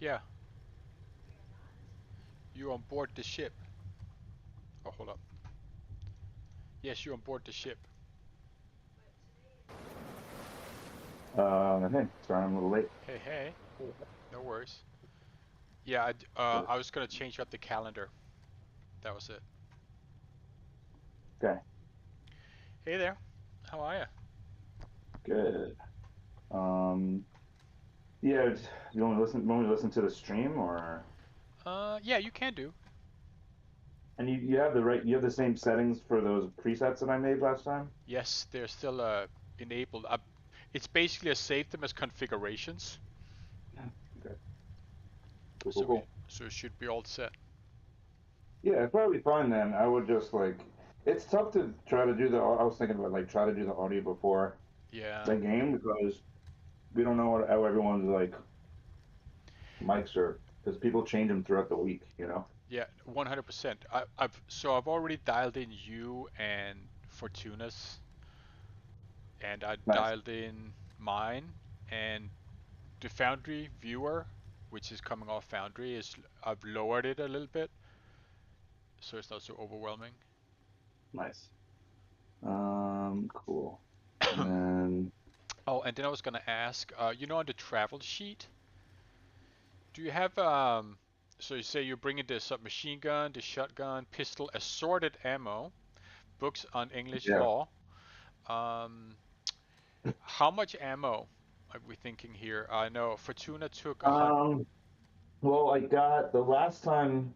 Yeah, you on board the ship. Oh, hold up. Yes, you on board the ship. Hey, sorry I'm a little late. Hey, hey. No worries. Yeah, I was gonna change up the calendar. That was it. Okay, Hey there. How are you? good. Um, yeah, you want me to listen to the stream or? Yeah, you can do. And you have you have the same settings for those presets that I made last time? Yes, they're still enabled. It's basically a save them as configurations, Okay, cool, cool, cool. so it should be all set. Yeah, it'd probably be fine then. I would just like, it's tough to try to do I was thinking about like try to do the audio before Yeah, the game because we don't know how everyone's like mics are, because people change them throughout the week, you know? yeah, 100%. I've already dialed in you and Fortuna's, and I Nice. dialed in mine, and the Foundry viewer, which is coming off Foundry, is I've lowered it a little bit, so it's not so overwhelming. Nice. Cool. And then, Oh, and then I was gonna ask, on the travel sheet, do you have so you say you're bringing the submachine gun, the shotgun, pistol, assorted ammo, books on English yeah. law. Um, how much ammo are we thinking here? I know Fortuna took 100. Um, well, I got the last time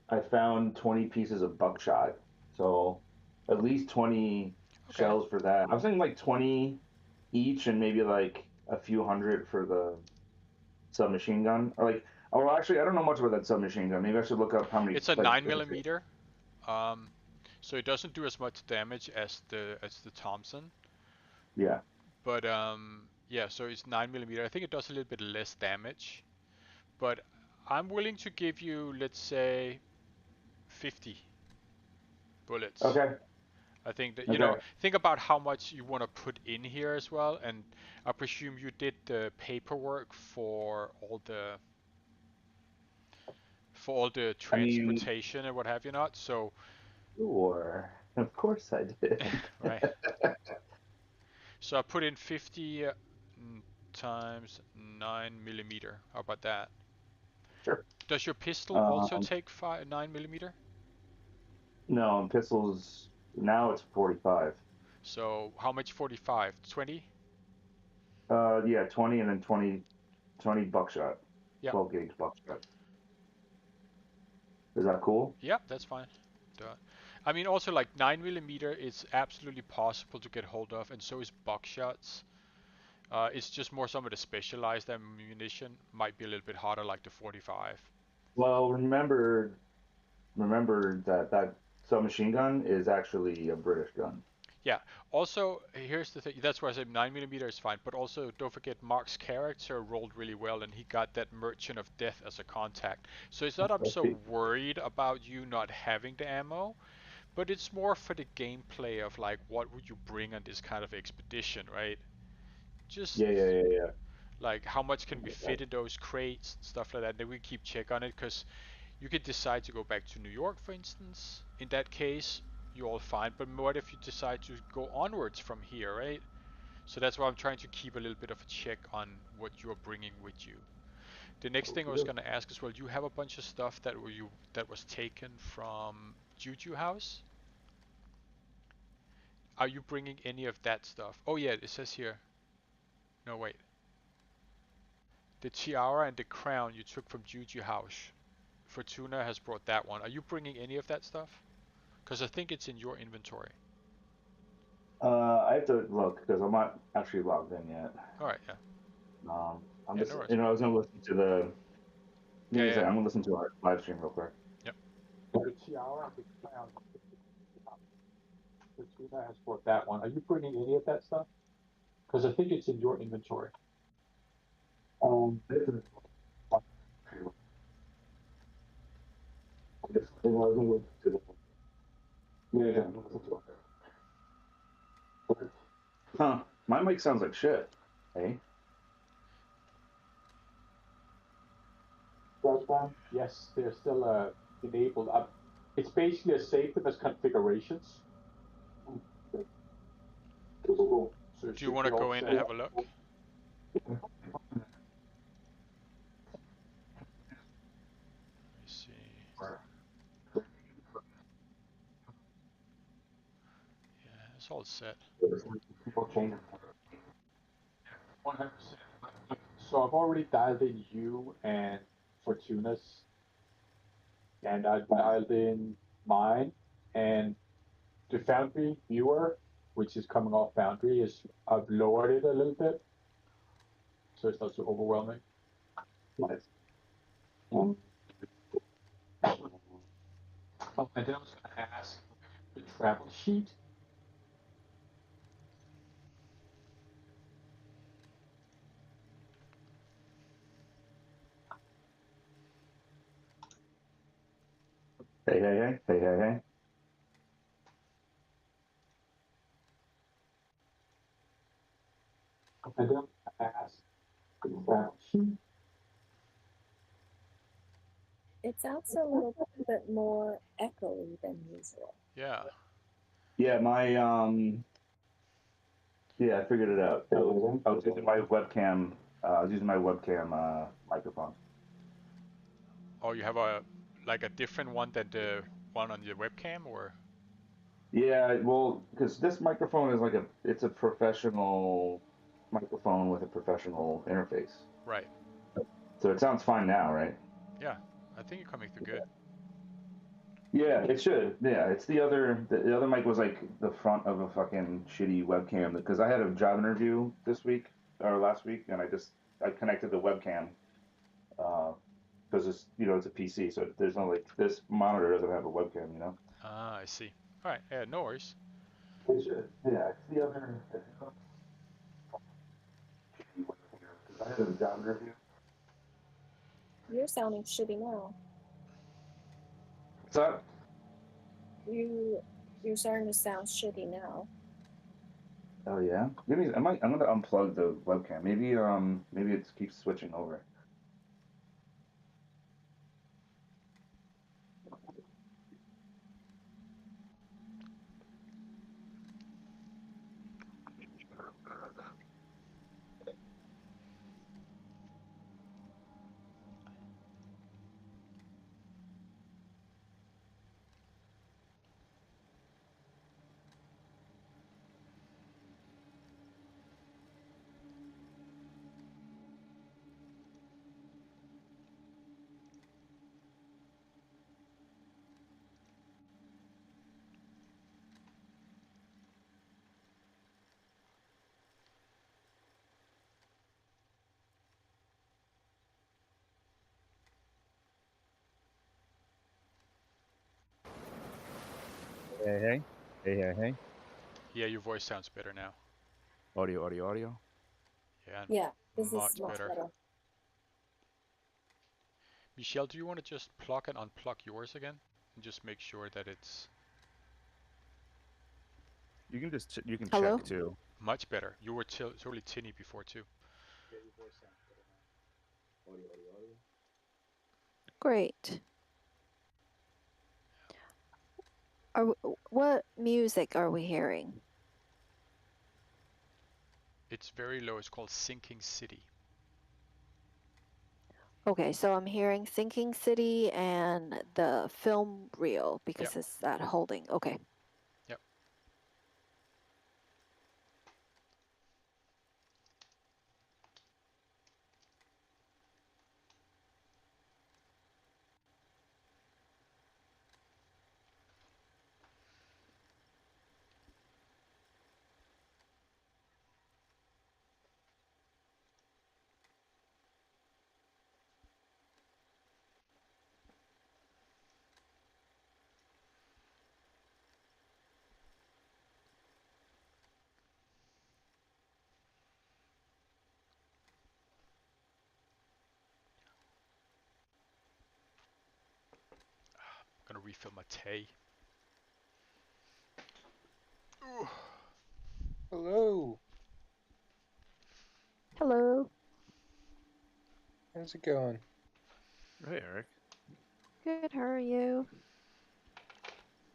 I found 20 pieces of buckshot. So at least 20 Okay. shells for that. I was thinking like 20 each and maybe like a few hundred for the submachine gun. Or like, oh, well, actually, I don't know much about that submachine gun. Maybe I should look up how many, It's a like, 9 if it's, millimeter. Um, so it doesn't do as much damage as the Thompson, yeah. but yeah, so it's 9 millimeter. I think it does a little bit less damage, but I'm willing to give you, let's say, 50 bullets. Okay. I think that, Okay. think about how much you want to put in here as well, and I presume you did the paperwork for all the I mean, transportation and what have you not. So, sure. Of course I did. right. So I put in 50 times 9 millimeter. How about that? Sure. Does your pistol also Um, take 9 millimeter? no, pistols, now it's 45. So how much 45? 20? Yeah, 20 and then 20 buckshot, Yeah. 12 gauge buckshot. Is that cool? Yeah, that's fine. Duh. I mean, also like 9 millimeter is absolutely possible to get hold of, and so is buckshots. It's just more some of the specialized ammunition might be a little bit harder, like the 45. Well, remember that that submachine gun is actually a British gun. Yeah. Also, here's the thing. That's why I said 9 millimeter is fine. But also, don't forget Mark's character rolled really well, and he got that Merchant of Death as a contact. So it's not I'm so Okay. worried about you not having the ammo, but it's more for the gameplay of like what would you bring on this kind of expedition, right? Just Yeah, yeah, yeah, yeah. like how much can we Okay. fit in those crates, stuff like that. Then we keep check on it because you could decide to go back to New York, for instance. In that case, you're all fine. But what if you decide to go onwards from here, right? So that's why I'm trying to keep a little bit of a check on what you're bringing with you. The next thing I was Okey-doke. going to ask as well, you have a bunch of stuff that was taken from Juju House. Are you bringing any of that stuff? Oh yeah, it says here. No wait, the tiara and the crown you took from Juju House. Fortuna has brought that one. Are you bringing any of that stuff? Because I think it's in your inventory. I have to look because I'm not actually logged in yet. All right, yeah, I'm yeah, just, no worries. I was gonna listen to give Yeah, me a yeah, second. I'm gonna listen to our live stream real quick. yeah. The tiara, the crown, Fortuna has bought that one. Are you bringing any of that stuff? Because I think it's in your inventory. This is- this- I was gonna listen to yeah, yeah, I'm gonna listen to it. Huh? My mic sounds like shit. Hey. Yes, they're still enabled. It's basically a save them as configurations. So it Do you should want be to all go in set. and have a look? Let me see. Yeah, it's all set. People change it. 100%. So I've already dialed in you and Fortuna's, and I've dialed in mine, and the Foundry viewer, which is coming off Foundry, is I've lowered it a little bit, so it's not so overwhelming. Nice. Oh, and then I was going to ask the travel sheet. Hey, hey, hey, hey, hey, hey. And then I was going to ask the travel sheet. It sounds a little bit more echoey than usual. Yeah. Yeah, my yeah, I figured it out. I was using my webcam. I was using my webcam microphone. Oh, you have a like a different one than the one on your webcam, or? Yeah, well, because this microphone is like it's a professional microphone with a professional interface. Right. So it sounds fine now, right? Yeah. I think you're coming through good. Yeah, it should. Yeah, it's the other mic was like the front of a fucking shitty webcam because I had a job interview this week or last week and I connected the webcam because it's it's a PC, so there's no like this monitor doesn't have a webcam, you know. Ah, I see. All right. Yeah, no worries. It should. Yeah, it's the other shitty webcam because I had a job interview. You're sounding shitty now. What's that? You're starting to sound shitty now. Oh yeah. I'm gonna unplug the webcam. Maybe it keeps switching over. Hey, hey, hey, hey, hey. Yeah, your voice sounds better now. Audio, audio, audio. Yeah, Yeah, this is much much better. better. Michelle, do you want to just plug and unplug yours again? And just make sure that it's You can just you can Hello? check too. much better. You were totally tinny before too. Great. What music are we hearing? It's very low. It's called Sinking City. Okay, so I'm hearing Sinking City and the film reel Yep. because it's that holding. Okay. Yep. I'm gonna refill my tea. Ooh. Hello. Hello. How's it going? Hey, Eric. Good, how are you?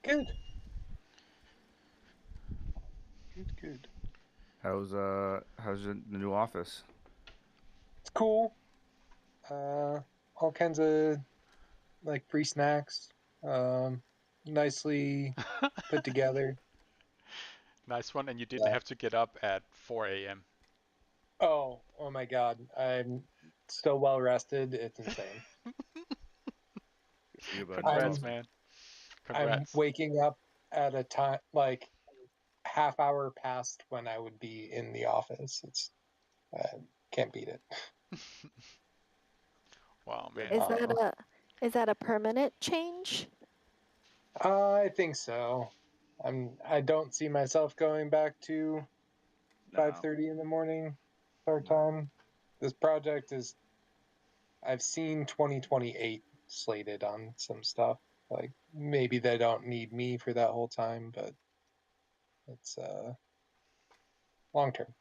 Good. Good. How's the new office? It's cool. All kinds of like free snacks. Nicely put together. Nice one, and you didn't Yeah. have to get up at 4 a.m. Oh my God. I'm still well rested. It's insane. Good for you, bud. That's Congrats, I'm awesome. man. I'm Congrats. waking up at a time like half hour past when I would be in the office. It's can't beat it. Wow, man. Is that a permanent change? I think so. I don't see myself going back to No, 5:30 in the morning start no. time. This project is I've seen 2028 slated on some stuff. Like maybe they don't need me for that whole time, but it's long term.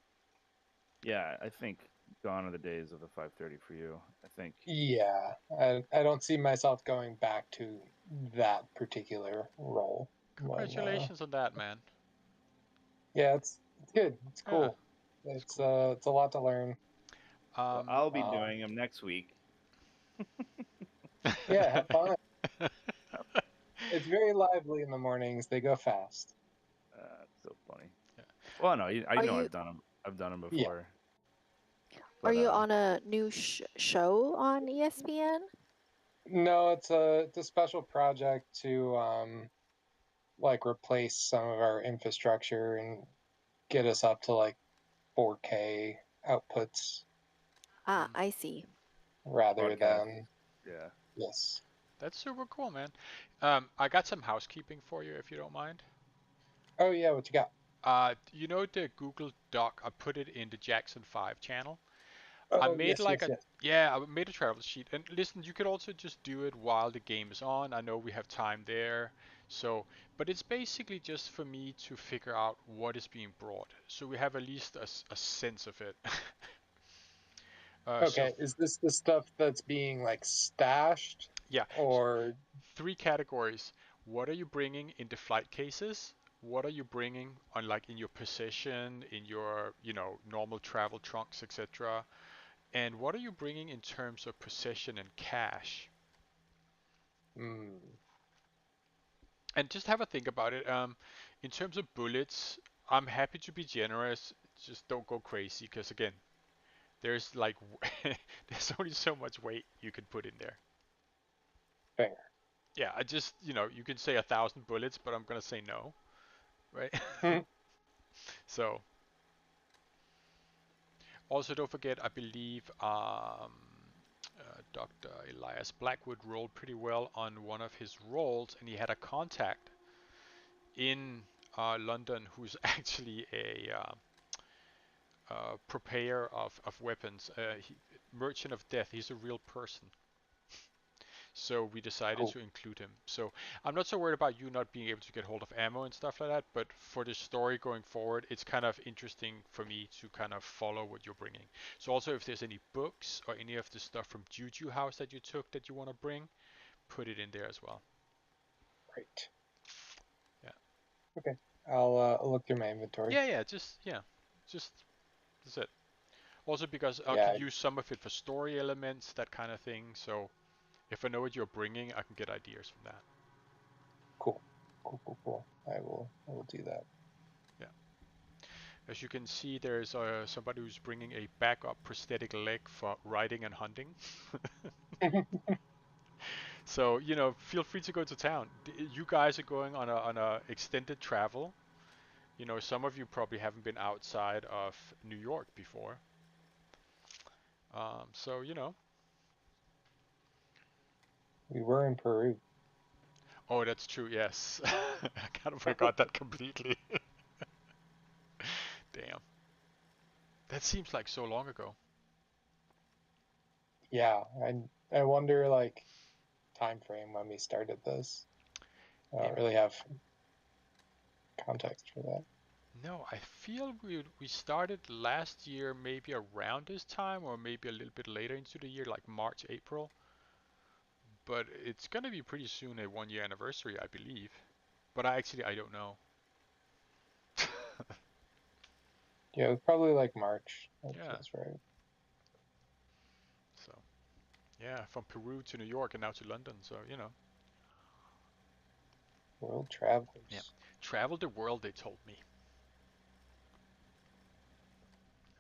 Yeah, I think gone are the days of the 5:30 for you. I think. Yeah, I don't see myself going back to that particular role. When Congratulations on that, man. yeah, it's good. It's Yeah, cool. it's It's cool. it's a lot to learn. Well, Um, I'll be Um, doing them next week. yeah, have fun. It's very lively in the mornings. They go fast. It's so funny. Yeah. Well, no, I Are know you I've done them. I've done them Yeah. before. are But you on a new show on ESPN? No, it's a special project to like replace some of our infrastructure and get us up to like 4K outputs Ah, Mm, I see. rather broadcast. than Yeah. yes. that's super cool, man. I got some housekeeping for you if you don't mind. Oh yeah, what you got? You know the Google Doc? I put it in the Jackson 5 channel. I Oh made yes, like yes, a yes. yeah, I made a travel sheet. And listen, you could also just do it while the game is on. I know we have time there. So, but it's basically just for me to figure out what is being brought. So we have at least a sense of it. So Okay, is this the stuff that's being like stashed yeah, or three categories. What are you bringing in the flight cases? What are you bringing on like in your possession, in your, normal travel trunks, etc. And what are you bringing in terms of possession and cash? hmm, And just have a think about it. In terms of bullets, I'm happy to be generous. Just don't go crazy, because again, there's like there's only so much weight you can put in there. fair? Yeah, I just you can say 1,000 bullets, but I'm gonna say no, right? Hmm. So also don't forget, I believe Dr. Elias Blackwood rolled pretty well on one of his rolls, and he had a contact in London who's actually a preparer of weapons, merchant of death. He's a real person. So we decided Cool. to include him. So I'm not so worried about you not being able to get hold of ammo and stuff like that, but for the story going forward, it's kind of interesting for me to kind of follow what you're bringing. So also if there's any books or any of the stuff from Juju House that you took that you want to bring, put it in there as well. Great. Yeah. Okay. I'll look through my inventory. Yeah, just that's it. Also because I Yeah, could use some of it for story elements, that kind of thing. So if I know what you're bringing, I can get ideas from that. cool. Cool. I will do that. Yeah. As you can see, there's somebody who's bringing a backup prosthetic leg for riding and hunting. So, feel free to go to town. You guys are going on a extended travel. Some of you probably haven't been outside of New York before. So. We were in Peru. Oh, that's true. Yes, I kind of forgot that completely. Damn, that seems like so long ago. Yeah, I wonder like time frame when we started this. I Yeah. don't really have context for that. No, I feel we started last year maybe around this time or maybe a little bit later into the year, like March, April. But it's gonna be pretty soon a 1 year anniversary, I believe. But I don't know. Yeah, probably like March. That Yeah. feels right. So yeah, from Peru to New York and now to London. So World yeah, travelers. travel the world. They told me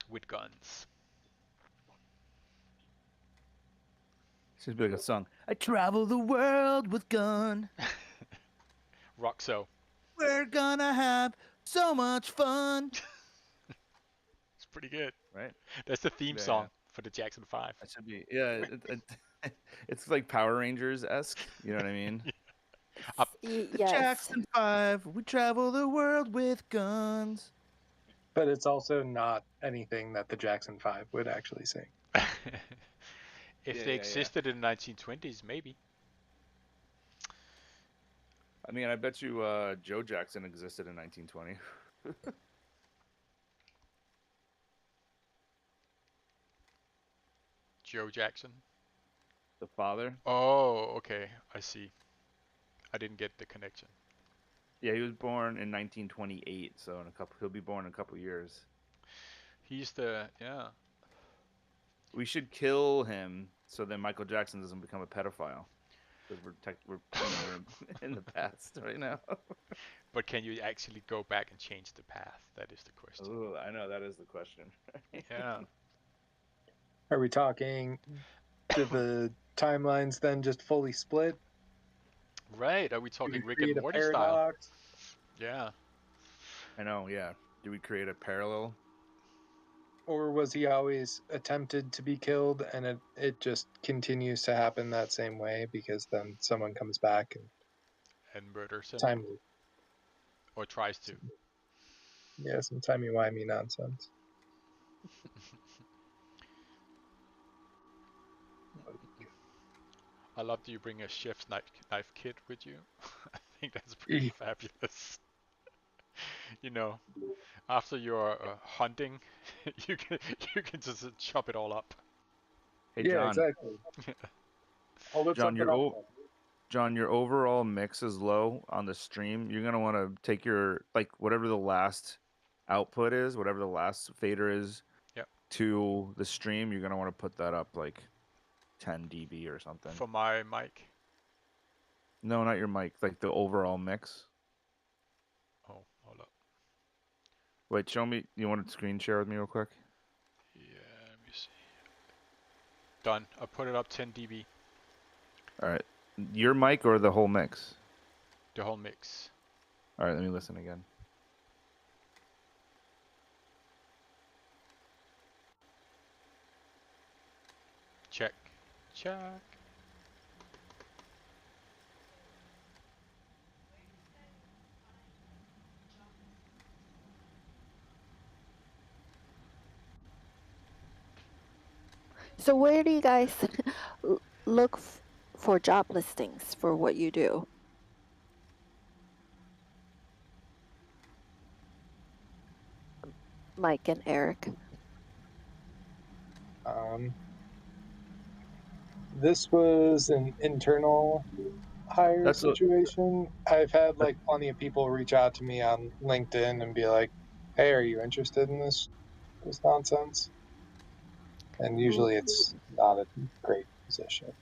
with guns. Should be like a song. I travel the world with gun. Roxo. We're gonna have so much fun. It's pretty good. Right? That's the theme Yeah, song yeah. for the Jackson 5. That should be. Yeah, it's like Power Rangers esque. You know what I mean? Up. The Yes. Jackson 5. We travel the world with guns. But it's also not anything that the Jackson 5 would actually sing. If Yeah, they yeah, yeah. existed in the 1920s, maybe. I mean, I bet you Joe Jackson existed in 1920. Joe Jackson. The father. Oh, okay. I see. I didn't get the connection. Yeah, he was born in 1928, so he'll be born in a couple years. He's the yeah. We should kill him so then Michael Jackson doesn't become a pedophile. Because we're in the past right now. But can you actually go back and change the path? That is the question. Oh, I know that is the question. Yeah. Are we talking? Did the timelines then just fully split? Right. Are we Do we talking Rick and create a Morty style? paradox? Yeah. I know. Yeah. Do we create a parallel? Or was he always attempted to be killed and it just continues to happen that same way because then someone comes back and And murders him time or tries to. yeah, some timey-wimey nonsense. I love that you bring a chef's knife kit with you. I think that's pretty fabulous. You know, after you're hunting, you can you can just chop it all up. Hey, Yeah, John. exactly. I'll look John, something up. John, your overall mix is low on the stream. You're gonna want to take your whatever the last output is, whatever the last fader is, Yep. to the stream. You're gonna want to put that up like 10 dB or something. For my mic. No, not your mic. Like the overall mix. Oh, hold up. Wait, show me. You want to screen share with me real quick? Yeah, let me see. Done. I put it up 10 dB. All right. Your mic or the whole mix? The whole mix. All right, let me listen again. Check. Check. So where do you guys look for job listings for what you do? Mike and Eric. This was an internal hire situation. I've had plenty of people reach out to me on LinkedIn and be like, "Hey, are you interested in this nonsense?" And usually it's not a great position.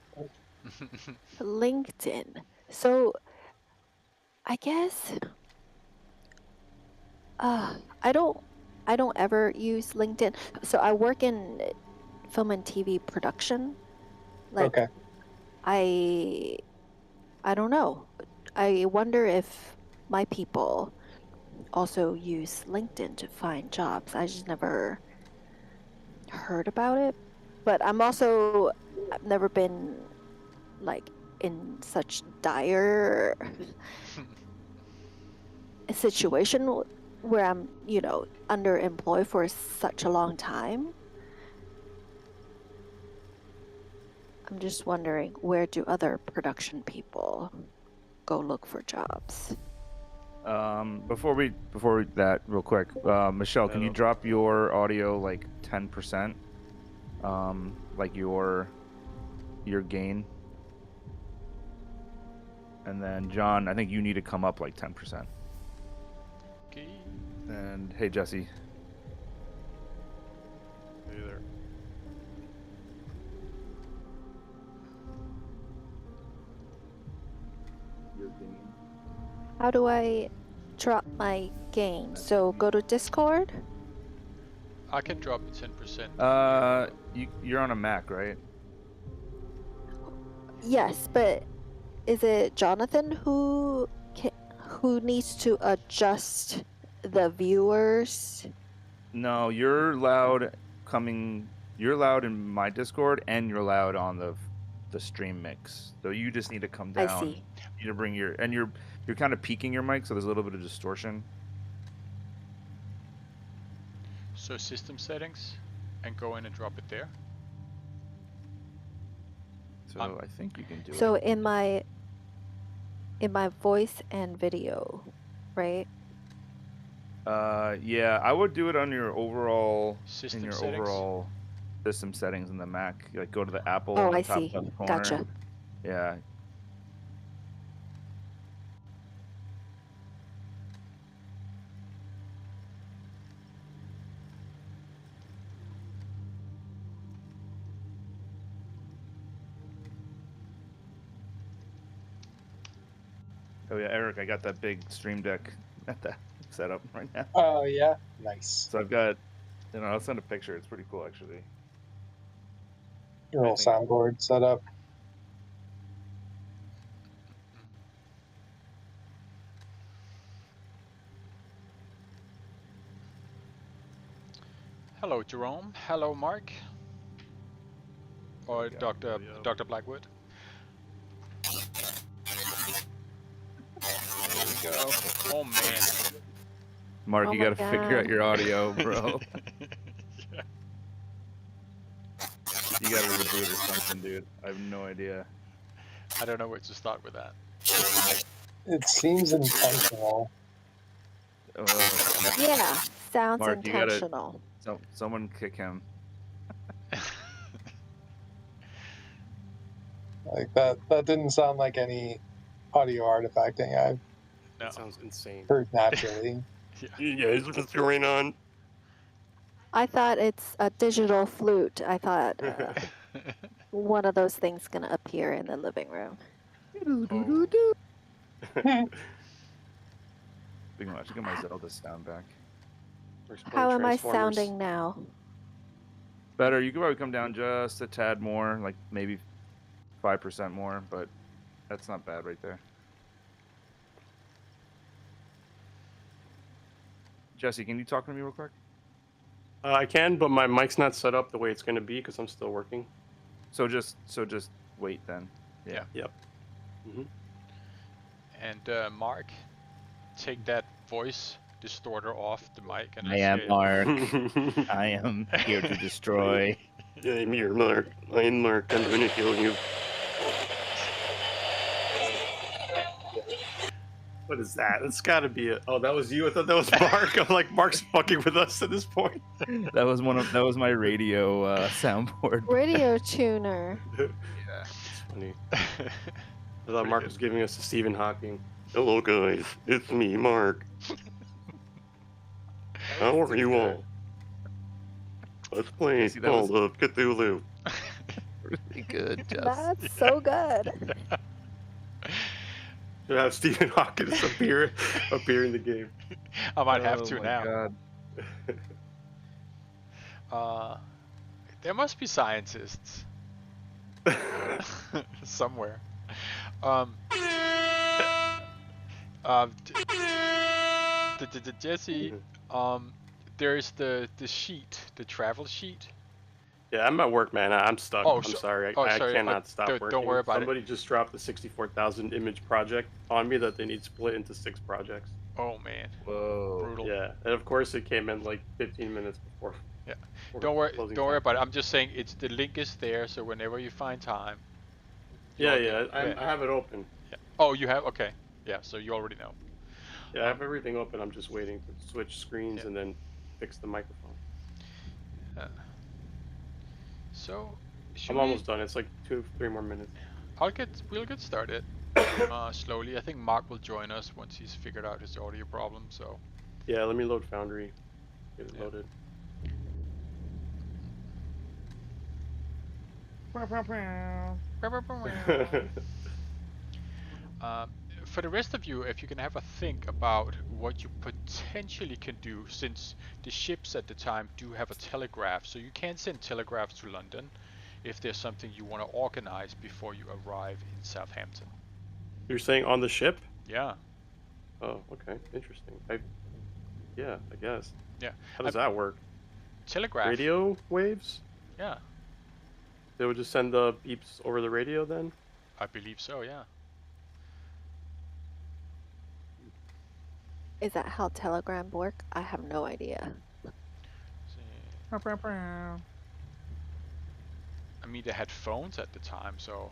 LinkedIn. So I guess I don't ever use LinkedIn. So I work in film and TV production. Okay. I don't know. I wonder if my people also use LinkedIn to find jobs. I just never heard about it. But I've never been in such dire situation where I'm, underemployed for such a long time. I'm just wondering, where do other production people go look for jobs? Before we that real quick, Michelle, can you drop your audio like 10%? Like your gain. And then John, I think you need to come up like 10%. Okay. And hey, Jesse. Hey there. How do I drop my gain? So go to Discord? I can drop it 10%. You're on a Mac, right? Yes, but is it Jonathan who needs to adjust the viewers? No, you're loud You're loud in my Discord, and you're loud on the stream mix. So you just need to come down. I see. You need to bring you're kind of peaking your mic, so there's a little bit of distortion. So system settings, and go in and drop it there. So I think you can do it. So in my voice and video, right? Yeah, I would do it on your overall System system settings in the Mac. Like go to the Apple. Oh, in the I top see. left corner. Gotcha. Yeah. Oh yeah, Eric, I got that big stream deck at the setup right now. Oh yeah, nice. So I've got, I'll send a picture. It's pretty cool actually. Your little soundboard set up. Hello, Jerome. Hello, Mark. Or Dr. Blackwood. There we go. Oh man. Mark, Oh you my gotta figure out God. your audio, bro. Yeah. You gotta reboot or something, dude. I have no idea. I don't know where to start with that. It seems intentional. Yeah, sounds Mark, you gotta- intentional. Someone kick him. Like that didn't sound like any audio artifacting I've No. That sounds insane. heard naturally. You guys, what's going on? I thought it's a digital flute. I thought one of those things gonna appear in the living room. Speaking of which, get my Zelda sound back. How am I sounding now? Better. You could probably come down just a tad more, like maybe 5% more, but that's not bad right there. Jesse, can you talk to me real quick? I can, but my mic's not set up the way it's going to be because I'm still working. So just wait then. Yeah. Yep. Mm-hmm. And Mark, take that voice distorter off the mic. And I am Mark. I am here to destroy. I'm here, Mark. I'm Mark. I'm going to kill you. What is that? It's got to be Oh, that was you. I thought that was Mark. I'm like, Mark's fucking with us at this point. That was my radio soundboard. Radio tuner. Yeah, it's funny. I thought Mark was giving us a Stephen Hawking. Hello, guys. It's me, Mark. How are you all? Let's play Call of Cthulhu. Really good, Jess. That's so good. To have Stephen Hawking appear in the game. I might have to my now. God. There must be scientists somewhere. Jesse, there's the sheet, the travel sheet. Yeah, I'm at work, man. I'm stuck. Oh, I'm sorry. oh, I sorry. cannot stop working. Don't worry about Somebody just dropped a 64,000 image project on me that they need split into 6 projects. Oh man. Whoa. Brutal. Yeah, and of course it came in like 15 minutes before. Yeah. before Don't worry closing about time. it. I'm just saying the link is there, so whenever you find time. Yeah, I have it open. Yeah. Oh, you have? Okay. Yeah, so you already know. Yeah, I have everything open. I'm just waiting to switch screens Yeah. and then fix the microphone. So, should I'm we? almost done. It's like 2-3 more minutes. We'll get started slowly. I think Mark will join us once he's figured out his audio problem. So. Yeah, let me load Foundry. Get it Yeah. loaded. For the rest of you, if you can have a think about what you potentially can do, since the ships at the time do have a telegraph, so you can send telegraphs to London if there's something you want to organize before you arrive in Southampton. You're saying on the ship? Yeah. Oh, okay. Interesting. Yeah, I guess. Yeah. How does that work? Telegraph. Radio waves? Yeah. They would just send the beeps over the radio then? I believe so, yeah. Is that how telegram work? I have no idea. I mean, they had phones at the time, so.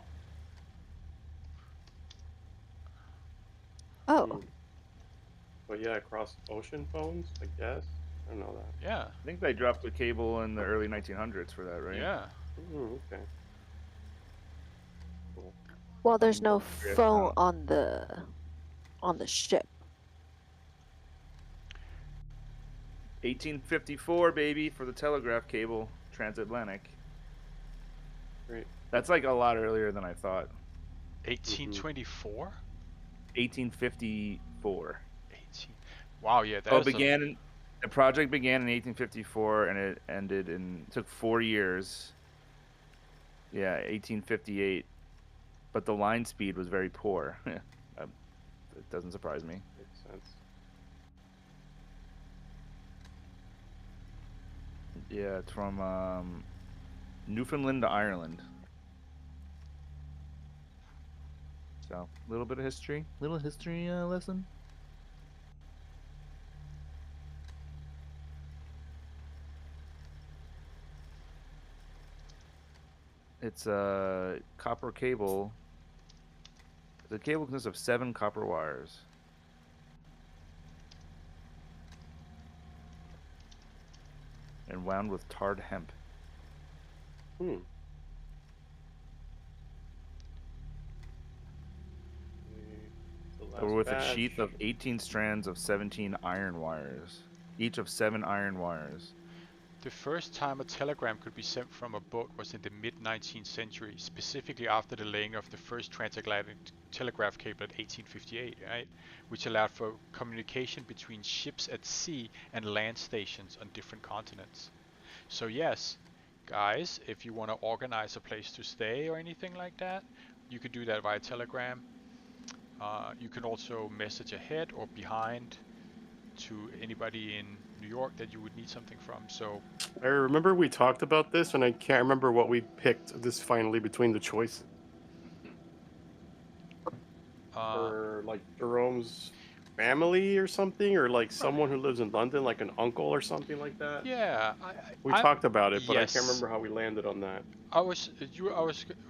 Oh, Hmm. But yeah, across ocean phones, I guess. I don't know that. Yeah. I think they dropped the cable in the early 1900s for that, right? Yeah. Okay. Cool. well, there's no Yeah, phone no. on the ship. 1854, baby, for the telegraph cable, transatlantic. Great. That's like a lot earlier than I thought. 1824? 1854. 18. Wow, yeah, that The project began in 1854 and it ended took 4 years. Yeah, 1858. But the line speed was very poor. It doesn't surprise me. Makes sense. Yeah, it's from Newfoundland to Ireland. So, a little bit of history. Little history lesson. It's a copper cable. The cable consists of 7 copper wires. And wound with tarred hemp. Hmm. Or with a sheath of 18 strands of 17 iron wires. Each of 7 iron wires. The first time a telegram could be sent from a boat was in the mid-19th century, specifically after the laying of the first transatlantic telegraph cable in 1858, right? Which allowed for communication between ships at sea and land stations on different continents. So yes, guys, if you want to organize a place to stay or anything like that, you could do that via telegram. You can also message ahead or behind to anybody in New York that you would need something from. So I remember we talked about this, and I can't remember what we picked this finally between the choice. For like Jerome's family or something, or like someone who lives in London, like an uncle or something like that. Yeah, we talked about it, but yes. I can't remember how we landed on that. I was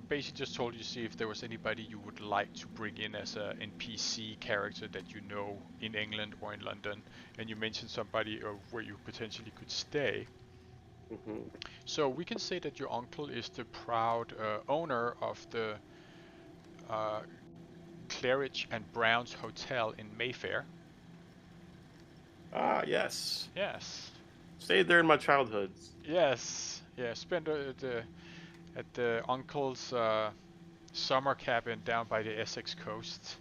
basically just told you to see if there was anybody you would like to bring in as a NPC character that you know in England or in London, and you mentioned somebody where you potentially could stay. Mm-hmm. So we can say that your uncle is the proud owner of the Claridge and Brown's Hotel in Mayfair. Ah, yes. Yes. Stayed there in my childhood. Yes. Yeah. Spent at the uncle's summer cabin down by the Essex coast.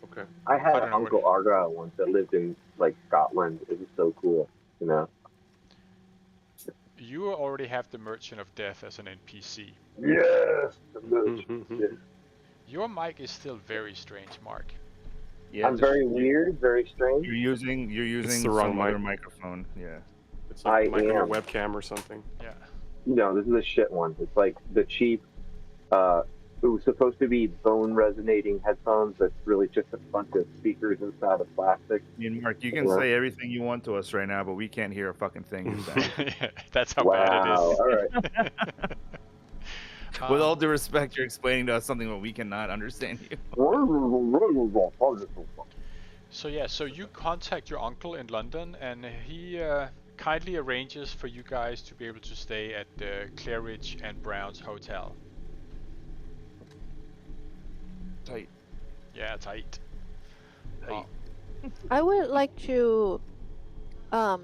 Okay. I had an Uncle Argyle once that lived in like Scotland. It was so cool, you know. You already have the Merchant of Death as an NPC. Yes. Yes. Your mic is still very strange, Mark. Yeah, I'm very weird, very strange. You're using the wrong other microphone. Yeah. It's like a webcam or something. Yeah. No, this is a shit one. It's like the cheap. It was supposed to be bone resonating headphones, but really just a bunch of speakers inside of plastic. I mean, Mark, you can say everything you want to us right now, but we can't hear a fucking thing you're saying. That's how bad it is. All right. With all due respect, you're explaining to us something that we cannot understand you. So yeah, so you contact your uncle in London, and he kindly arranges for you guys to be able to stay at the Claridge and Brown's hotel. Tight. Yeah, tight. Tight. I would like to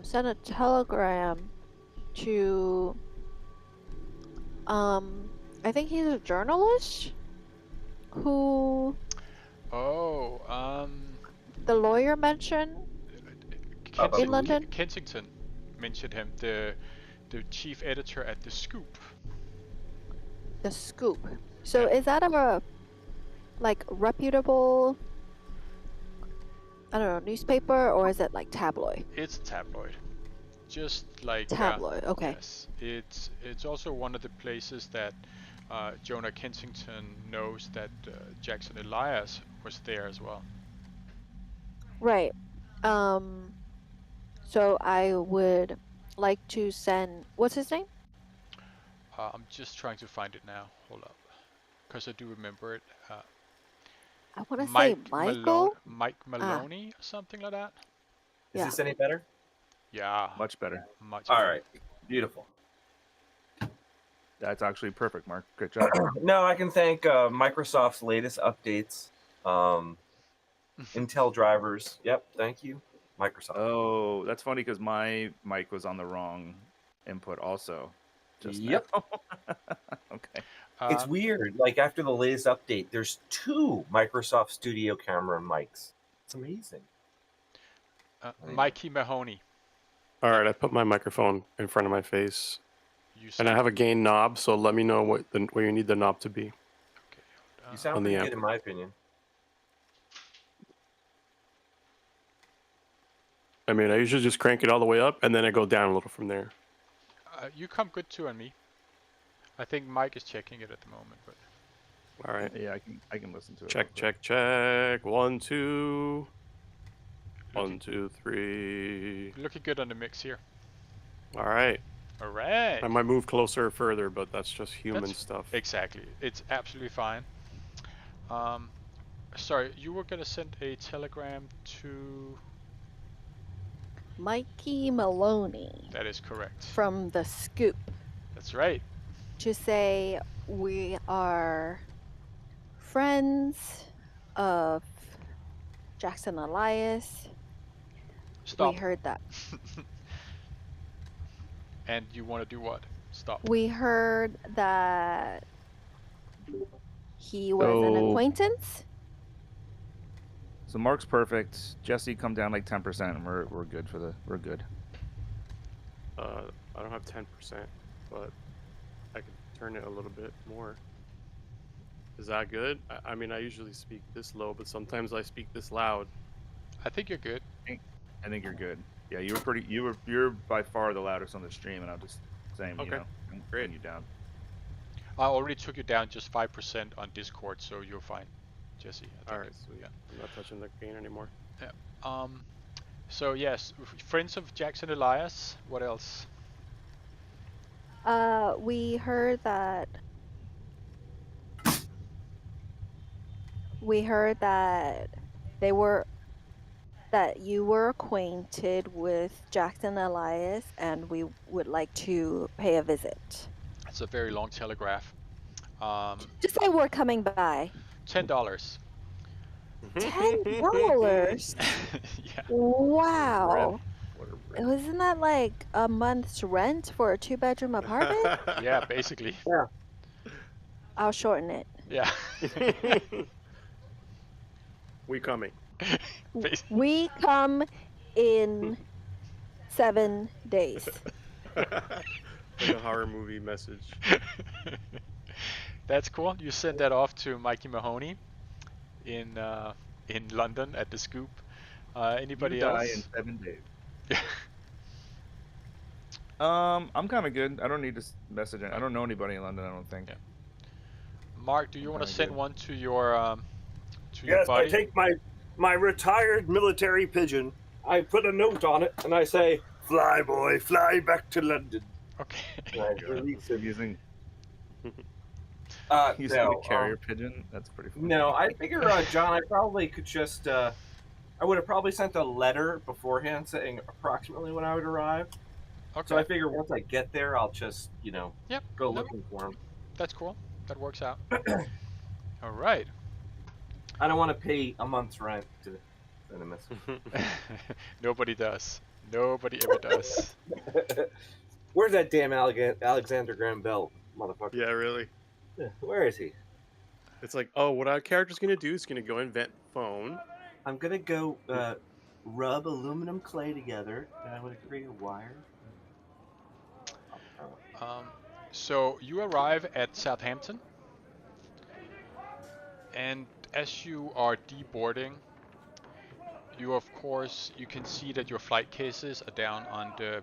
send a telegram to I think he's a journalist who Oh, the lawyer mentioned in London. Kensington mentioned him, the chief editor at the Scoop. The Scoop. So Yeah. is that a like reputable, I don't know, newspaper, or is it like tabloid? It's a tabloid. Just like Tabloid, okay. Yes, it's also one of the places that Jonah Kensington knows that Jackson Elias was there as well. Right. So I would like to send, what's his name? I'm just trying to find it now. Hold up, because I do remember it. I want to say Michael. Mike Maloney, or something like that. Is Yeah. this any better? Yeah, Much better. much. All better. right. Beautiful. That's actually perfect, Mark. Good job. No, I can thank Microsoft's latest updates. Intel drivers. Yep. Thank you, Microsoft. Oh, that's funny because my mic was on the wrong input also. Just Yep. now. Okay. It's weird. Like after the latest update, there's 2 Microsoft Studio camera mics. It's amazing. Mikey Mahoney. All right, I put my microphone in front of my face, You and I have a gain knob. So let me know where you need the knob to be. Okay. You sound on the pretty amp. good in my opinion. I mean, I usually just crank it all the way up, and then I go down a little from there. You come good too on me. I think Mike is checking it at the moment, but All right. Yeah, I can listen to it. Check, check, check. 1, 2. 1, 2, 3. looking good on the mix here. All right. All right. I might move closer or further, but that's just human That's- stuff. Exactly. It's absolutely fine. Sorry, you were gonna send a telegram to. Mikey Maloney That is correct. from the Scoop That's right. to say we are friends of Jackson Elias. Stop. We heard that. And you want to do what? Stop. We heard that he was an So- acquaintance. So Mark's perfect. Jesse, come down like 10%, and we're good for the. We're good. I don't have 10%, but I could turn it a little bit more. Is that good? I mean, I usually speak this low, but sometimes I speak this loud. I think you're good. I think you're good. Yeah, you were pretty. You're by far the loudest on the stream, and I'm just saying, Okay, you know, bring great. you down. I already took you down just 5% on Discord, so you're fine, Jesse. I think. All right, sweet. Yeah. I'm not touching the gain anymore. So yes, friends of Jackson Elias. What else? We heard that. We heard that that you were acquainted with Jackson Elias, and we would like to pay a visit. It's a very long telegraph. Just say we're coming by. $10. $10. Yeah. Wow. What a rip. Wasn't that like a month's rent for a 2-bedroom apartment? Yeah, basically. I'll shorten it. Yeah. We coming. Bas- We come in 7 days. Like a horror movie message. That's cool. You send that off to Mikey Mahoney in London at the Scoop. Anybody You die else? in 7 days. I'm kind of good. I don't need to message it. I don't know anybody in London. I don't think. Yeah. Mark, do you want to Very send good. one to your your Yes, buddy? I take my retired military pigeon. I put a note on it and I say, "Fly, boy, fly back to London." Okay. And I release it. Using No, a carrier pigeon. That's pretty funny. no, I figure, John, I probably could just. I I would have probably sent a letter beforehand saying approximately when I would arrive. Okay. So I figure once I get there, I'll just, Yep. go No, looking for him. that's cool. That works out. All right. I don't want to pay a month's rent to send a message. Nobody does. Nobody ever does. Where's that damn Alexander Graham Bell motherfucker? Yeah, really. Where is he? It's like, oh, what our character's gonna do is gonna go invent phone. I'm gonna go rub aluminum clay together, and I'm gonna create a wire. So you arrive at Southampton, and as you are deboarding, you can see that your flight cases are down on the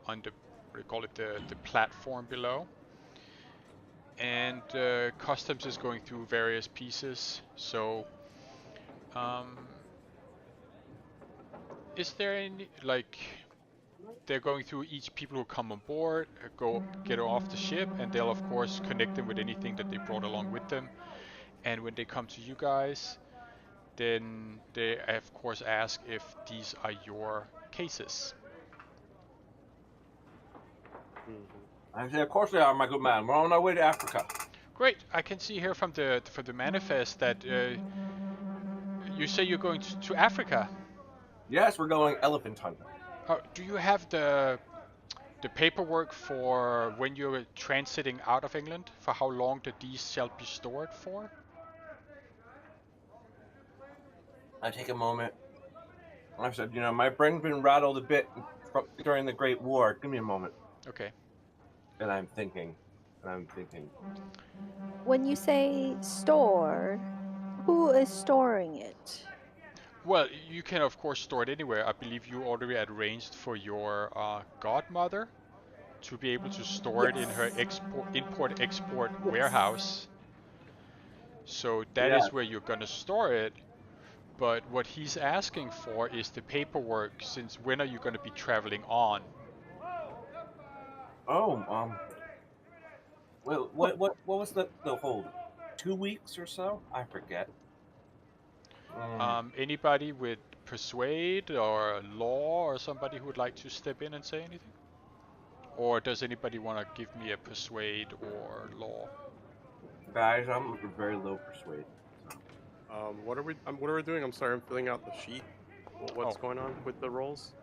what do you call it, the platform below, and customs is going through various pieces. So is there any, like, they're going through each people who come on board, get off the ship, and they'll of course connect them with anything that they brought along with them. And when they come to you guys, then they of course ask if these are your cases. I say, of course they are, my good man. We're on our way to Africa. Great. I can see here from the manifest that you say you're going to Africa. Yes, we're going elephant hunting. Do you have the paperwork for when you're transiting out of England, for how long that these shall be stored for? I take a moment. I said, my brain's been rattled a bit during the Great War. Give me a moment. Okay. And I'm thinking. When you say store, who is storing it? Well, you can of course store it anywhere. I believe you already arranged for your godmother to be able to store it in her import-export warehouse. So that is where you're gonna store it. But what he's asking for is the paperwork, since when are you gonna be traveling on? Oh, well, what was the hold? 2 weeks or so? I forget. Anybody with persuade or law, or somebody who would like to step in and say anything? Or does anybody want to give me a persuade or law? Guys, I'm very low persuade. What are we doing? I'm sorry, I'm filling out the sheet. What's going on with the rolls?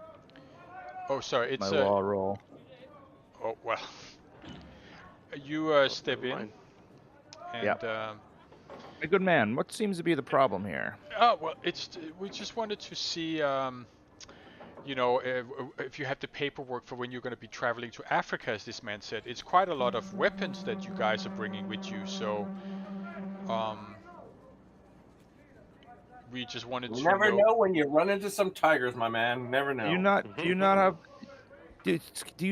Oh, sorry, it's my law roll. Oh well. You step in, and Yep. A good man. What seems to be the problem here? Oh well, we just wanted to see, if you have the paperwork for when you're going to be traveling to Africa, as this man said. It's quite a lot of weapons that you guys are bringing with you, so we just wanted to never know when you run into some tigers, my man. Never know. Do you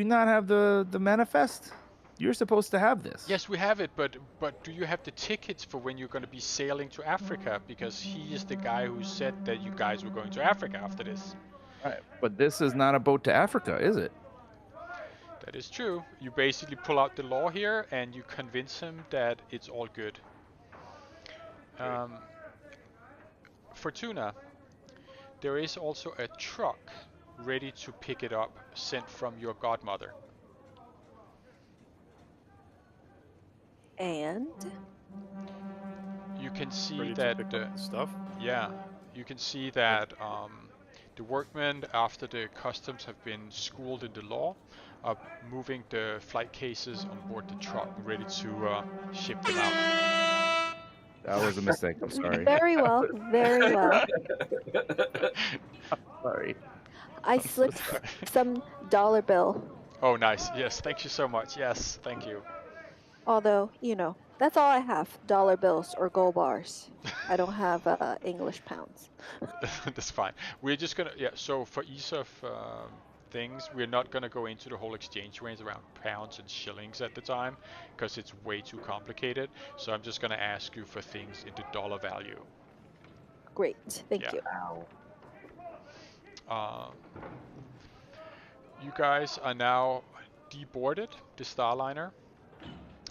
not have the manifest? You're supposed to have this. Yes, we have it, but do you have the tickets for when you're going to be sailing to Africa? Because he is the guy who said that you guys were going to Africa after this. Right, but this is not a boat to Africa, is it? That is true. You basically pull out the law here and you convince him that it's all good. Fortuna, there is also a truck ready to pick it up, sent from your godmother. And you can see Ready that to pick up the stuff. Yeah, you can see that the workmen, after the customs have been schooled in the law, are moving the flight cases on board the truck, ready to ship them out. That was a mistake. I'm sorry. Very well, very well. Sorry. I slipped some dollar bill. Oh, nice. Yes, thank you so much. Yes, thank you. Although, that's all I have, dollar bills or gold bars. I don't have English pounds. That's fine. We're just gonna, so for ease of things, we're not gonna go into the whole exchange rates around pounds and shillings at the time, because it's way too complicated. So I'm just gonna ask you for things in the dollar value. Great, thank you. You guys are now deboarded the Starliner,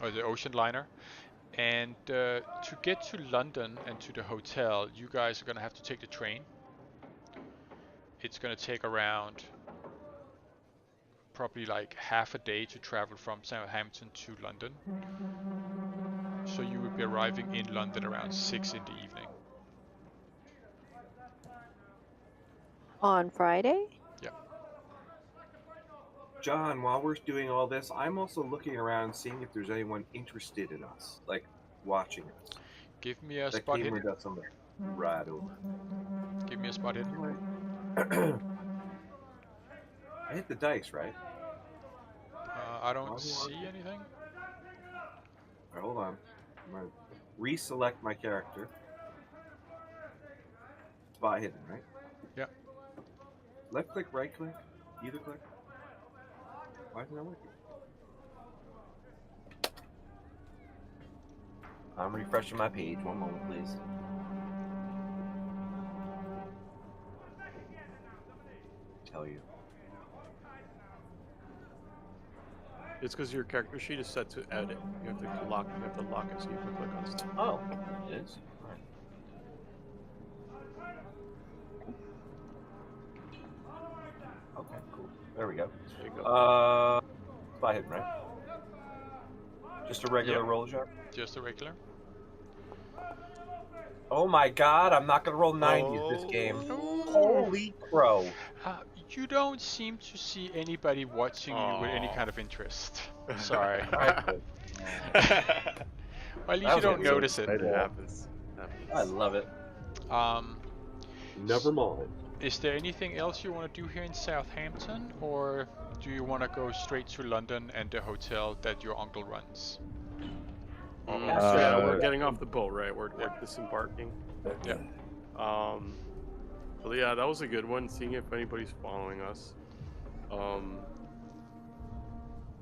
or the ocean liner, And to get to London and to the hotel, you guys are gonna have to take the train. It's gonna take around probably like half a day to travel from Southampton to London. So you would be arriving in London around 6 in the evening. On Friday? Yeah. John, while we're doing all this, I'm also looking around, seeing if there's anyone interested in us, like watching us. Give me a That spot gamer hidden. got something right over. Give me a spot hidden. I hit the dice, right? I don't see anything. Alright, hold on. I'm gonna reselect my character. Spot hidden, right? Yeah. Left click, right click, either click. Why isn't that working? I'm refreshing my page. One moment, please. Tell you. It's because your character sheet is set to edit. You have to lock. You have to lock it so you can click on stuff. Oh, it is. All right. Okay, cool. There we go. There you go. Spot hidden, right? Just a regular Yep. roll shot? Just a regular. Oh my god, I'm not gonna roll 90s this game. Holy crow. You don't seem to see anybody watching you with any kind of interest. Sorry. Alright, Well, at least you don't so notice it. It happens. I love it. Never mind. Is there anything else you want to do here in Southampton, or do you want to go straight to London and the hotel that your uncle runs? Yeah, we're getting off the boat, right? We're disembarking. Yeah. But yeah, that was a good one. Seeing if anybody's following us.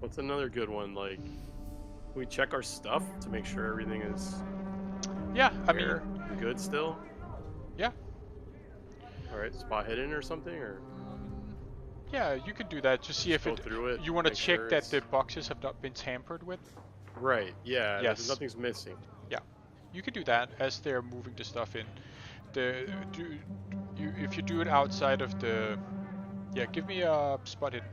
What's another good one? Like, we check our stuff to make sure everything is. Yeah, I mean, fair and good still. yeah. All right, spot hidden or something, or Yeah, you could do that to see if go through it. you want to make check sure that it's- the boxes have not been tampered with. Right. Yeah. Yes. Nothing's missing. Yeah, you could do that as they're moving the stuff in. If you do it outside of the, yeah, give me a spot hidden.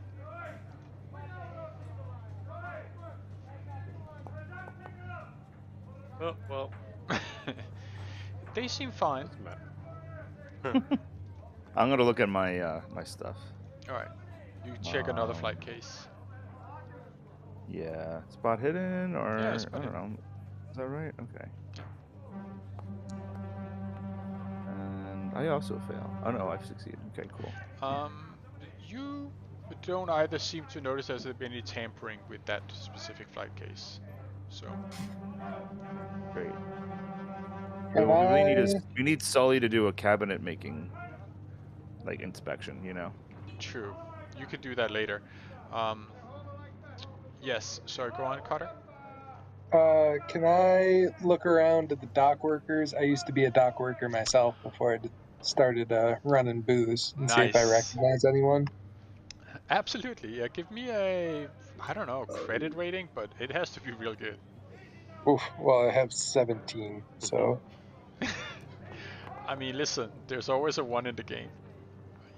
Oh well. They seem fine. Doesn't matter. I'm gonna look at my my stuff. All right, you check another flight case. Yeah, spot hidden or Yeah, spot I don't hidden. know. Is that right? Okay. And I also fail. Oh no, I've succeeded. Okay, cool. You don't either seem to notice there's been any tampering with that specific flight case. So, Great. Can What we really need I- is we need Sully to do a cabinet making like inspection, you know. true. You could do that later. Yes, sorry, go on, Carter. Can I look around at the dock workers? I used to be a dock worker myself before I started running booze and see if I Nice. recognize anyone. Absolutely. Yeah, give me a, I don't know, credit rating, but it has to be real good. Oof, well, I have 17, so I mean, listen, there's always a 1 in the game.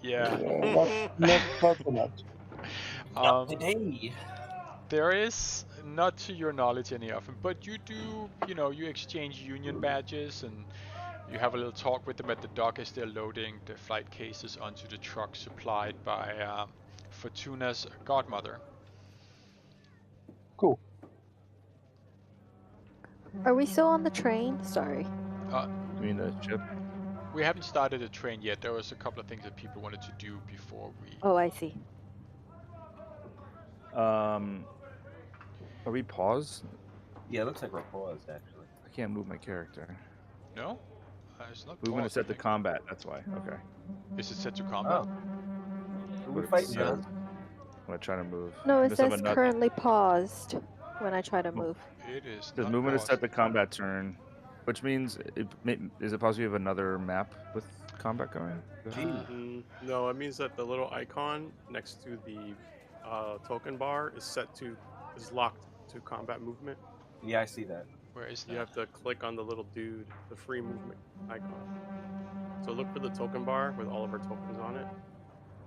Yeah. not so much. Not today. There is, not to your knowledge any of them, but you do, you exchange union badges and you have a little talk with them at the dock as they're loading the flight cases onto the truck supplied by Fortuna's godmother. Cool. Are we still on the train? Sorry. You mean the ship? We haven't started the train yet. There was a couple of things that people wanted to do before we... Oh, I see. Are we paused? Yeah, it looks like we're paused, actually. I can't move my character. No? It's not Movement is paused, I set to think. combat, that's why. Okay. Is it set to combat? Oh. Who we But fighting, it's, John? I'm gonna try to move. No, it Unless I'm says a nut- currently paused when I try to move. It is The not movement is paused. set to combat turn, which means is it possible you have another map with combat going? No, it means that the little icon next to the token bar is locked to combat movement. Yeah, I see that. Where is that? You have to click on the little dude, the free movement icon. So look for the token bar with all of our tokens on it.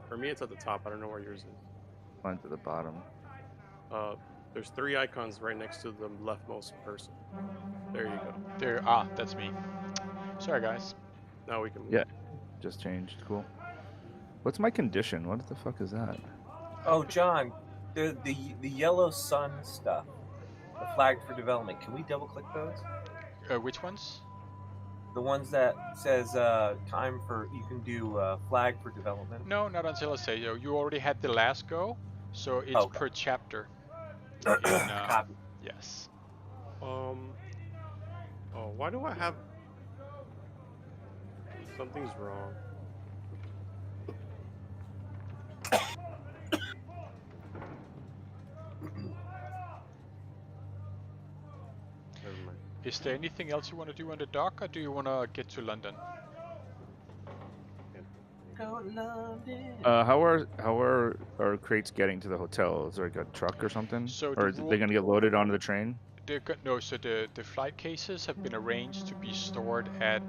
For me, it's at the top. I don't know where yours is. Mine's at the bottom. There's 3 icons right next to the leftmost person. There you go. There. That's me. Sorry, guys. Now we can move. Yeah, just changed. Cool. What's my condition? What the fuck is that? Oh, John, the yellow sun stuff, the flagged for development. Can we double click those? Which ones? The ones that says time for you can do flag for development. No, not until I say so. You already had the last go, so it's Okay. per chapter. Copy. Yes. Oh, why do I have... Something's wrong. Never mind. Is there anything else you want to do on the dock, or do you want to get to London? Go London. How are our crates getting to the hotel? Is there like a truck or something? So Or the are they gonna get loaded onto the train? No, so the flight cases have been arranged to be stored at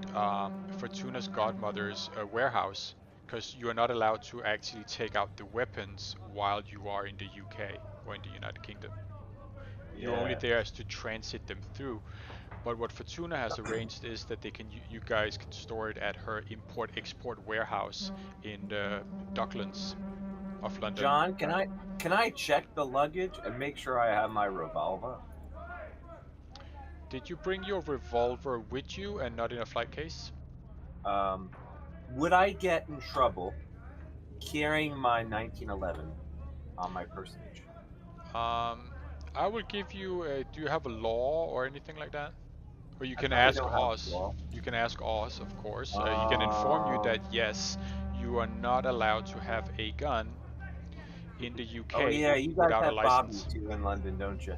Fortuna's godmother's warehouse, because you are not allowed to actually take out the weapons while you are in the UK or in the United Kingdom. You're only there as to transit them through. But what Fortuna has arranged is that they can, you guys can store it at her import-export warehouse in the Docklands of London. John, can I check the luggage and make sure I have my revolver? Did you bring your revolver with you and not in a flight case? Would I get in trouble carrying my 1911 on my personage? I will give you a, do you have a law or anything like that? Or you can probably ask don't have a Oz. law. You can ask Oz, of course. He can inform you that yes, you are not allowed to have a gun in the UK Oh yeah, you guys without a have Bobby license. too in London, don't you?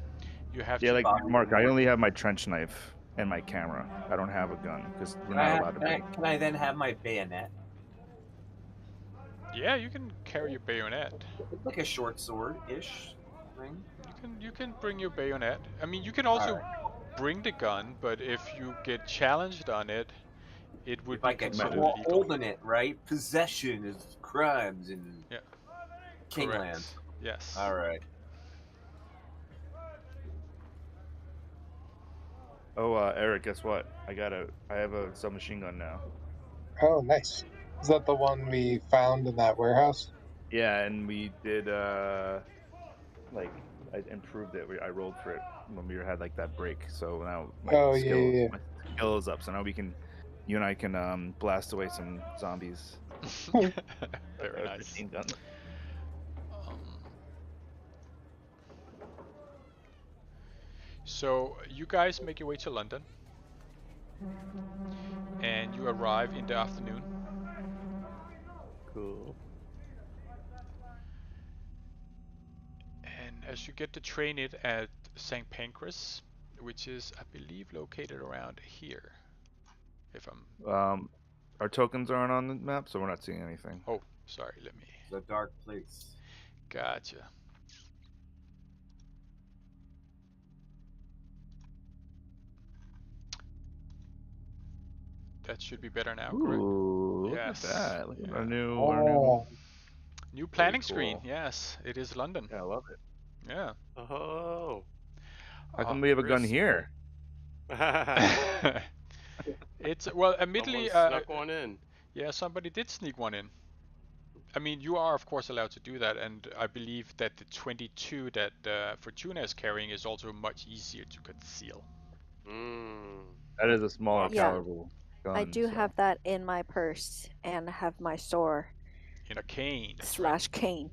You have Yeah, to. like Mark, I only have my trench knife and my camera. I don't have a gun because we're not allowed to bring. Can I then have my bayonet? Yeah, you can carry your bayonet. It's like a short sword-ish thing. You can bring your bayonet. I mean, you can also bring the gun, but if you get challenged on it, it would If be I get considered caught illegal. holding it, right? Possession is crimes in Kingland. Correct. Yes. All right. Oh, Eric, guess what? I have a submachine gun now. Oh, nice. Is that the one we found in that warehouse? Yeah, and we did like I improved it. I rolled for it when we had like that break. So now my my skill is up. So now you and I can blast away some zombies. Very nice. Gun. So you guys make your way to London, and you arrive in the afternoon. Cool. And as you get the train in at St. Pancras, which is, I believe, located around here. If I'm... our tokens aren't on the map, so we're not seeing anything. Oh, sorry, let me... The dark place. Gotcha. That should be better now, correct? Ooh, look Yes. at that. Look at our new planning screen. Yes, it is London. Yeah, I love it. Yeah. Oh. How come we have a gun here? It's, well, admittedly, snuck one in. Yeah, somebody did sneak one in. I mean, you are of course allowed to do that, and I believe that the 22 that Fortuna is carrying is also much easier to conceal. That is a smaller caliber gun. I do have that in my purse and have my sword. In a cane. / cane.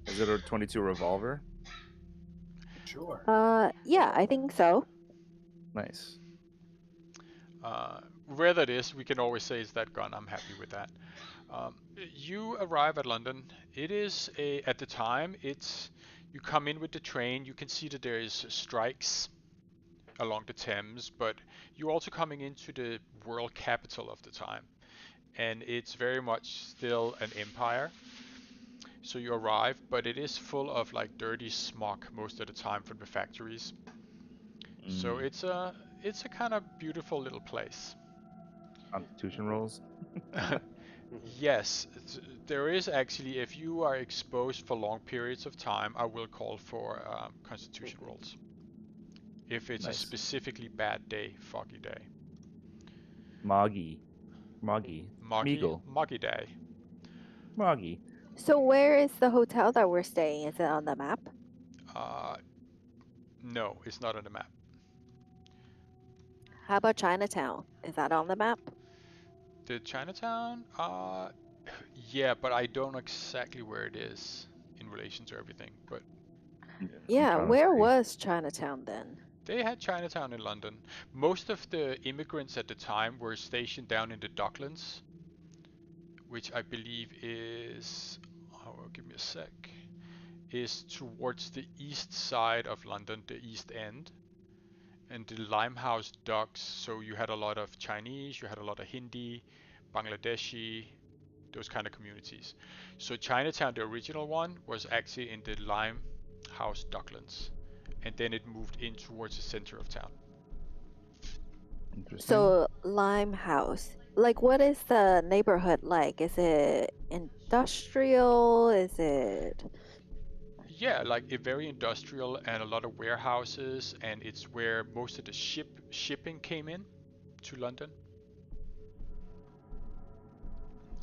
Is it a 22 revolver? Sure. Yeah, I think so. Nice. Whether it is, we can always say it's that gun. I'm happy with that. You arrive at London. It is at the time, you come in with the train. You can see that there is strikes along the Thames, but you're also coming into the world capital of the time, and it's very much still an empire. So you arrive, but it is full of like dirty smog most of the time from the factories. So it's a kind of beautiful little place. Constitution rolls. Yes, there is actually, if you are exposed for long periods of time, I will call for constitution rolls. If it's a Nice. specifically bad day, foggy day. Moggy. Meagle. Moggy day. Moggy. So where is the hotel that we're staying? Is it on the map? No, it's not on the map. How about Chinatown? Is that on the map? The Chinatown? Yeah, but I don't know exactly where it is in relation to everything. But Yeah, where was Chinatown then? they had Chinatown in London. Most of the immigrants at the time were stationed down in the Docklands, which I believe is, give me a sec, is towards the east side of London, the East End, and the Limehouse Docks. So you had a lot of Chinese, you had a lot of Hindi, Bangladeshi, those kind of communities. So Chinatown, the original one, was actually in the Limehouse Docklands, and then it moved in towards the center of town. Interesting. So Limehouse. Like, what is the neighborhood like? Is it industrial? Is it... Yeah, like very industrial and a lot of warehouses, and it's where most of the shipping came in to London.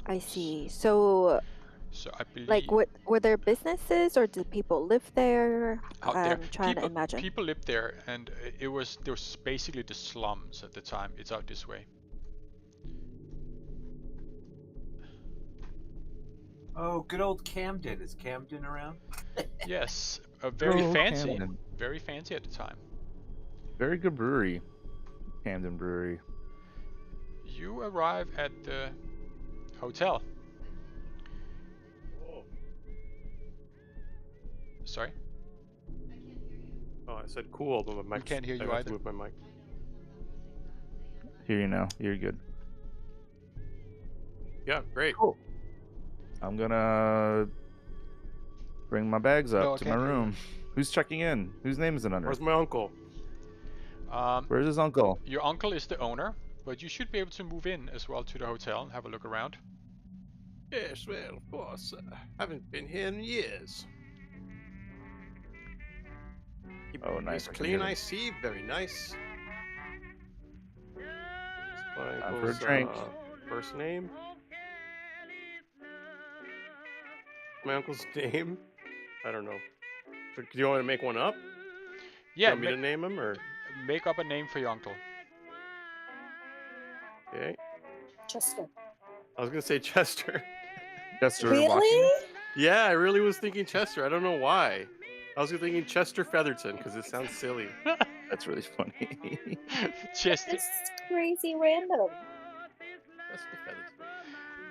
I see. So I believe, like, were there businesses or did people live there? out there, I'm trying to imagine. people lived there, and there was basically the slums at the time. It's out this way. Oh, good old Camden. Is Camden around? Yes, very Oh, fancy, Camden. very fancy at the time. Very good brewery. Camden Brewery. You arrive at the hotel. Sorry? Oh, I said cool, but my mic. can't hear you I have either. to move my mic. Hear you now. You're good. Yeah, great. Cool. I'm gonna bring my bags up No, I to my can't hear you. room. Who's checking in? Whose name is it under? Where's my uncle? Where's his uncle? Your uncle is the owner, but you should be able to move in as well to the hotel and have a look around. Yes, well, of course. Haven't been here in years. Keep Oh, the nice, place I can clean, hear I them. see. Very nice. My Time for a uncle's, drink. first name. My uncle's name? I don't know. Do you want me to make one up? Yeah, You want me to name him, or? make up a name for your uncle. Okay. Chester. I was gonna say Chester. Chester Really? Walking? Yeah, I really was thinking Chester. I don't know why. I was thinking Chester Featherton because it sounds silly. That's really funny. Chester. It's crazy random. Chester Featherton.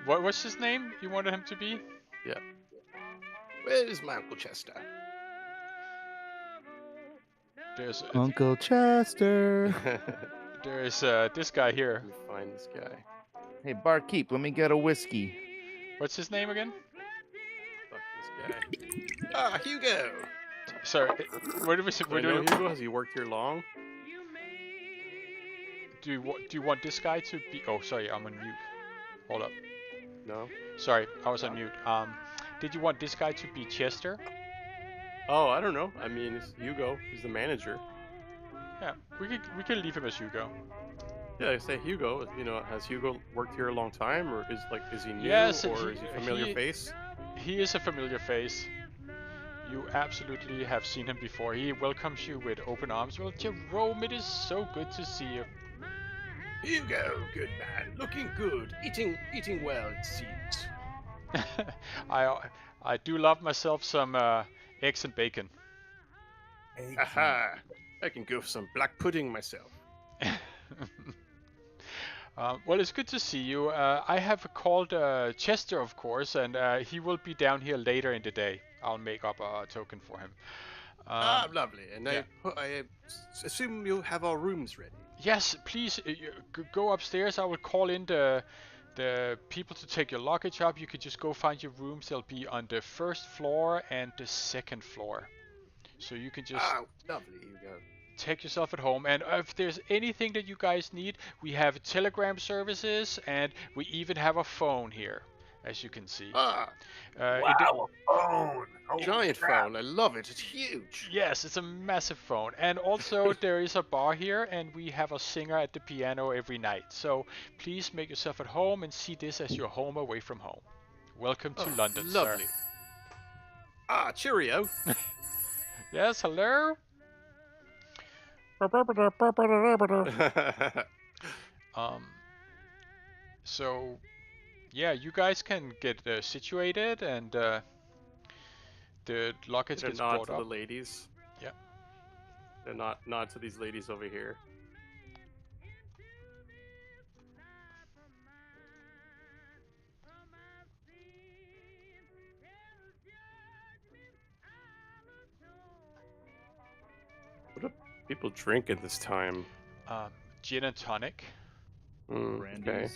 What was his name you wanted him to be? Yeah. Where is my Uncle Chester? There's Uncle Chester. there's this guy here. Let me find this guy. Hey, barkeep, let me get a whiskey. What's his name again? Fuck this guy. Ah, Hugo. Sorry, what do we say? Do I know Hugo? Has he worked here long? Do you want this guy to be? Oh, sorry, I'm on mute. Hold up. No. Sorry, I was on mute. Did you want this guy to be Chester? Oh, I don't know. I mean, it's Hugo. He's the manager. Yeah, we could leave him as Hugo. Yeah, I say Hugo. You know, has Hugo worked here a long time, or is he new, Yes, or is he a familiar face? He is a familiar face. You absolutely have seen him before. He welcomes you with open arms. Well, Jerome, it is so good to see you. Hugo, good man, looking good, eating well, it seems. I do love myself some eggs and bacon. Aha! I can go for some black pudding myself. Well, it's good to see you. I have called Chester, of course, and he will be down here later in the day. I'll make up a token for him. Lovely. And yeah. I assume you have our rooms ready. Yes, please go upstairs. I will call in the people to take your luggage up. You could just go find your rooms. They'll be on the first floor and the second floor. So you can just lovely, Hugo. take yourself at home. And if there's anything that you guys need, we have telegram services, and we even have a phone here, as you can see. Ah, in the- Wow, a phone. Holy giant crap. phone. I love it. It's huge. Yes, it's a massive phone. And also there is a bar here, and we have a singer at the piano every night. So please make yourself at home and see this as your home away from home. Welcome to Oh, London, lovely. sir. Ah, cheerio. Yes, hello? So, yeah, you guys can get situated, and the luggage They're gets nod brought to up. the ladies. Yeah. They're nod to these ladies over here. What do people drink at this time? Gin and tonic. Okay. Brandies.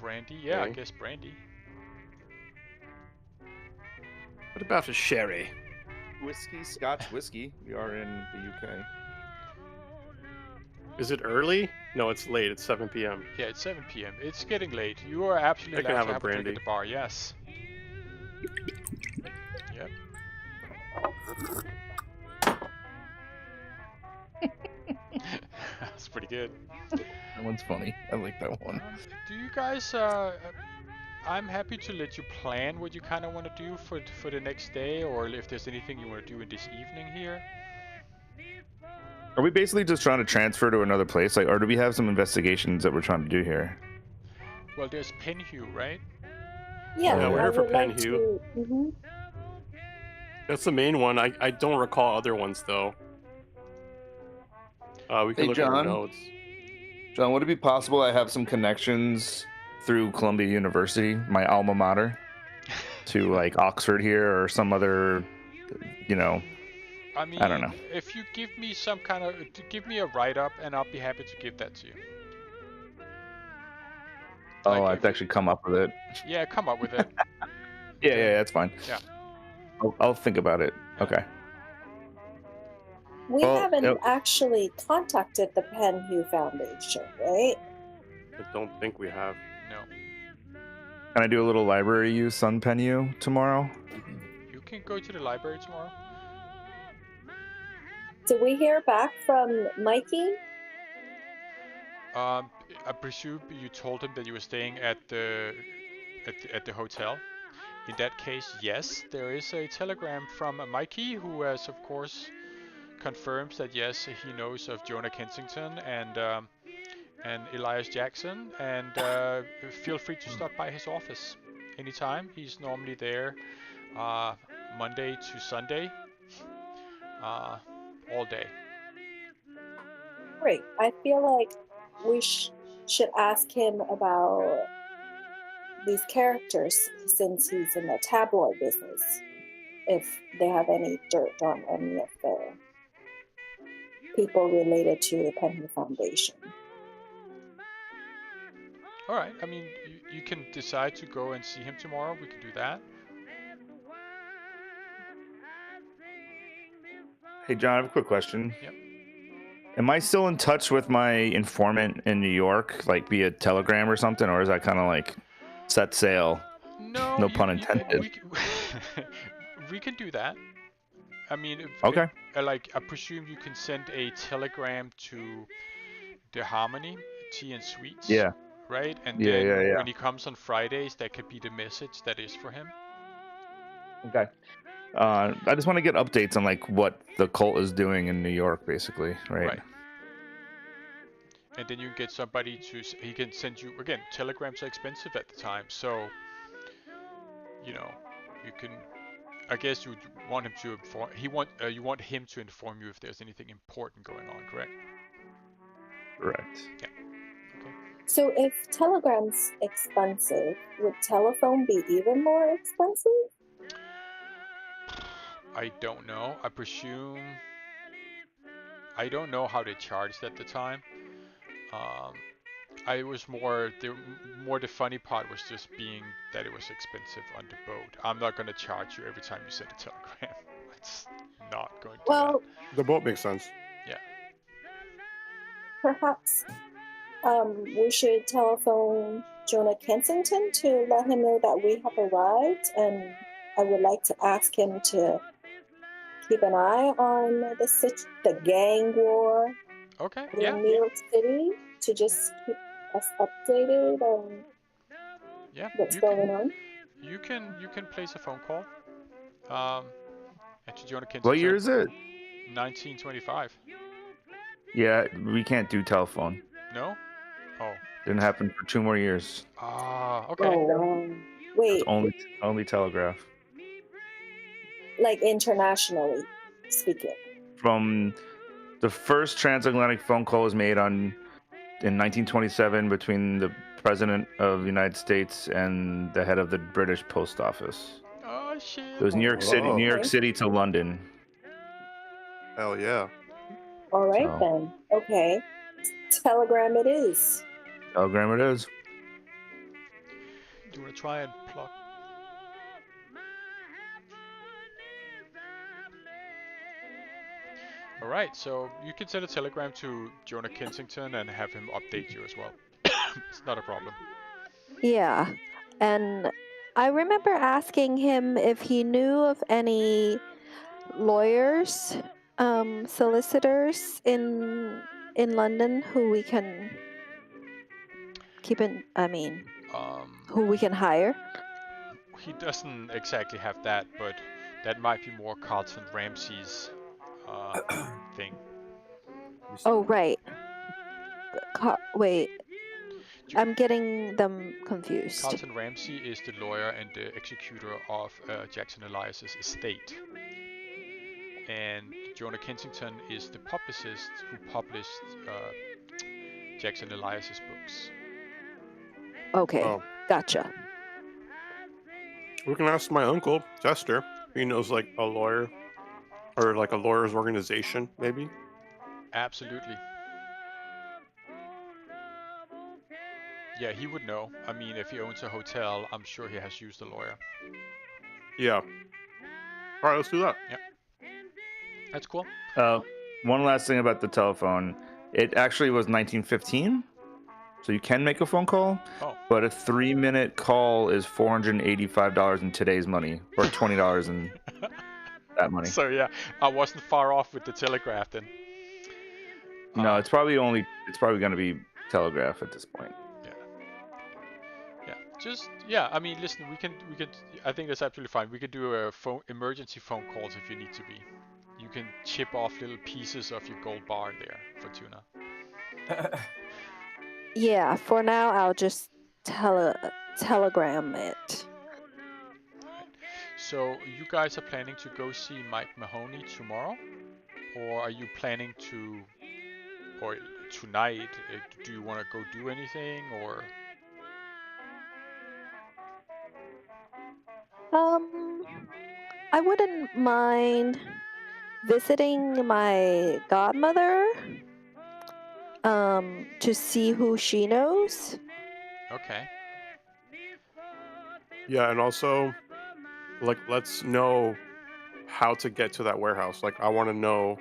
Brandy, yeah, I Okay. guess brandy. What about a sherry? Whiskey, Scotch whiskey. We are in the UK. Is it early? No, it's late. It's 7 p.m. Yeah, it's 7 p.m. It's getting late. You are absolutely I can allowed have to a have a drink brandy. at the bar, yes. Yep. That's pretty good. That one's funny. I like that one. Do you guys, I'm happy to let you plan what you kind of want to do for the next day, or if there's anything you want to do in this evening here. Are we basically just trying to transfer to another place, like, or do we have some investigations that we're trying to do here? Well, there's Penhew, right? Yeah, Yeah, we're I here for would like Penhew. to. That's the main one. I don't recall other ones though. We can Hey, look at our John. notes. John, would it be possible I have some connections through Columbia University, my alma mater, to like Oxford here or some other, you know? I mean, I don't know. if you give me some kind of, give me a write-up, and I'll be happy to give that to you. Oh, Like I have if to you- actually come up with it. Yeah, come up with it. Yeah, that's fine. Yeah. I'll think about it. Okay. We Well, haven't actually contacted the Penhew Foundation, right? I don't think we have. No. Can I do a little library use on Penhew tomorrow? You can go to the library tomorrow. Did we hear back from Mikey? I presume you told him that you were staying at the hotel. In that case, yes, there is a telegram from Mikey, who has, of course, confirms that yes, he knows of Jonah Kensington and Elias Jackson, and feel free to stop by his office anytime. He's normally there Monday to Sunday, all day. Great. I feel like we should ask him about these characters since he's in the tabloid business. If they have any dirt on any of the people related to the Penhew Foundation. All right. I mean, you can decide to go and see him tomorrow. We can do that. Hey, John, I have a quick question. Yep. Am I still in touch with my informant in New York, like via Telegram or something, or is that kind of like set sail? No, No pun intended. We can do that. I mean, Okay. I presume you can send a telegram to the Harmony Tea and Sweets. Yeah. Right? And Yeah, then yeah. when he comes on Fridays, that could be the message that is for him. Okay. I just want to get updates on like what the cult is doing in New York, basically, right? And then you can get somebody to, he can send you, again, telegrams are expensive at the time, so, you know, you can, I guess you want him to inform, you want him to inform you if there's anything important going on, correct? Correct. Yeah. Okay. So if telegram's expensive, would telephone be even more expensive? I don't know. I presume, I don't know how they charged at the time. I was the funny part was just being that it was expensive on the boat. I'm not going to charge you every time you send a telegram. It's not going to Well, The boat makes sense. Perhaps we should telephone Jonah Kensington to let him know that we have arrived, and I would like to ask him to keep an eye on the gang war Okay, in yeah, New York City, to just keep us updated on yeah. what's going on. You can place a phone call. To Jonah What year Kensington. is it? 1925. Yeah, we can't do telephone. No? Oh. Didn't happen for 2 more years. Ah, okay. Oh, wait, It's only telegraph. like internationally speaking. From the first transatlantic phone call was made in 1927 between the President of the United States and the head of the British Post Office. Oh shit. It was New York City, Whoa. New York City to London. Hell yeah. All right So. then. Okay. Telegram it is. Telegram it is. Do you want to try and plug? All right, so you can send a telegram to Jonah Kensington and have him update you as well. It's not a problem. Yeah. And I remember asking him if he knew of any lawyers, solicitors in London who we can who we can hire. He doesn't exactly have that, but that might be more Carlton Ramsey's thing. Oh, right. Wait. I'm getting them confused. Carlton Ramsey is the lawyer and the executor of Jackson Elias's estate. And Jonah Kensington is the publicist who published Jackson Elias's books. Okay, Oh. gotcha. We can ask my uncle, Chester. He knows like a lawyer or like a lawyer's organization, maybe. Absolutely. Yeah, he would know. I mean, if he owns a hotel, I'm sure he has used a lawyer. Yeah. All right, let's do that. Yeah. That's cool. One last thing about the telephone. It actually was 1915, so you can make a phone call. Oh. But a 3-minute call is $485 in today's money, or $20 in that money. So yeah, I wasn't far off with the telegraph then. No, it's probably going to be telegraph at this point. I mean, listen, we can. I think that's absolutely fine. We could do emergency phone calls if you need to be. You can chip off little pieces of your gold bar there, Fortuna. Yeah, for now I'll just telegram it. So you guys are planning to go see Mike Mahoney tomorrow, or are you planning to, or tonight? Do you want to go do anything, or? I wouldn't mind visiting my godmother, to see who she knows. Okay. Yeah, and also, like, let's know how to get to that warehouse. Like, I want to know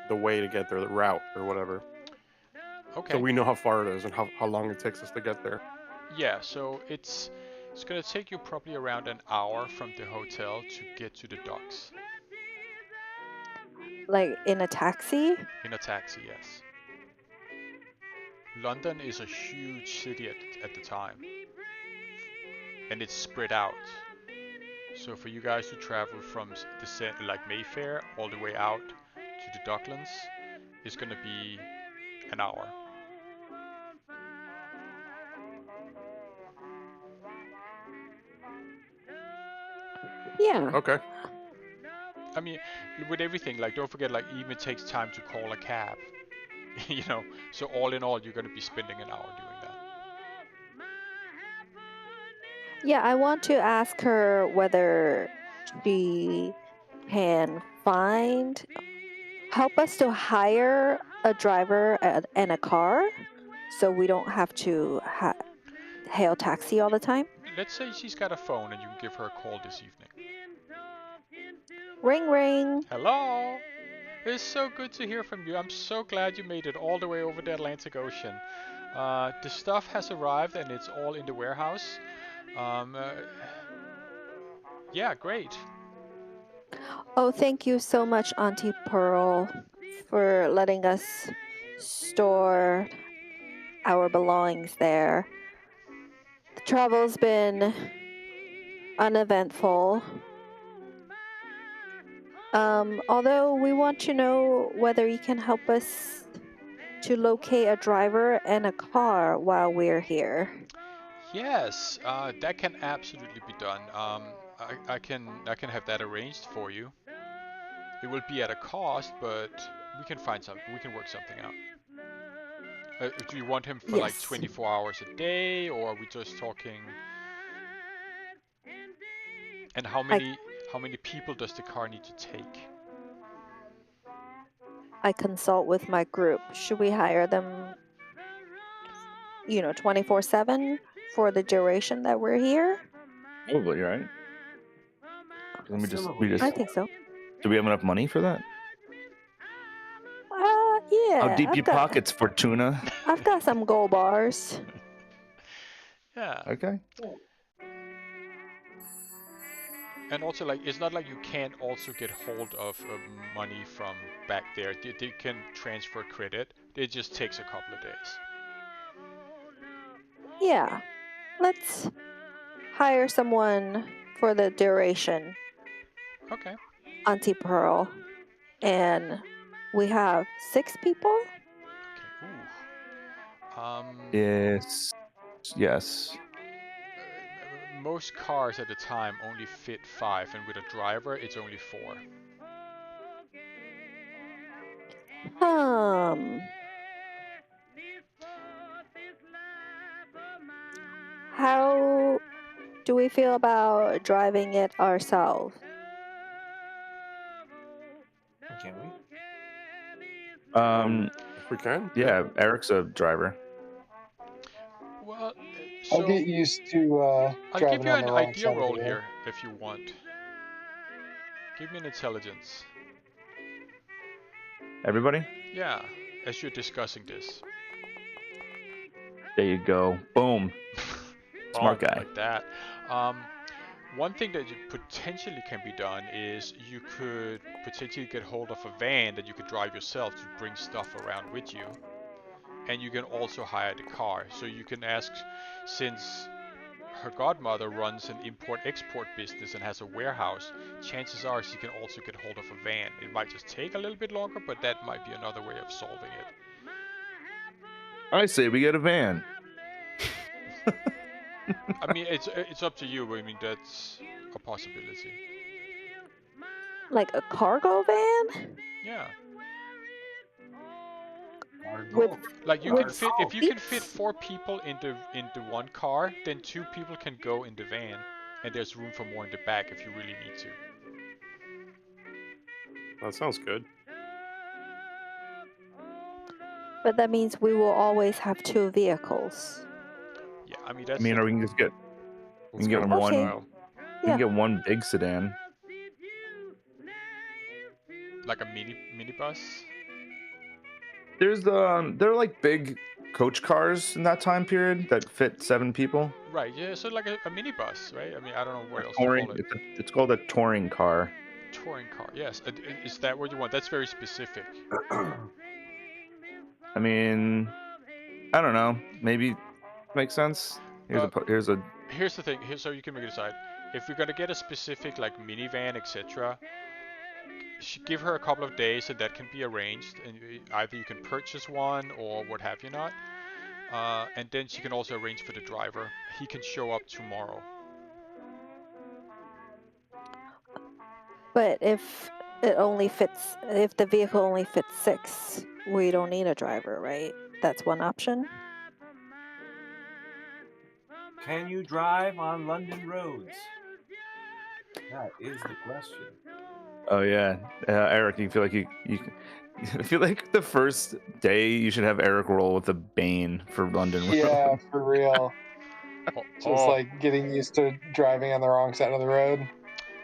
the way to get there, the route or whatever. Okay. So we know how far it is and how long it takes us to get there. Yeah, so it's going to take you probably around an hour from the hotel to get to the docks. Like in a taxi? In a taxi, yes. London is a huge city at the time. And it's spread out. So for you guys to travel from the center, like Mayfair, all the way out to the Docklands, is going to be an hour. Yeah. Okay. I mean, with everything, like, don't forget, like, even it takes time to call a cab. You know, so all in all, you're going to be spending an hour doing that. Yeah, I want to ask her whether she can help us to hire a driver and a car, so we don't have to hail taxi all the time. Let's say she's got a phone and you can give her a call this evening. Ring, ring. Hello? It's so good to hear from you. I'm so glad you made it all the way over the Atlantic Ocean. The stuff has arrived and it's all in the warehouse. Um, uh, yeah, great. Oh, thank you so much, Auntie Pearl, for letting us store our belongings there. The travel's been uneventful. Although we want to know whether you can help us to locate a driver and a car while we're here. Yes, that can absolutely be done. I can have that arranged for you. It will be at a cost, but we can find some. We can work something out. Do you want him for like Yes. 24 hours a day, or are we just talking? And how many people does the car need to take? I consult with my group. Should we hire them, 24/7 for the duration that we're here? Probably, right? Let me just. I think so. Do we have enough money for that? Yeah. How deep your pockets, Fortuna? I've got some gold bars. Yeah. Okay. And also, like, it's not like you can't also get hold of money from back there. They can transfer credit. It just takes a couple of days. Yeah. Let's hire someone for the duration, Okay. Auntie Pearl. And we have 6 people? Okay. Ooh. Yes. Yes. Most cars at the time only fit 5, and with a driver, it's only 4. How do we feel about driving it ourselves? Can we? If we can. Yeah, Eric's a driver. Well, I'll get used to I'll driving give you on an the wrong idea side of roll the road. here if you want. Give me an intelligence. Everybody? Yeah, as you're discussing this. There you go. Boom. Smart guy. Like that. One thing that potentially can be done is you could potentially get hold of a van that you could drive yourself to bring stuff around with you. And you can also hire the car. So you can ask, since her godmother runs an import-export business and has a warehouse, chances are she can also get hold of a van. It might just take a little bit longer, but that might be another way of solving it. I say we get a van. I mean, it's up to you. I mean, that's a possibility. Like a cargo van? Yeah. With Like you can fit, if you can seats? fit 4 people into one car, then 2 people can go in the van, and there's room for more in the back if you really need to. That sounds good. But that means we will always have 2 vehicles. Yeah, I mean that's. Or we can just get. We can get one. Okay. We can get one big sedan. Like a minibus. There's they're like big coach cars in that time period that fit 7 people. Right. Yeah. So like a minibus, right? I mean, I don't know what else Touring. to call it. It's called a touring car. Touring car. Yes. Is that what you want? That's very specific. I mean, I don't know. Maybe makes sense. Here's the thing. So you can make it decide. If we're gonna get a specific like minivan, etc., give her a couple of days, and that can be arranged. And either you can purchase one or what have you not. And then she can also arrange for the driver. He can show up tomorrow. But if the vehicle only fits 6, we don't need a driver, right? That's one option. Can you drive on London roads? That is the question. Oh yeah, Eric. You feel like you I feel like the first day you should have Eric roll with a Bane for London Road. Yeah, for real. Just like getting used to driving on the wrong side of the road.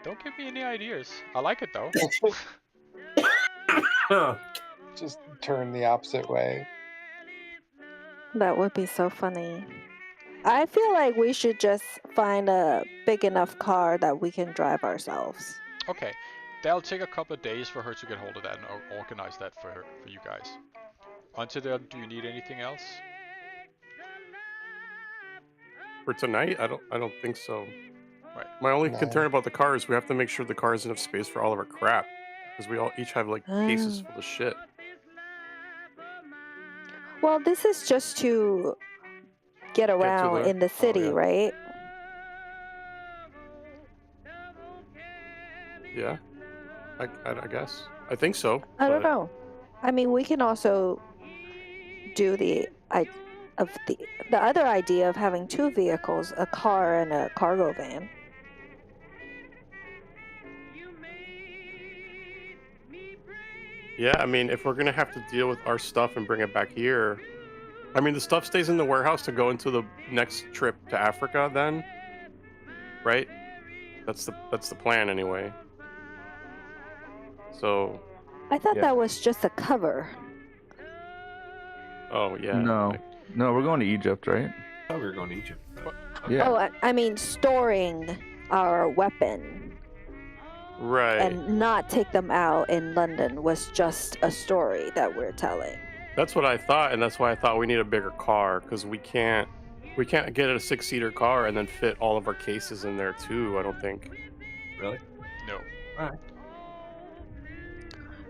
Don't give me any ideas. I like it though. Just turn the opposite way. That would be so funny. I feel like we should just find a big enough car that we can drive ourselves. Okay, that'll take a couple of days for her to get hold of that and organize that for you guys. Until then, do you need anything else? For tonight, I don't think so. Right. My only No. concern about the car is we have to make sure the car has enough space for all of our crap, because we all each have like cases full of shit. Well, this is just to get around the- in the city, yeah. right? Yeah, I guess. I think so. I don't but- know. I mean, we can also do the other idea of having two vehicles, a car and a cargo van. Yeah, I mean, if we're gonna have to deal with our stuff and bring it back here, I mean, the stuff stays in the warehouse to go into the next trip to Africa, then, right? That's the plan anyway. So. I thought Yeah. that was just a cover. Oh yeah. No, we're going to Egypt, right? Oh, we were going to Egypt. Yeah. Oh, I mean, storing our weapon Right. and not take them out in London was just a story that we're telling. That's what I thought, and that's why I thought we need a bigger car, because we can't get a 6-seater car and then fit all of our cases in there too. I don't think. Really? No. All right.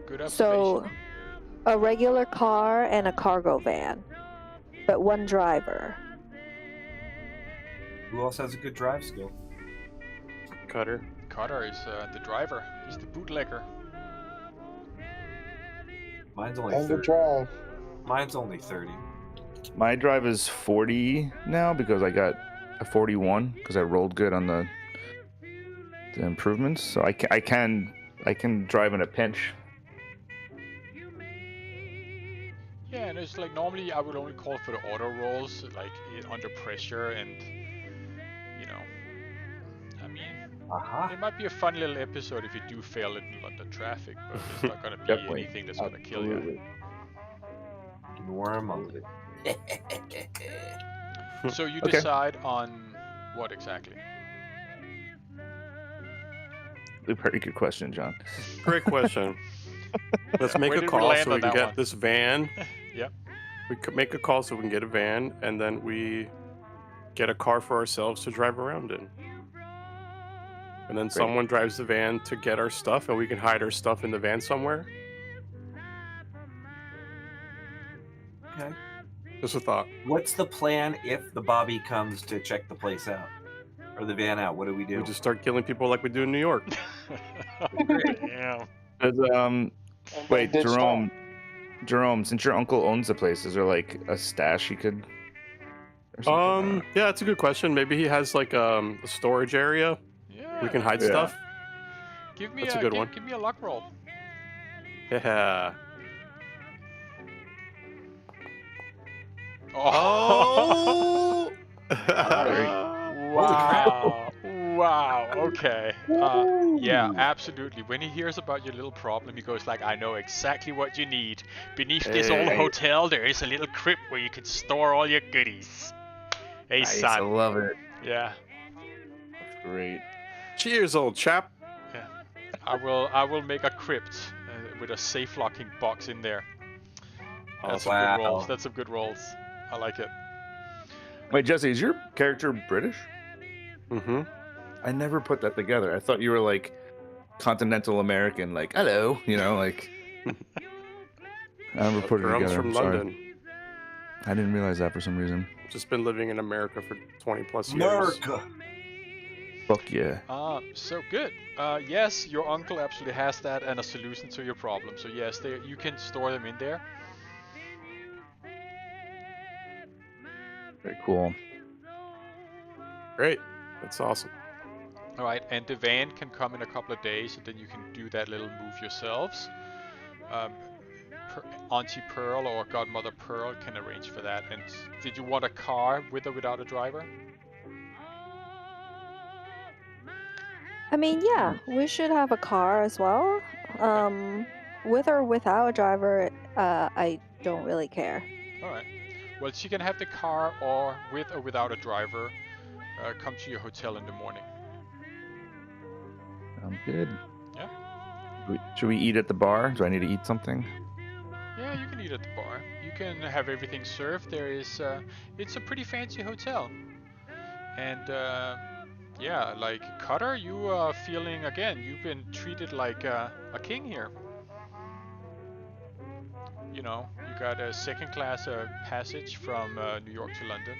Good observation. So, a regular car and a cargo van, but one driver. Who else has a good drive skill? Cutter. Cutter is the driver. He's the bootlegger. Mine's only And the 30. drive. Mine's only 30. My drive is 40 now because I got a 41 because I rolled good on the improvements. So I can drive in a pinch. Yeah, and it's like normally I would only call for the auto rolls, like under pressure, and you know, I mean, it might be a fun little episode if you do fail in London traffic, but it's not gonna be Definitely. anything that's gonna kill you. Absolutely. Give me where I'm on it. So you Okay. decide on what exactly? A very good question, John. Great question. Let's make Where a did we call land so we on can that get one? this van. Yep. We could make a call so we can get a van, and then we get a car for ourselves to drive around in. And then someone drives the van to get our stuff, and we can hide our stuff in the van somewhere. Okay. Just a thought. What's the plan if the Bobby comes to check the place out? Or the van out? What do we do? We just start killing people like we do in New York. Damn. Wait, ditch Jerome, since your uncle owns the place, is there like a stash he could? Or something? Yeah, that's a good question. Maybe he has like a storage area Yeah. we can hide Yeah. stuff. Give me That's a good one. Give me a luck roll. Yeah. Oh. Oh! Wow. Wow. Okay. Yeah, absolutely. When he hears about your little problem, he goes like, I know exactly what you need. Beneath this old Hey. hotel, there is a little crypt where you can store all your goodies. Hey, Nice, I son. love it. Yeah. Great. Cheers, old chap. Yeah. I will make a crypt with a safe locking box in there. That's some good rolls. Wow. That's some good rolls. I like it. Wait, Jesse, is your character British? Mm-hmm. I never put that together. I thought you were like continental American, like hello, like. I never put it Jerome's together. from I'm sorry. London. I didn't realize that for some reason. Just been living in America for 20 plus years. America. Fuck yeah. So good. Yes, your uncle absolutely has that and a solution to your problem. So yes, you can store them in there. Very cool. Great. That's awesome. All right, and the van can come in a couple of days, and then you can do that little move yourselves. Auntie Pearl or Godmother Pearl can arrange for that. And did you want a car with or without a driver? I mean, yeah, we should have a car as well. with or without a driver, I don't really care. All right. Well, she can have the car, or with or without a driver, come to your hotel in the morning. Sounds good. Yeah. Should we eat at the bar? Do I need to eat something? Yeah, you can eat at the bar. You can have everything served. There is, it's a pretty fancy hotel. And yeah, like Cutter, you are feeling again. You've been treated like a king here. You know, you got a second-class passage from New York to London,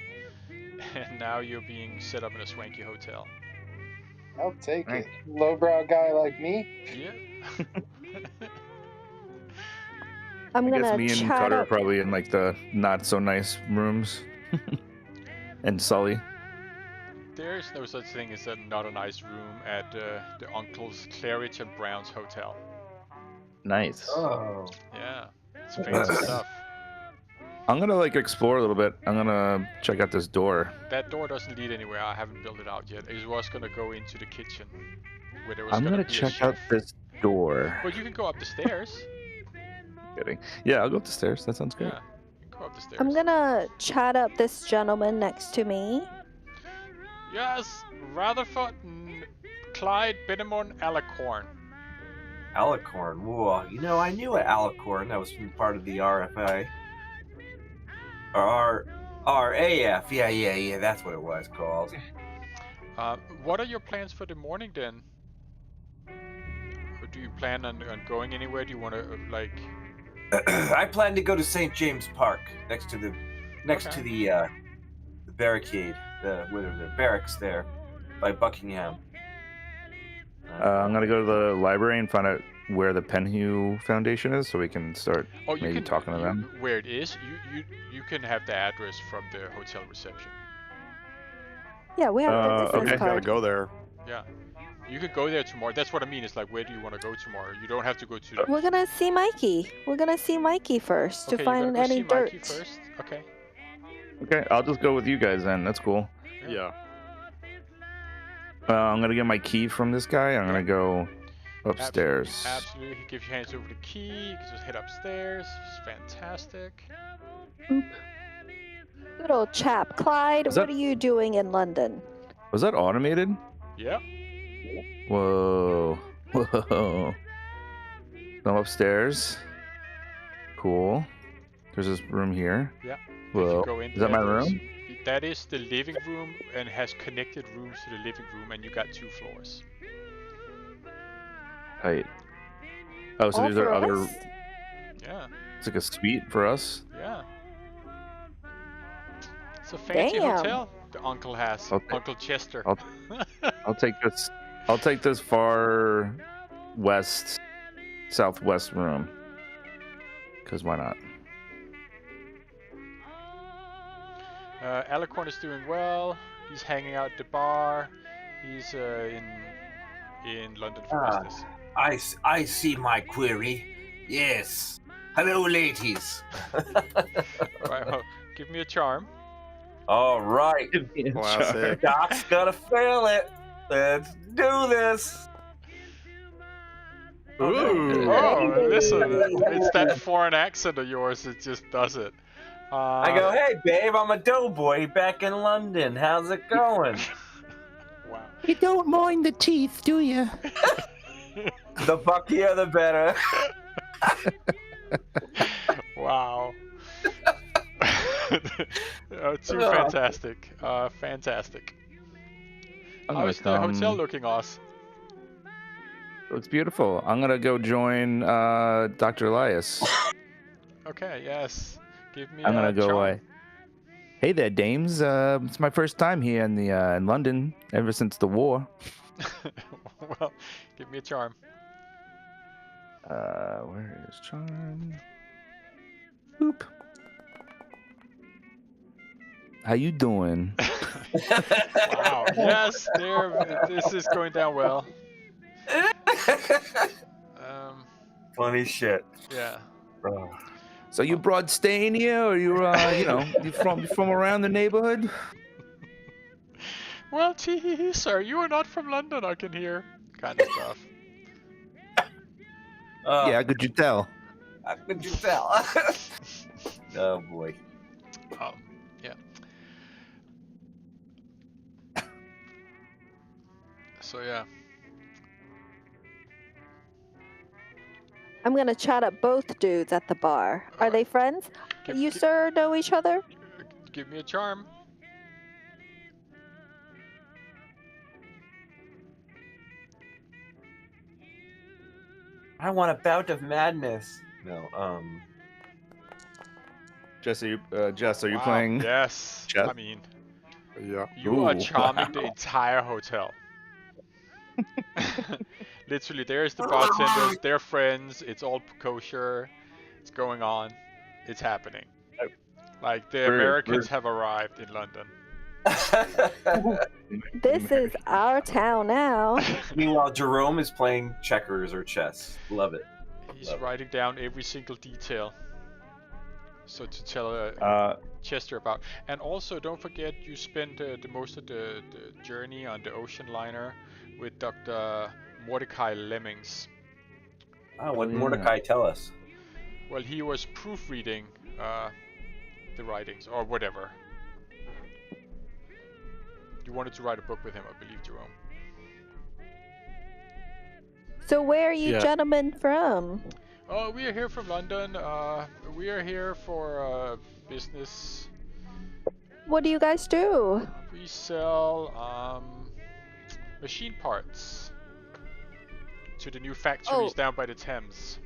and now you're being set up in a swanky hotel. I'll take it. Lowbrow guy like me. Yeah. I'm I guess gonna me and chat Cutter are up. probably in like the not so nice rooms. And Sully. There is no such thing as not a nice room at the uncles Claridge and Brown's hotel. Nice. Oh. Yeah, it's fancy stuff. I'm gonna like explore a little bit. I'm gonna check out this door. That door doesn't lead anywhere. I haven't built it out yet. It was gonna go into the kitchen, where there was I'm gonna be a check chef. out this door. Well, you can go up the stairs. Kidding. Yeah, I'll go up the stairs. That sounds good. Yeah, you can go up the stairs. I'm gonna chat up this gentleman next to me. Yes, Rutherford, Clyde, Benamon, Alicorn. Alicorn. Whoa. You know, I knew an Alicorn that was from part of the RFA. Or RAF. Yeah. That's what it was called. What are your plans for the morning then? Or do you plan on going anywhere? Do you want to like? I plan to go to St. James Park next to the barricade, the barracks there by Buckingham. I'm gonna go to the library and find out where the Penhew Foundation is, so we can start maybe talking to them. Where it is, you can have the address from the hotel reception. Yeah, we have the business Okay, gotta card. go there. Yeah, you could go there tomorrow. That's what I mean. It's like, where do you want to go tomorrow? You don't have to go to. We're gonna see Mikey. We're gonna see Mikey first Okay, to you're find gonna go any see Mikey dirt. first. Okay. Okay, I'll just go with you guys then. That's cool. Yeah. I'm gonna get my key from this guy. I'm gonna go upstairs. Absolutely. He gives you hands over the key. You can just head upstairs. It's fantastic. Good old chap. Clyde, Is what that- are you doing in London? Was that automated? Yeah. Whoa. Whoa. I'm upstairs. Cool. There's this room here. Yeah. Whoa. If you go in Is that my there, room? That is the living room and has connected rooms to the living room, and you got 2 floors. Tight. Oh, so All these are for other. us? Yeah. It's like a suite for us. Yeah. It's a fancy Damn. hotel the uncle has. Uncle Chester. I'll take this. I'll take this far west, southwest room. Cause why not? Alicorn is doing well. He's hanging out at the bar. He's in London for business. I see my query. Yes. Hello, ladies. Right, well, give me a charm. All right. Classic. Doc's gonna fail it. Let's do this. Ooh. Oh, listen. It's that foreign accent of yours. It just does it. I go, hey, babe, I'm a doughboy back in London. How's it going? Wow. You don't mind the teeth, do you? The buckier, the better. Wow. Too fantastic. Fantastic. How's the hotel looking, Oz? Looks beautiful. I'm gonna go join Dr. Elias. Okay, yes. Give me I'm gonna go charm. away. Hey there, dames. It's my first time here in in London ever since the war. Well, give me a charm. Where is charm? Boop. How you doing? Wow. Yes, this is going down well. Funny shit. Yeah. So you brought staying here, or you you from around the neighborhood? Well, tee sir, you are not from London, I can hear. Kind of stuff. Yeah, could you tell? How could you tell? Oh boy. Yeah. So yeah. I'm gonna chat up both dudes at the bar. Are they friends? You, sir, know each other? Give me a charm. I want a bout of madness. No, Jess, are you Wow, playing? Yes. chess? I mean, Yeah. you are Ooh, charming the wow. entire hotel. Literally, there's the bartenders, they're friends, it's all kosher, it's going on, it's happening. Like, the Americans have arrived in London. This is our town now. Meanwhile, Jerome is playing checkers or chess. Love it. He's writing down every single detail. So to tell Chester about. And also, don't forget, you spent the most of the journey on the ocean liner with Dr. Mordecai Lemmings. What did Mordecai tell us? Well, he was proofreading the writings, or whatever. You wanted to write a book with him, I believe, Jerome. So where are you Yeah. gentlemen from? Oh, we are here from London. We are here for business. What do you guys do? We sell machine parts to the new factories down by the Thames.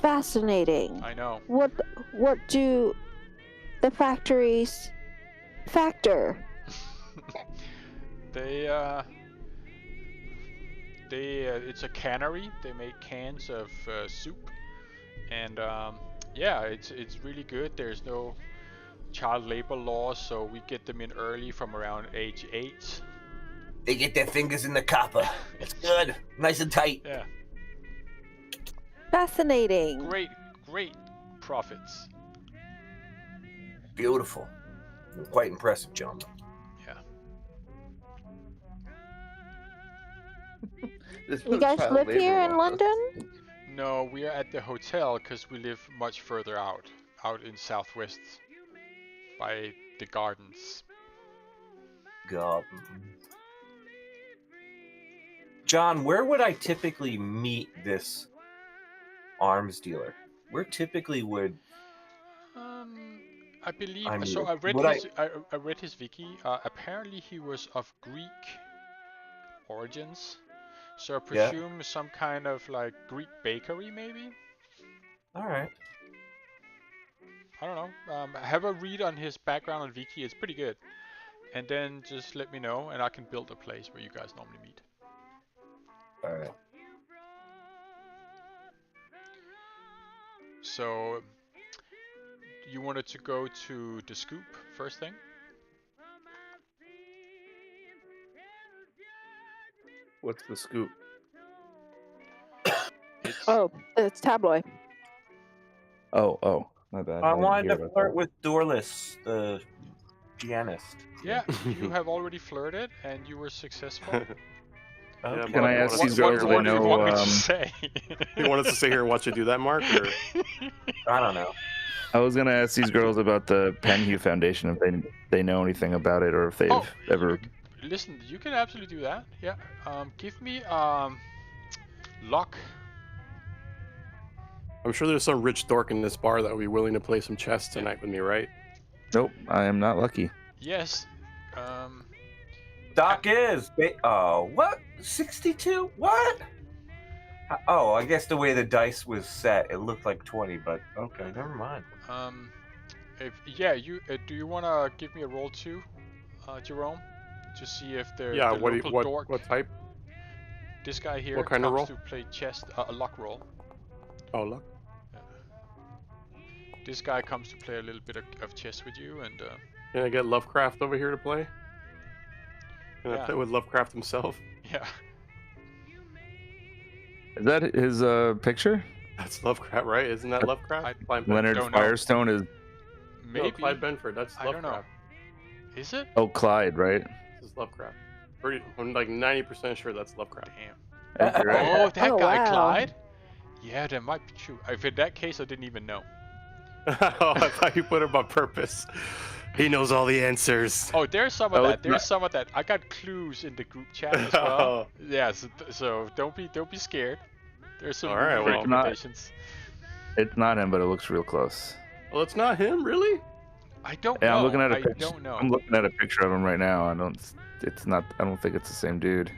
Fascinating. I know. What do the factories factor? It's a cannery. They make cans of soup, and yeah, it's really good. There's no child labor laws, so we get them in early from around age 8. They get their fingers in the copper. It's good, nice and tight. Yeah. Fascinating. Great profits. Beautiful. Quite impressive, John. Yeah. You guys live here in London? No, we are at the hotel because we live much further out in southwest by the gardens. John, where would I typically meet this arms dealer? Where typically would I believe I so. mean, I read his wiki. Apparently, he was of Greek origins, so I Yeah. presume some kind of like Greek bakery, maybe. All right. I don't know. Have a read on his background on wiki. It's pretty good. And then just let me know, and I can build a place where you guys normally meet. All right. So, you wanted to go to the Scoop first thing? What's the scoop? It's tabloid. Oh, my bad. I didn't wanted hear to about flirt that. with Dorlis, the pianist. Yeah, you have already flirted, and you were successful. Okay. Can I ask these girls if they What do you want me know? to say? You want us to sit here and watch you do that, Mark? Or? I don't know. I was gonna ask these girls about the Penhue Foundation if they know anything about it or if they've ever. Listen, you can absolutely do that. Yeah. Give me luck. I'm sure there's some rich dork in this bar that would be willing to play some chess tonight with me, right? Nope, I am not lucky. Yes. Doc is. Oh, what? 62? What? Oh, I guess the way the dice was set, it looked like 20, but okay, never mind. Do you wanna give me a roll too, Jerome, to see if the what local dork. what type? This guy here What kind of comes roll? to play chess, a luck roll. Oh, look. This guy comes to play a little bit of chess with you, and Can I get Lovecraft over here to play? Can I Yeah. play with Lovecraft himself? yeah. Is that his picture? That's Lovecraft, right? Isn't that Lovecraft? Clyde Leonard don't know. Firestone is. Maybe. No, Clyde Benford. That's I Lovecraft. don't know. Is it? Oh, Clyde, right? This is Lovecraft. I'm like 90% sure that's Lovecraft. Damn. You're right. Oh, that Oh, guy, wow. Clyde. Yeah, that might be true. If in that case, I didn't even know. Oh, I thought you put him on purpose. He knows all the answers. Oh, there's some of Oh, that. it's There's not- some of that. I got clues in the group chat as well. Yeah, so don't be scared. There's some All right, well. recommendations. It's not him, but it looks real close. Well, it's not him, really? I don't Yeah, know. I'm looking at a I picture. don't know. I'm looking at a picture of him right now. It's not. I don't think it's the same dude.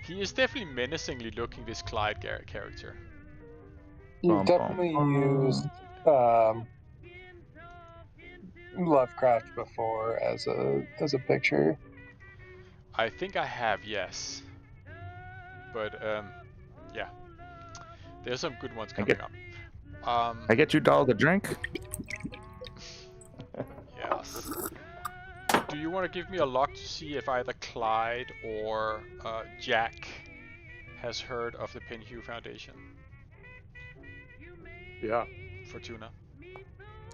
He is definitely menacingly looking, this Clyde character. You've definitely used Lovecraft before as a picture. I think I have, yes. But yeah, there's some good ones coming up. I get you $1 to drink. Yes. Do you want to give me a lock to see if either Clyde or Jack has heard of the Penhew Foundation? Yeah. Fortuna.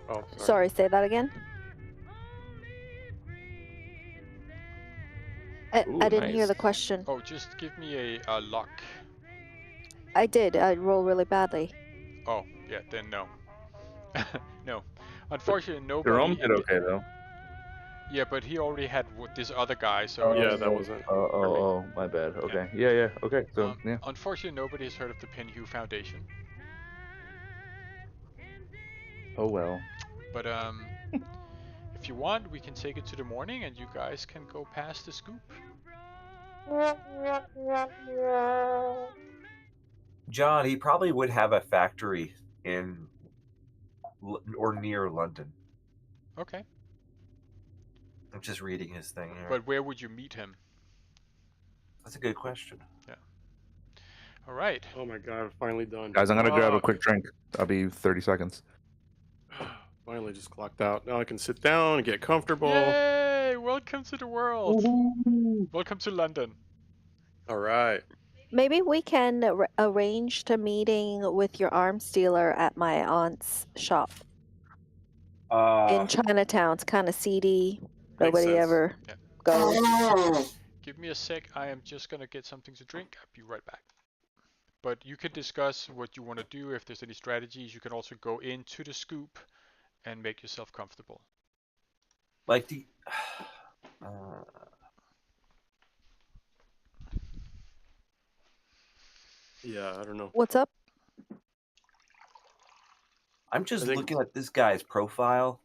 Oh, Sorry, say that again. I didn't hear nice. the question. Oh, just give me a lock. I did. I rolled really badly. Oh, yeah, then no. No. Unfortunately, nobody... Jerome did okay, though. Yeah, but he already had this other guy, so... Yeah, that wasn't... Oh, my bad. Okay. Yeah, okay. So, yeah. Unfortunately, nobody has heard of the Penhew Foundation. Oh, well. But, if you want, we can take it to the morning and you guys can go past the scoop. John, he probably would have a factory in or near London. Okay. I'm just reading his thing here. But where would you meet him? That's a good question. Yeah. All right. Oh my god, I'm finally done. Guys, I'm going to grab a Fuck. quick drink. I'll be 30 seconds. Finally just clocked out. Now I can sit down and get comfortable. Yay! Welcome to the world. Welcome to London. All right. Maybe we can arrange a meeting with your arms dealer at my aunt's shop in Chinatown. It's kind of seedy. Nobody sense. ever goes. Give me a sec. I am just gonna get something to drink. I'll be right back. But you can discuss what you want to do. If there's any strategies, you can also go into the scoop and make yourself comfortable. Like the... Yeah, I don't know. What's up? I'm just looking at this guy's profile,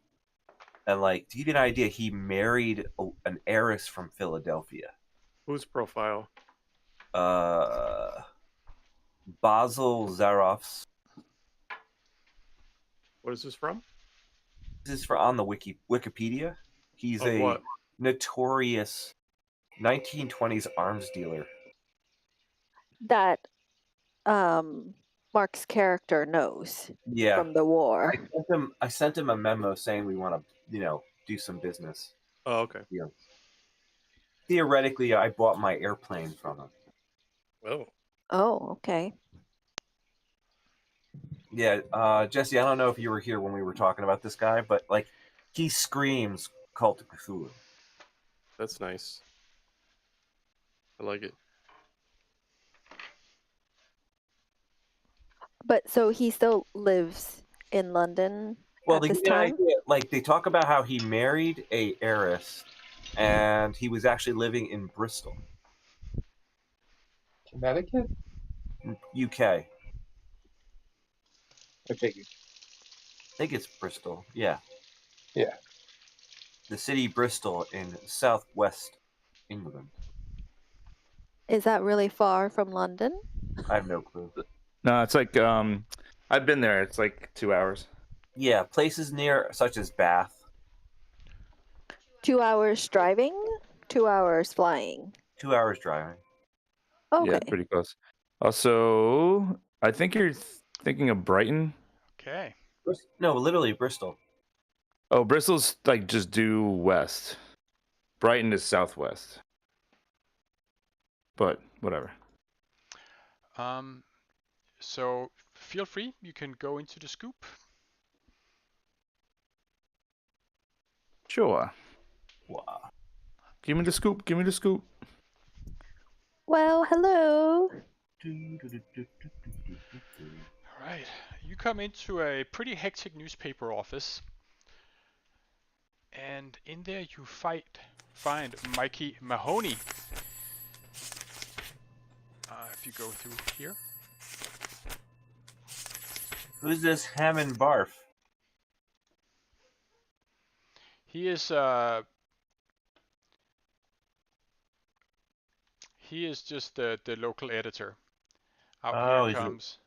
and like, to give you an idea, he married an heiress from Philadelphia. Whose profile? Basil Zarof's. What is this from? This is on the Wikipedia. He's a what? notorious 1920s arms dealer. That Mark's character knows Yeah. from the war. I sent him a memo saying we want to, do some business. Oh, okay. Yeah. Theoretically, I bought my airplane from him. Oh. Oh, okay. Yeah, Jesse, I don't know if you were here when we were talking about this guy, but like, he screams Cult of Cthulhu. That's nice. I like it. But so he still lives in London Well, at to this give you an time? idea, like, they talk about how he married a heiress, and he was actually living in Bristol, Connecticut? UK. I figured. I think it's Bristol. Yeah. Yeah. The city Bristol in southwest England. Is that really far from London? I have no clue. No, it's like I've been there. It's like 2 hours. Yeah, places near such as Bath. 2 hours driving? 2 hours flying? 2 hours driving. Okay. Yeah, pretty close. Also, I think you're thinking of Brighton. Okay. No, literally Bristol. Oh, Bristol's like just due west. Brighton is southwest. But whatever. So feel free. You can go into the scoop. Sure. Wow. Give me the scoop. Give me the scoop. Well, hello. All Right. You come into a pretty hectic newspaper office, and in there you find Mikey Mahoney. If you go through here. Who's this Hammond Barf? He is just the local editor. Out Oh, here comes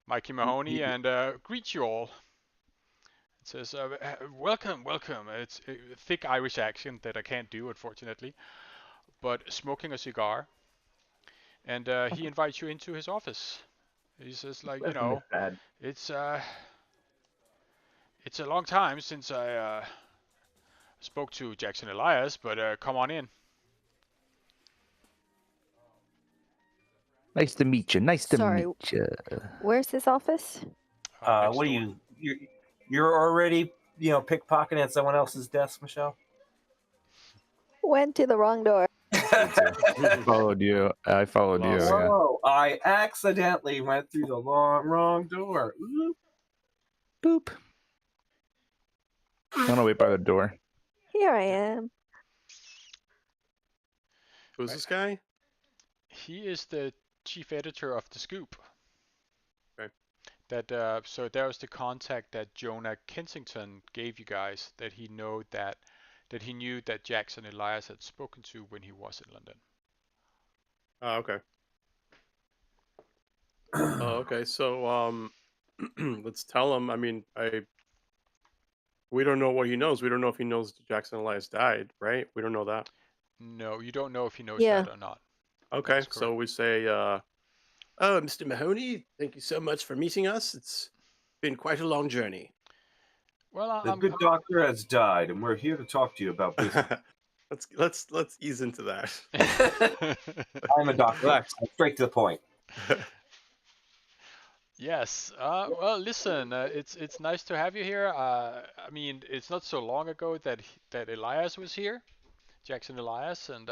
Mikey Mahoney and greets you all. It says, welcome, welcome. It's a thick Irish accent that I can't do, unfortunately, but smoking a cigar. And he invites you into his office. He says, like, you know, it's a long time since I spoke to Jackson Elias, but come on in. Nice to meet you. Nice to Sorry. meet you. Where's his office? What are you're already, pickpocketing at someone else's desk, Michelle? Went to the wrong door. I followed you. Yeah. Oh, I accidentally went through the wrong door. Oop. Boop. I'm gonna wait by the door. Here I am. Who's this guy? He is the chief editor of The Scoop. Okay. So that was the contact that Jonah Kensington gave you guys, that he knew that Jackson Elias had spoken to when he was in London. Oh, okay. Okay. So, let's tell him. I mean, we don't know what he knows. We don't know if he knows Jackson Elias died, right? We don't know that. No, you don't know if he knows Yeah. that or not. Okay, so we say, oh, Mr. Mahoney, thank you so much for meeting us. It's been quite a long journey. Well, The good doctor has died, and we're here to talk to you about business. let's ease into that. I'm a doctor. Relax. I'm straight to the point. Yes. Well, listen. It's nice to have you here. I mean, it's not so long ago that Elias was here, Jackson Elias, and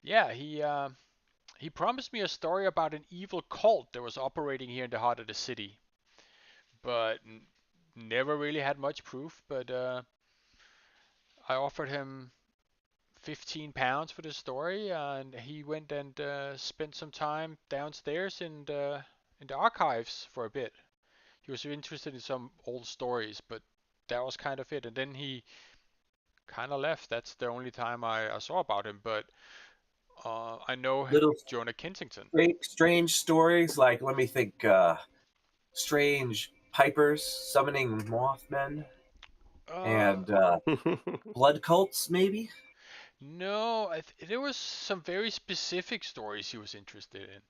yeah, he promised me a story about an evil cult that was operating here in the heart of the city, but never really had much proof. But I offered him £15 for the story, and he went and spent some time downstairs in the archives for a bit. He was interested in some old stories, but that was kind of it. And then he kind of left. That's the only time I saw about him. But I know Jonah Kensington. Strange stories, like, let me think, strange pipers summoning Mothmen, and blood cults, maybe? No, there was some very specific stories he was interested in.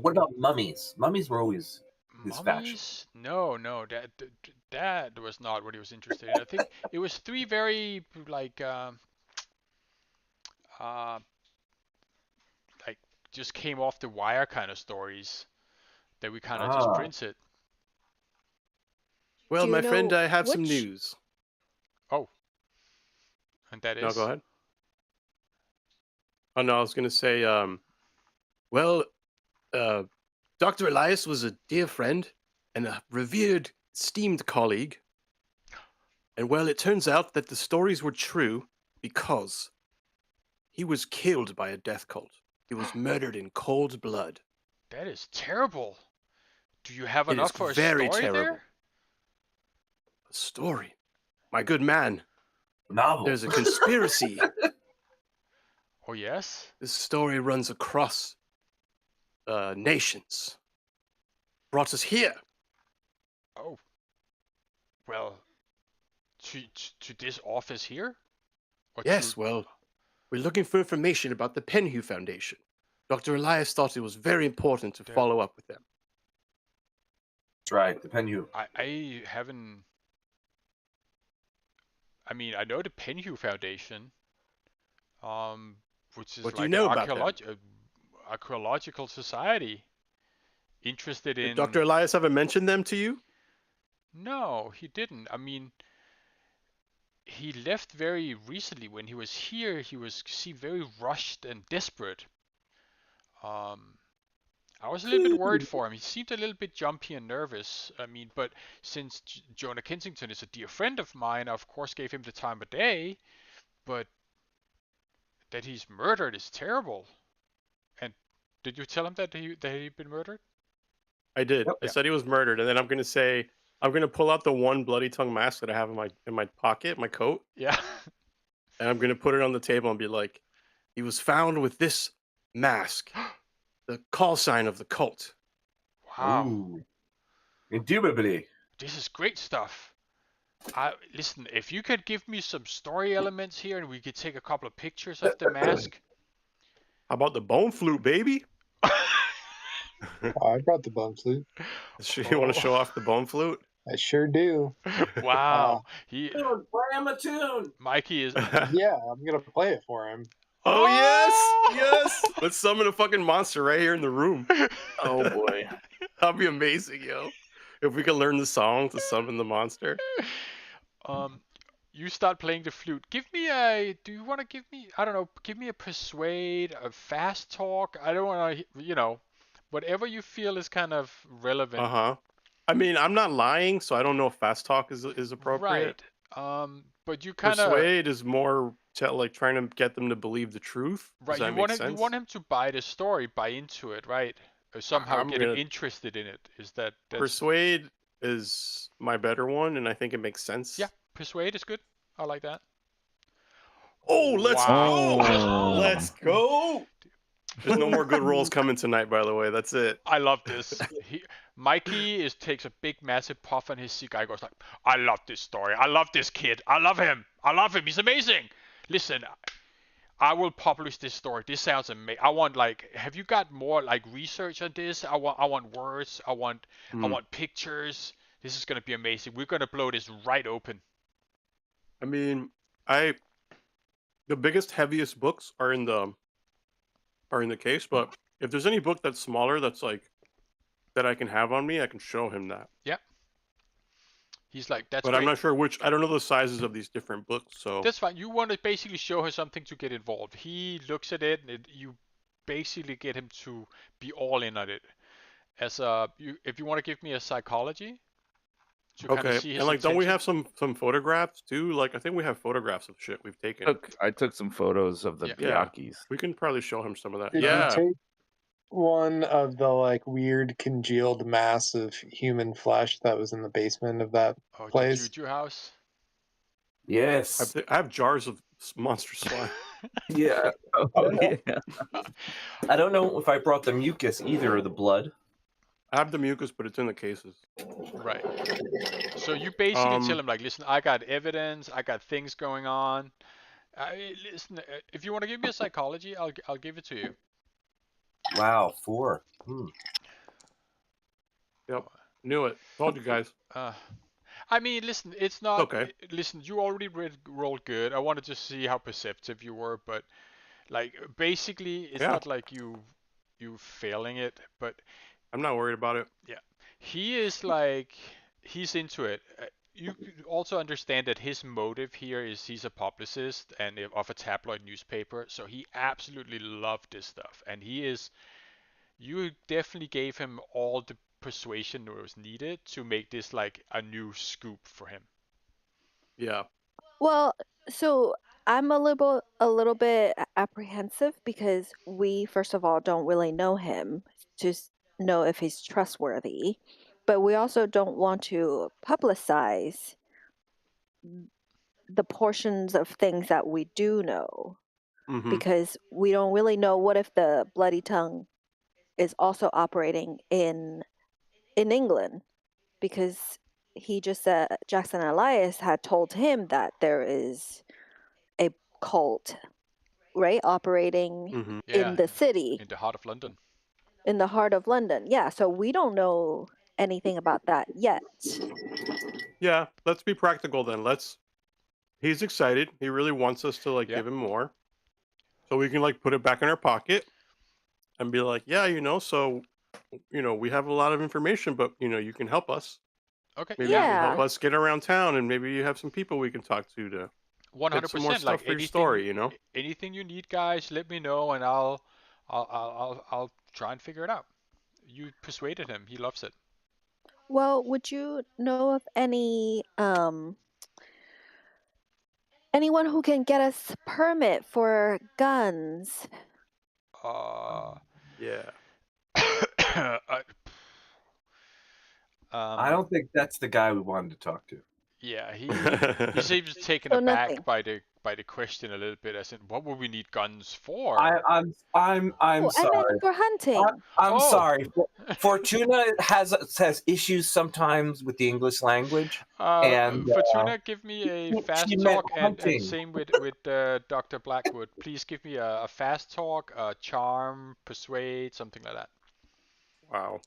What about mummies? Mummies were always his faction. Mummies? No, that was not what he was interested in. I think it was three very like just came off the wire kind of stories that we kind of just printed. Well, my friend, I have some news. Oh. And that is? No, go ahead. Oh, no, I was going to say, Dr. Elias was a dear friend and a revered, esteemed colleague. And, well, it turns out that the stories were true because he was killed by a death cult. He was murdered in cold blood. That is terrible. Do you have enough for a very story terrible. there? A story? My good man. Novel. There's a conspiracy. Oh, yes? This story runs across nations. Brought us here. Oh. Well, to this office here? Or yes, well, we're looking for information about the Penhew Foundation. Dr. Elias thought it was very important to follow up with them. That's right, the Penhew. I haven't... I mean, I know the Penhew Foundation, which is what like do you know an about archaeological society interested in... Did Dr. Elias ever mention them to you? No, he didn't. I mean, he left very recently. When he was here, he seemed very rushed and desperate. I was a little bit worried for him. He seemed a little bit jumpy and nervous. I mean, but since Jonah Kensington is a dear friend of mine, I of course gave him the time of day. But that he's murdered is terrible. And did you tell him that he'd been murdered? I did. Yep. I said he was murdered, and then I'm gonna pull out the one bloody tongue mask that I have in my pocket, my coat, Yeah. and I'm gonna put it on the table and be like, he was found with this mask, the call sign of the cult. Wow. Ooh. Indubitably. This is great stuff. Listen, if you could give me some story elements here and we could take a couple of pictures of the mask. How about the bone flute, baby? Oh, I brought the bone flute. You want to show off the bone flute? I sure do. Wow. Play him a tune. Mikey is... Yeah, I'm going to play it for him. Oh, yes! Let's summon a fucking monster right here in the room. Oh boy. That'd be amazing, yo. If we could learn the song to summon the monster. You start playing the flute. Do you want to give me, I don't know, give me a persuade, a fast talk. I don't want to, whatever you feel is kind of relevant. Uh-huh. I mean, I'm not lying, so I don't know if fast talk is appropriate. Right. But you kind of... Persuade is more like trying to get them to believe the truth. Right, Does that make sense? You want him to buy the story, buy into it, right? Or somehow get him interested in it. That's... Persuade is my better one, and I think it makes sense. Yeah, persuade is good. I like that. Oh, let's go! Let's go! There's no more good rolls coming tonight, by the way. That's it. I love this. Mikey takes a big, massive puff on his cigar. He goes like, I love this story. I love this kid. I love him. He's amazing. Listen, I will publish this story. This sounds amazing. I want have you got more research on this? I want words. I want pictures. This is gonna be amazing. We're gonna blow this right open. I mean, the biggest, heaviest books are in the case, but if there's any book that's smaller that's that I can have on me, I can show him that. Yeah. He's like, that's But great. I'm not sure I don't know the sizes of these different books, so... That's fine. You want to basically show her something to get involved. He looks at it, and you basically get him to be all in on it. If you want to give me a psychology, to kind of see his and don't we intention. have some photographs too? I think we have photographs of shit we've taken. I took some photos of the Byakis. We can probably show him some of that. Did you take one of the weird congealed mass of human flesh that was in the basement of that place? The Juju house? Yes. I have jars of monster slime. Yeah. I don't know if I brought the mucus either, or the blood. I have the mucus, but it's in the cases. Right. So you basically tell him listen, I got evidence, I got things going on. Listen, if you want to give me a psychology, I'll give it to you. Wow, 4. Yep, knew it. Told you guys. I mean, listen, it's not okay. Listen, you already rolled good. I wanted to see how perceptive you were, but basically, it's not like you failing it, but I'm not worried about it. Yeah, he is he's into it. You also understand that his motive here is he's a publicist and of a tabloid newspaper, so he absolutely loved this stuff, and you definitely gave him all the persuasion that was needed to make this a new scoop for him. Yeah. Well, so I'm a little bit apprehensive because we, first of all, don't really know him to know if he's trustworthy, but we also don't want to publicize the portions of things that we do know, because we don't really know what if the bloody tongue is also operating in England, because he just said Jackson Elias had told him that there is a cult, right, operating in the city, in the heart of London. In the heart of London, yeah. So we don't know anything about that yet. Yeah, let's be practical then. He's excited. He really wants us to give him more, so we can put it back in our pocket and be like, yeah, so we have a lot of information, but you can help us. Okay. Maybe you can help us get around town, and maybe you have some people we can talk to 100%. Get some more stuff for your story. Anything you need, guys, let me know, and I'll try and figure it out. You persuaded him. He loves it. Well, would you know of anyone who can get us permit for guns? Yeah. I don't think that's the guy we wanted to talk to. Yeah, he seems taken So aback nothing. by the question a little bit. As in, what would we need guns for? I'm Oh, I meant sorry. for hunting. I'm Oh. sorry. Fortuna has issues sometimes with the English language, and Fortuna, give me a she fast meant talk, and hunting. same with Dr. Blackwood. Please give me a fast talk, a charm, persuade, something like that. Wow.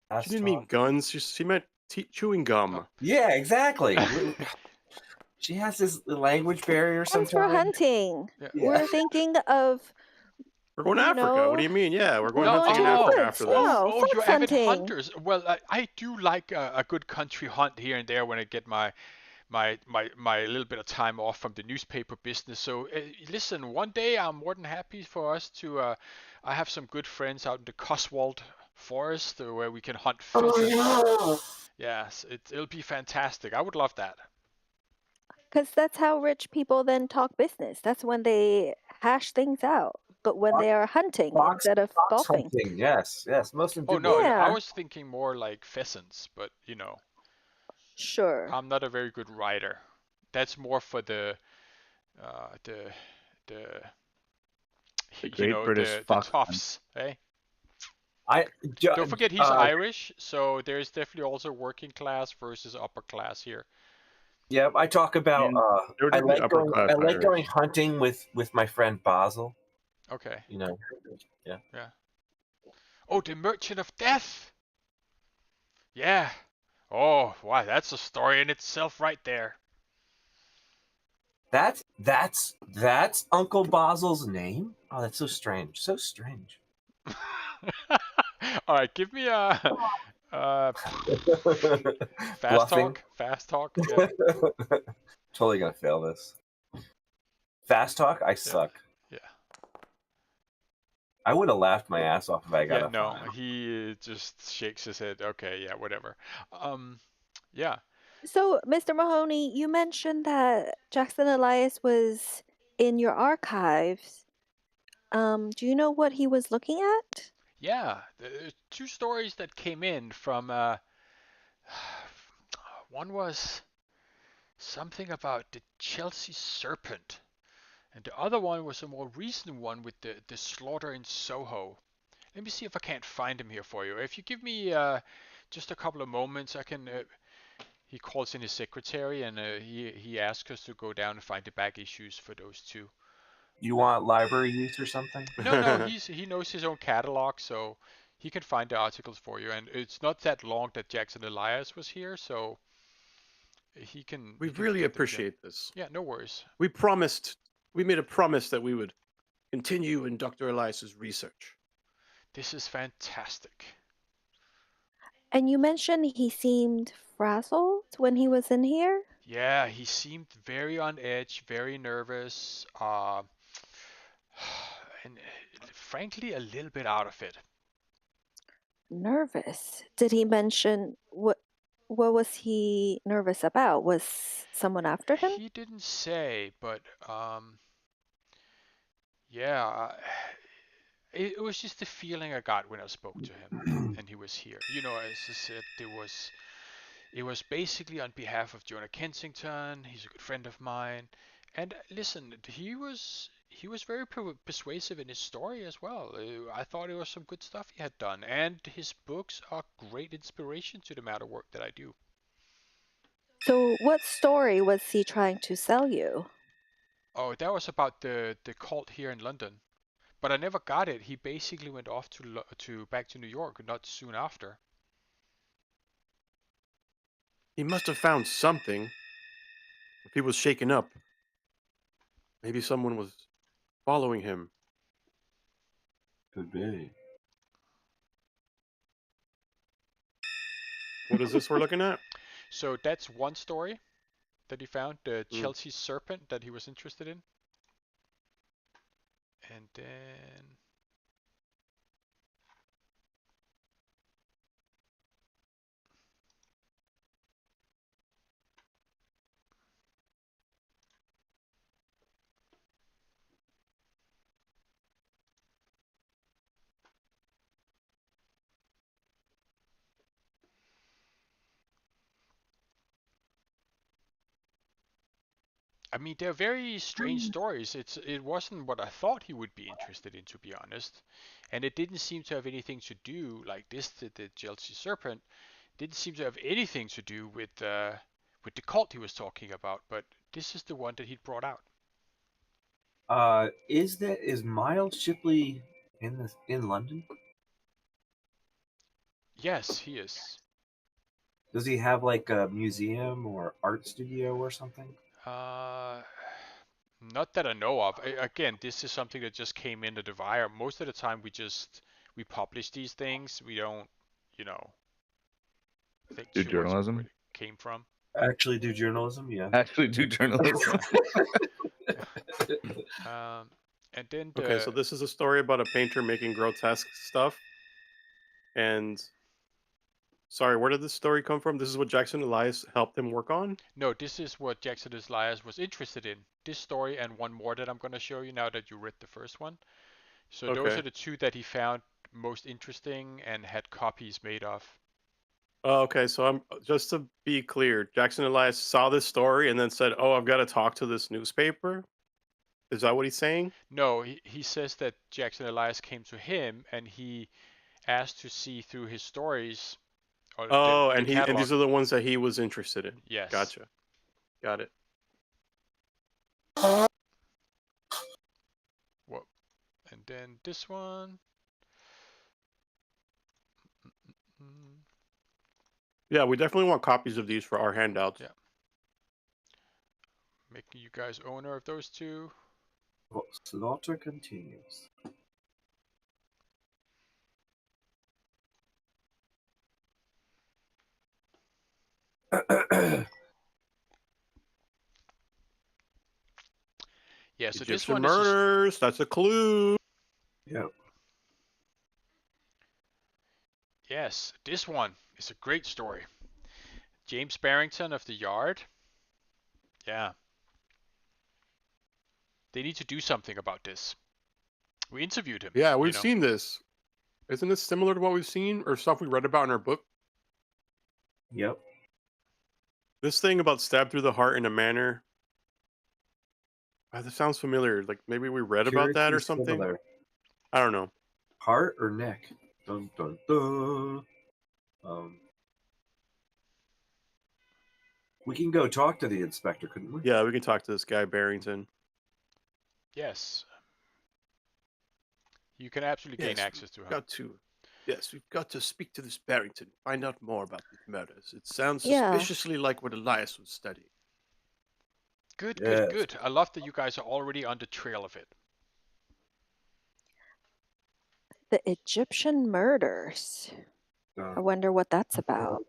Fast She didn't mean talk. guns. She meant chewing gum. Yeah, exactly. She has this language barrier Guns for sometimes. hunting. Yeah. We're thinking of, We're going to you Africa. What know, do you mean? Yeah, we're going we're hunting going in to the Africa woods. after this. No, Oh, you're fox avid hunting. hunters. Well, I do like a good country hunt here and there when I get my little bit of time off from the newspaper business. So listen, one day I'm more than happy for us to. I have some good friends out in the Cotswold Forest where we can hunt pheasants. Yes, it'll be fantastic. I would love that. Because that's how rich people then talk business. That's when they hash things out. But when they are hunting instead of Fox golfing. hunting, yes, most of Oh them. no, I Yeah. was thinking more like pheasants, but you know, Sure. I'm not a very good rider. That's more for the the The you Great know British the Fox Hunt. toughs, eh? I Don't forget he's Irish, so there's definitely also working class versus upper class here. Yeah, I talk about. They're I definitely like upper going. class I like Irish. going hunting with my friend Basil. Okay. You know. Yeah. Yeah. Oh, the Merchant of Death. Yeah. Oh, wow, that's a story in itself right there. That's Uncle Basil's name. Oh, that's so strange. So strange. All right, give me a fast Bluffing. talk. Fast talk. Yeah. Totally gonna fail this. Fast talk. I suck. Yeah. I would have laughed my ass off if I got Yeah. a No, 5. he just shakes his head. Okay. Yeah. Whatever. Yeah. So, Mr. Mahoney, you mentioned that Jackson Elias was in your archives. Do you know what he was looking at? Yeah. There's two stories that came in from. One was something about the Chelsea Serpent, and the other one was a more recent one with the slaughter in Soho. Let me see if I can't find him here for you. If you give me just a couple of moments, I can. He calls in his secretary and he asks us to go down and find the back issues for those two. You want library use or something? No, he knows his own catalog, so he can find the articles for you. And it's not that long that Jackson Elias was here, so he can. We he can really get them, appreciate this. Yeah, no worries. We made a promise that we would continue in Dr. Elias's research. This is fantastic. And you mentioned he seemed frazzled when he was in here? Yeah, he seemed very on edge, very nervous, and frankly a little bit out of it. Nervous. Did he mention what was he nervous about? Was someone after him? He didn't say, but yeah, it was just the feeling I got when I spoke to him and he was here. You know, as I said, it was basically on behalf of Jonah Kensington. He's a good friend of mine, and listen, he was very persuasive in his story as well. I thought it was some good stuff he had done, and his books are great inspiration to the amount of work that I do. So, what story was he trying to sell you? Oh, that was about the cult here in London, but I never got it. He basically went off to back to New York not soon after. He must have found something. If he was shaken up, maybe someone was following him. Could be. What is this we're looking at? So that's one story that he found, the Chelsea Serpent that he was interested in. And then I mean, they're very strange stories. It wasn't what I thought he would be interested in, to be honest, and it didn't seem to have anything to do like this. The Chelsea Serpent didn't seem to have anything to do with the cult he was talking about. But this is the one that he brought out. Is Miles Shipley in London? Yes, he is. Does he have like a museum or art studio or something? Not that I know of. Again, this is something that just came into the wire. Most of the time, we publish these things. We don't, think Do too much about where journalism? it came from. Actually, do journalism? Yeah. Actually, do journalism. And then Okay, so this is a story about a painter making grotesque stuff. And sorry, where did this story come from? This is what Jackson Elias helped him work on? No, this is what Jackson Elias was interested in. This story and one more that I'm going to show you now that you read the first one. So those are the two that he found most interesting and had copies made of. Oh, okay, so I'm just to be clear, Jackson Elias saw this story and then said, "Oh, I've got to talk to this newspaper." Is that what he's saying? No, he says that Jackson Elias came to him and he asked to see through his stories. And these are the ones that he was interested in. Yes. Gotcha. Got it. Whoa. And then this one. Yeah, we definitely want copies of these for our handouts. Yeah. Making you guys owner of those two. Slaughter continues. Yeah, so Egyptian this one murders. That's a clue. Yeah. Yes, this one is a great story. James Barrington of the Yard. Yeah. They need to do something about this. We interviewed him. Yeah, we've seen this. Isn't this similar to what we've seen or stuff we read about in our book? Yep. This thing about stabbed through the heart in a manner. That sounds familiar. Like maybe we read about that or something. Similar. I don't know. Heart or neck? Dun dun dun. We can go talk to the inspector, couldn't we? Yeah, we can talk to this guy Barrington. Yes. You can absolutely gain access to him. We've got to speak to this Barrington, find out more about these murders. It sounds suspiciously like what Elias was studying. Good. I love that you guys are already on the trail of it. The Egyptian murders. I wonder what that's about.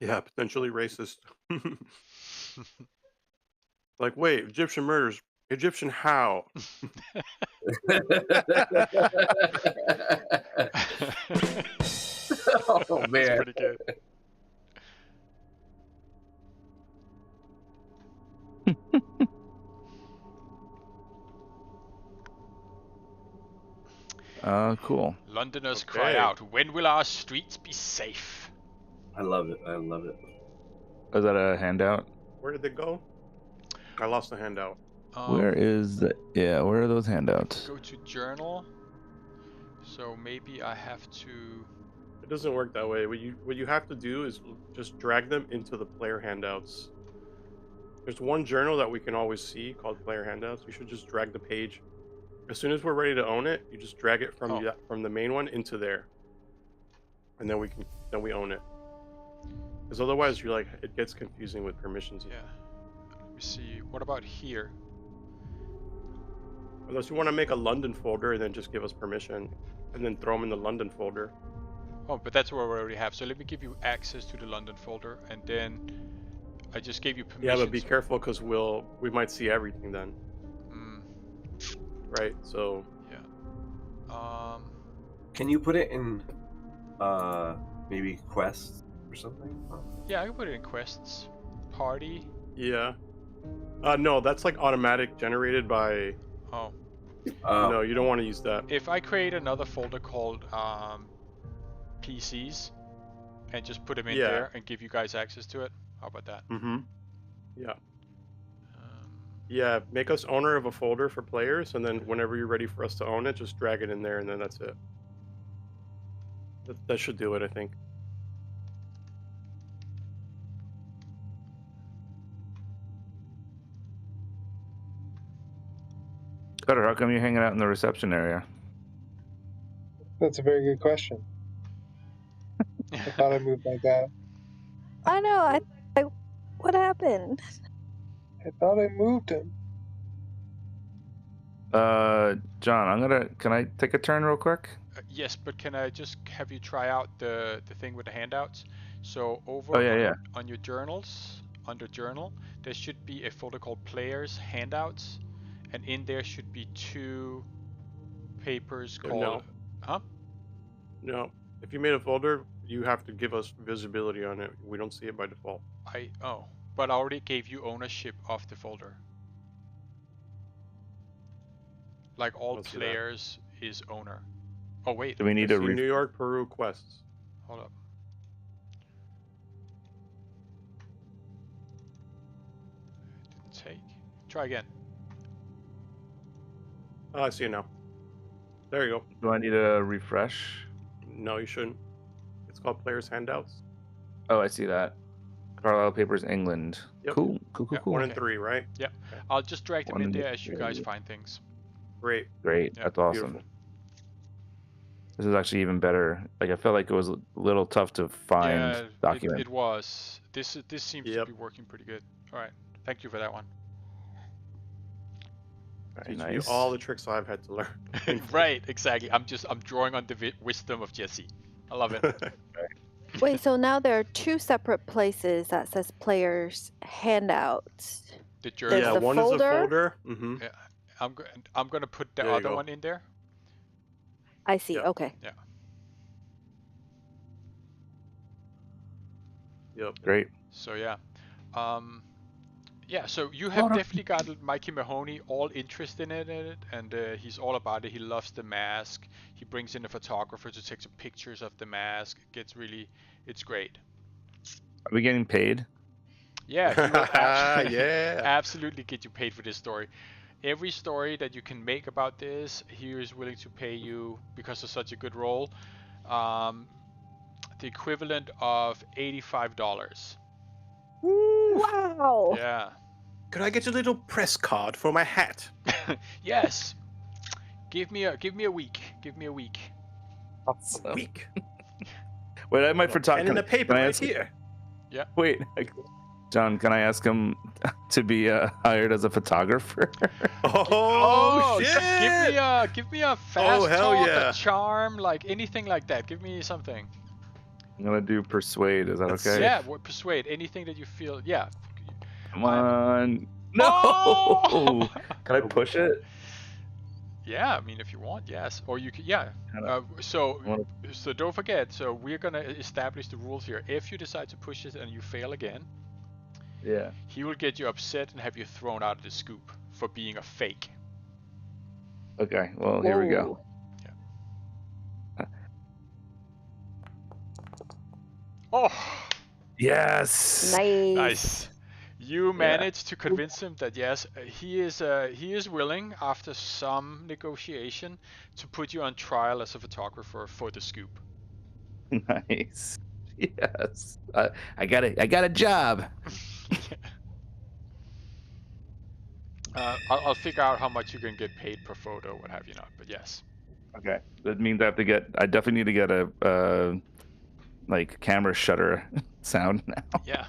Yeah, potentially racist. Like, wait, Egyptian murders. Egyptian how? Oh, man. That's pretty good. Cool. Londoners cry out, "When will our streets be safe?" I love it. I love it. Is that a handout? Where did they go? I lost the handout. Where are those handouts? Go to journal. So maybe I have to... It doesn't work that way. What you have to do is just drag them into the player handouts. There's one journal that we can always see called player handouts. You should just drag the page. As soon as we're ready to own it, you just drag it from the main one into there. And then we own it. Because otherwise it gets confusing with permissions. Yeah. Let me see. What about here? Unless you want to make a London folder and then just give us permission and then throw them in the London folder. Oh, but that's what we already have. So let me give you access to the London folder, and then I just gave you permission. Yeah, but be careful because we might see everything then. Right. So. Yeah. Can you put it in, maybe quests or something? Yeah, I can put it in quests. Party. Yeah. No, that's like automatic generated by. Oh. No, you don't want to use that. If I create another folder called PCs and just put them in there and give you guys access to it. How about that? Mm-hmm. Yeah. Yeah, make us owner of a folder for players, and then whenever you're ready for us to own it, just drag it in there, and then that's it. That should do it, I think. Cutter, how come you're hanging out in the reception area? That's a very good question. I thought I moved my dad. I know. I what happened? I thought I moved him. John, can I take a turn real quick? Yes, but can I just have you try out the thing with the handouts? So over on your journals, under journal, there should be a folder called Players Handouts, and in there should be 2 papers called. No. Huh? No. If you made a folder, you have to give us visibility on it. We don't see it by default. But I already gave you ownership of the folder. Like all players is owner. Oh wait. Do we need to New York, Peru quests? Hold up. Didn't take. Try again. Oh, I see it now. There you go. Do I need a refresh? No, you shouldn't. It's called Players Handouts. Oh, I see that. Carlisle Papers, England. Yep. Cool. 1 and 3, right? Yeah. Okay. I'll just drag them in there as you 3. guys find things. Great. Yeah, that's awesome. Beautiful. This is actually even better. Like I felt like it was a little tough to find documents. It was. This seems to be working pretty good. All right. Thank you for that one. Very Teach nice. me all the tricks I've had to learn. Right, exactly. I'm drawing on the wisdom of Jesse. I love it. Wait, so now there are 2 separate places that says players handouts. The journal. There's the one folder. is a folder. Mm-hmm. Yeah, I'm gonna put the There you other go. one in there. I see. Yep. Okay. Yeah. Yep. Great. So yeah. Yeah, so you have definitely got Mikey Mahoney all interested in it, and he's all about it. He loves the mask. He brings in a photographer to take some pictures of the mask. It's great. Are we getting paid? Yeah, he will Yeah. absolutely get you paid for this story. Every story that you can make about this, he is willing to pay you because of such a good role. The equivalent of $85. Wow. Yeah. Could I get a little press card for my hat? Yes. Give me a week. Give me a week. Awesome. Week. Wait, I might And in the paper right here. Yeah. Wait, John, can I ask him to be hired as a photographer? Oh, shit! Give me a fast hell talk, yeah. a charm, like anything like that. Give me something. I'm gonna do persuade. Is that okay? Yeah, persuade. Anything that you feel. Yeah. Come on. No. Oh! Can I push it? Yeah, I mean, if you want, yes. Or you can, yeah. So don't forget. So we're gonna establish the rules here. If you decide to push it and you fail again, yeah, he will get you upset and have you thrown out of the scoop for being a fake. Okay. Well, here we go. Oh. Yes. Nice. You managed to convince him that yes, he is willing after some negotiation to put you on trial as a photographer for the scoop. Nice. Yes. I got it. I got a job. I'll figure out how much you can get paid per photo, what have you not. But yes. Okay. That means I definitely need to get a like camera shutter sound now. Yeah.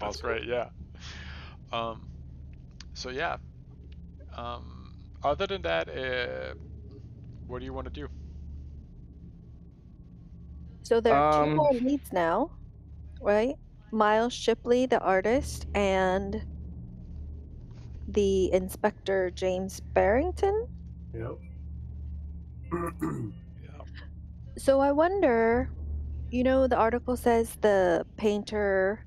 That's great. Yeah. So yeah. Other than that, what do you want to do? So there are 2 more leads now, right? Miles Shipley, the artist, and the inspector James Barrington. Yep. So I wonder, the article says the painter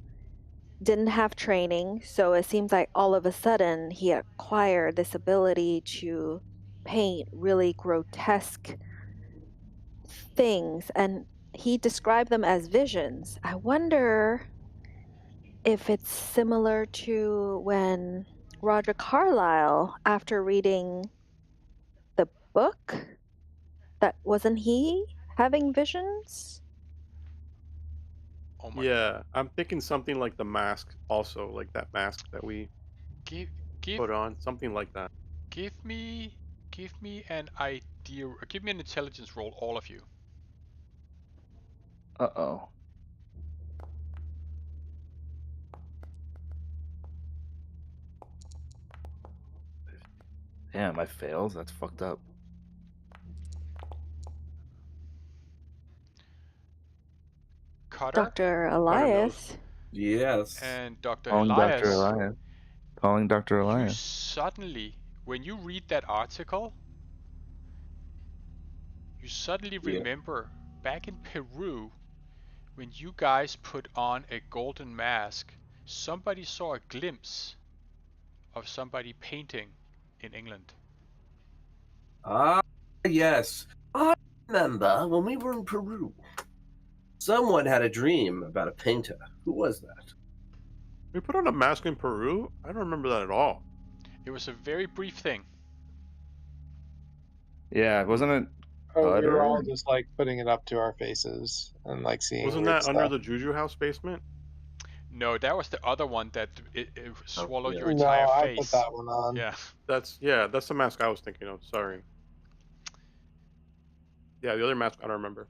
didn't have training, so it seems like all of a sudden he acquired this ability to paint really grotesque things, and he described them as visions. I wonder if it's similar to when Roger Carlyle, after reading the book, that wasn't he having visions? Oh my Yeah, I'm thinking something like the mask, also like that mask that we Give give put on, something like that. give me an idea. Give me an intelligence roll, all of you. Uh-oh. Damn, I failed. That's fucked up. Cutter Dr. Cutter knows. Elias. Yes. and Dr. Calling Dr. Elias, Elias. Calling Dr. you Elias. suddenly, when you read that article, you suddenly Yeah. remember back in Peru, when you guys put on a golden mask, somebody saw a glimpse of somebody painting in England. Ah, yes. I remember when we were in Peru. Someone had a dream about a painter. Who was that? We put on a mask in Peru? I don't remember that at all. It was a very brief thing. Yeah, wasn't it Oh, we were Cutter? all just like putting it up to our faces and like seeing Wasn't weird that under stuff. the Juju house basement? No, that was the other one that it swallowed yeah. your entire No, I face. put that one on. Yeah. That's the mask I was thinking of. Sorry. Yeah, the other mask I don't remember.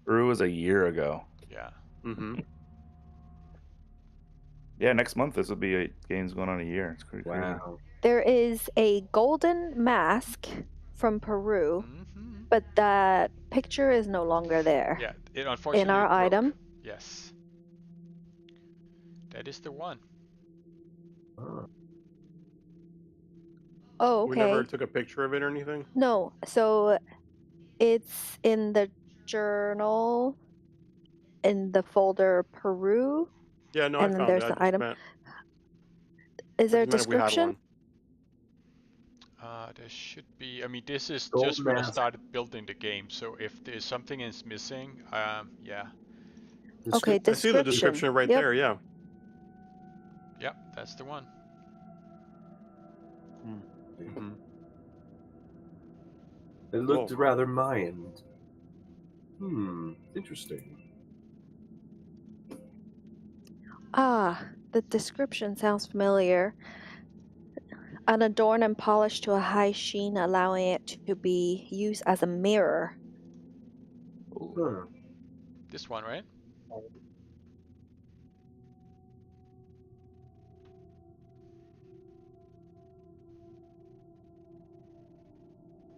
Peru was a year ago. Yeah. Mm-hmm. Yeah, next month this will be a game's going on a year. It's pretty crazy. Wow. There is a golden mask from Peru, Mm-hmm. but that picture is no longer there. Yeah. It unfortunately in our broke. item. Yes. That is the one. Oh, We never okay. took a picture of it or anything. No, so it's in the journal in the folder Peru, Yeah, no, I and then found it. there's I an just item. meant, Is there a I just meant if we had description? one. There should be. I mean, this is Gold just when I mask. started building the game. So if there's something is missing, yeah. Okay, I see the description. description right Yep. there. Yeah. Yep, that's the one. Mm-hmm. It looked Cool. rather Mayan. Interesting. Ah, the description sounds familiar. Unadorned and polished to a high sheen, allowing it to be used as a mirror. Huh. This one, right?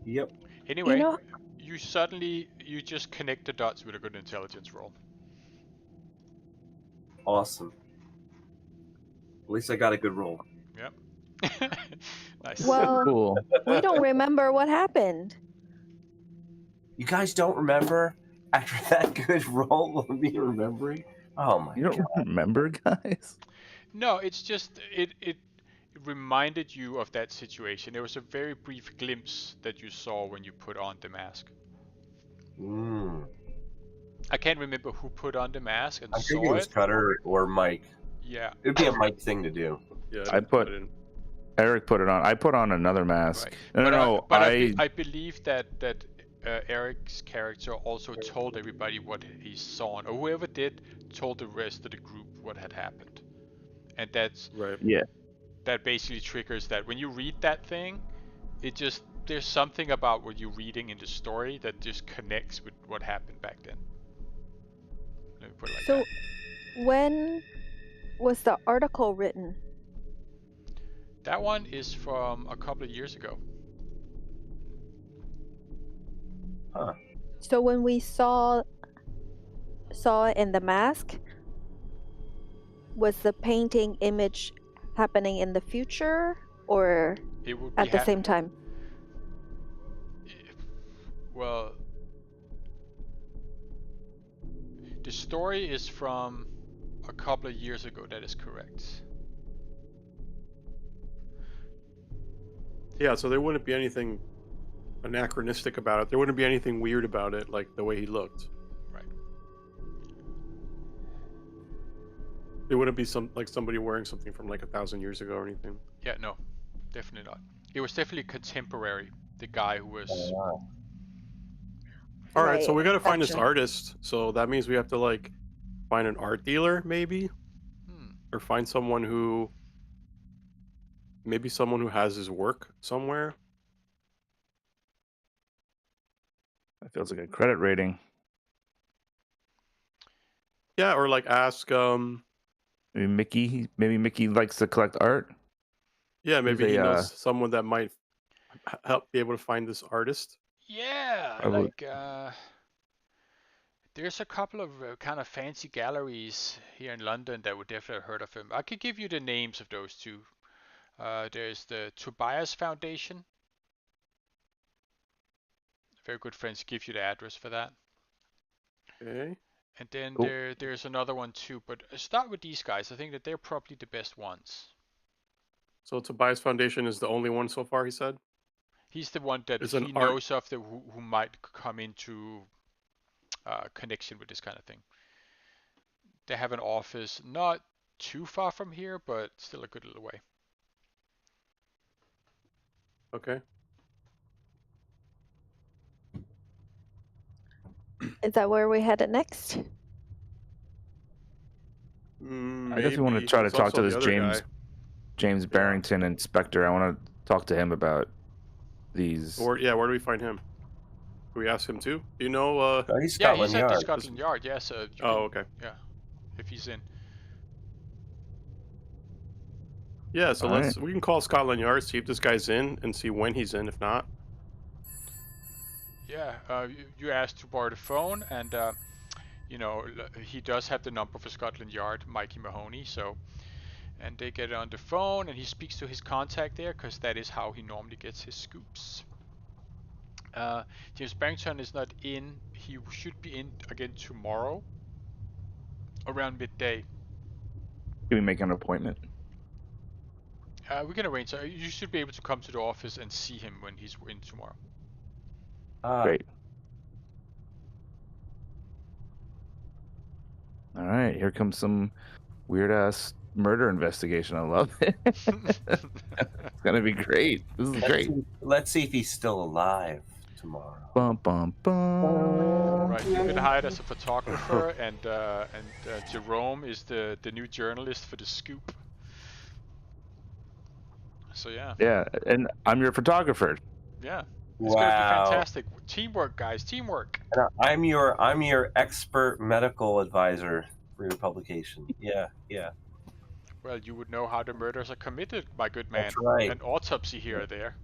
Yep. Anyway, You know, you just connect the dots with a good intelligence roll. Awesome. At least I got a good roll. Yep. Nice. well, Cool. we don't remember what happened. You guys don't remember after that good roll of me remembering? Oh my You don't god. remember, guys? No, it's just it reminded you of that situation. There was a very brief glimpse that you saw when you put on the mask. I can't remember who put on the mask and I think it saw was it. Cutter or Mike. Yeah. It'd be a Mike thing to do. Yeah. Eric put it on. I put on another mask. Right. No, I believe that Eric's character also told everybody what he saw, or whoever did told the rest of the group what had happened, and that's right. Yeah. That basically triggers that when you read that thing, it just there's something about what you're reading in the story that just connects with what happened back then. Let me put it like So, that. when was the article written? That one is from a couple of years ago. Huh. So when we saw it in the mask, was the painting image happening in the future or It would at be the same time? Well, the story is from a couple of years ago. That is correct. Yeah, so there wouldn't be anything anachronistic about it. There wouldn't be anything weird about it, like the way he looked. Right. It wouldn't be somebody wearing something from like 1,000 years ago or anything. Yeah, no, definitely not. It was definitely contemporary. The guy who was. All right, so Right, we got to find this gotcha. artist. So that means we have to like find an art dealer, maybe, or find someone who, maybe someone who has his work somewhere. That feels like a credit rating. Yeah, or like ask. Maybe Mickey likes to collect art. Yeah, maybe He's he a, knows someone that might help be able to find this artist. Yeah, I would- like there's a couple of kind of fancy galleries here in London that would definitely have heard of him. I could give you the names of those two. There's the Tobias Foundation. Very good friends give you the address for that. Okay. And then Cool. there's another one too, but start with these guys. I think that they're probably the best ones. So Tobias Foundation is the only one so far, he said? He's the one that It's an he art- knows of who might come into connection with this kind of thing. They have an office not too far from here, but still a good little way. Okay. Is that where we headed next? I guess we want to Maybe. try to There's talk to also this the other guy. James Barrington inspector. I want to talk to him about these. Where do we find him? Do we ask him too? Do you know? He's Yeah, Scotland he's at the Yard. Scotland Yard. Yeah, so you Oh, can- okay. Yeah, if he's in. Yeah, so All we can call Scotland Yard, see if this guy's in, and see when he's in. If not, Yeah, you asked to borrow the phone, and he does have the number for Scotland Yard, Mikey Mahoney. So, and they get on the phone, and he speaks to his contact there, because that is how he normally gets his scoops. James Barrington is not in. He should be in again tomorrow, around midday. Can we make an appointment? We can arrange. You should be able to come to the office and see him when he's in tomorrow. Great. All right, here comes some weird ass murder investigation. I love it. It's gonna be great. This is great. Let's see if he's still alive tomorrow. Bum bum bum. Right, you've been hired as a photographer, and Jerome is the new journalist for the Scoop. So yeah. Yeah, and I'm your photographer. Yeah. It's gonna be fantastic. Teamwork, guys. Teamwork. And I'm your expert medical advisor for your publication. Yeah. Well, you would know how the murders are committed, my good man. That's right. An autopsy here or there.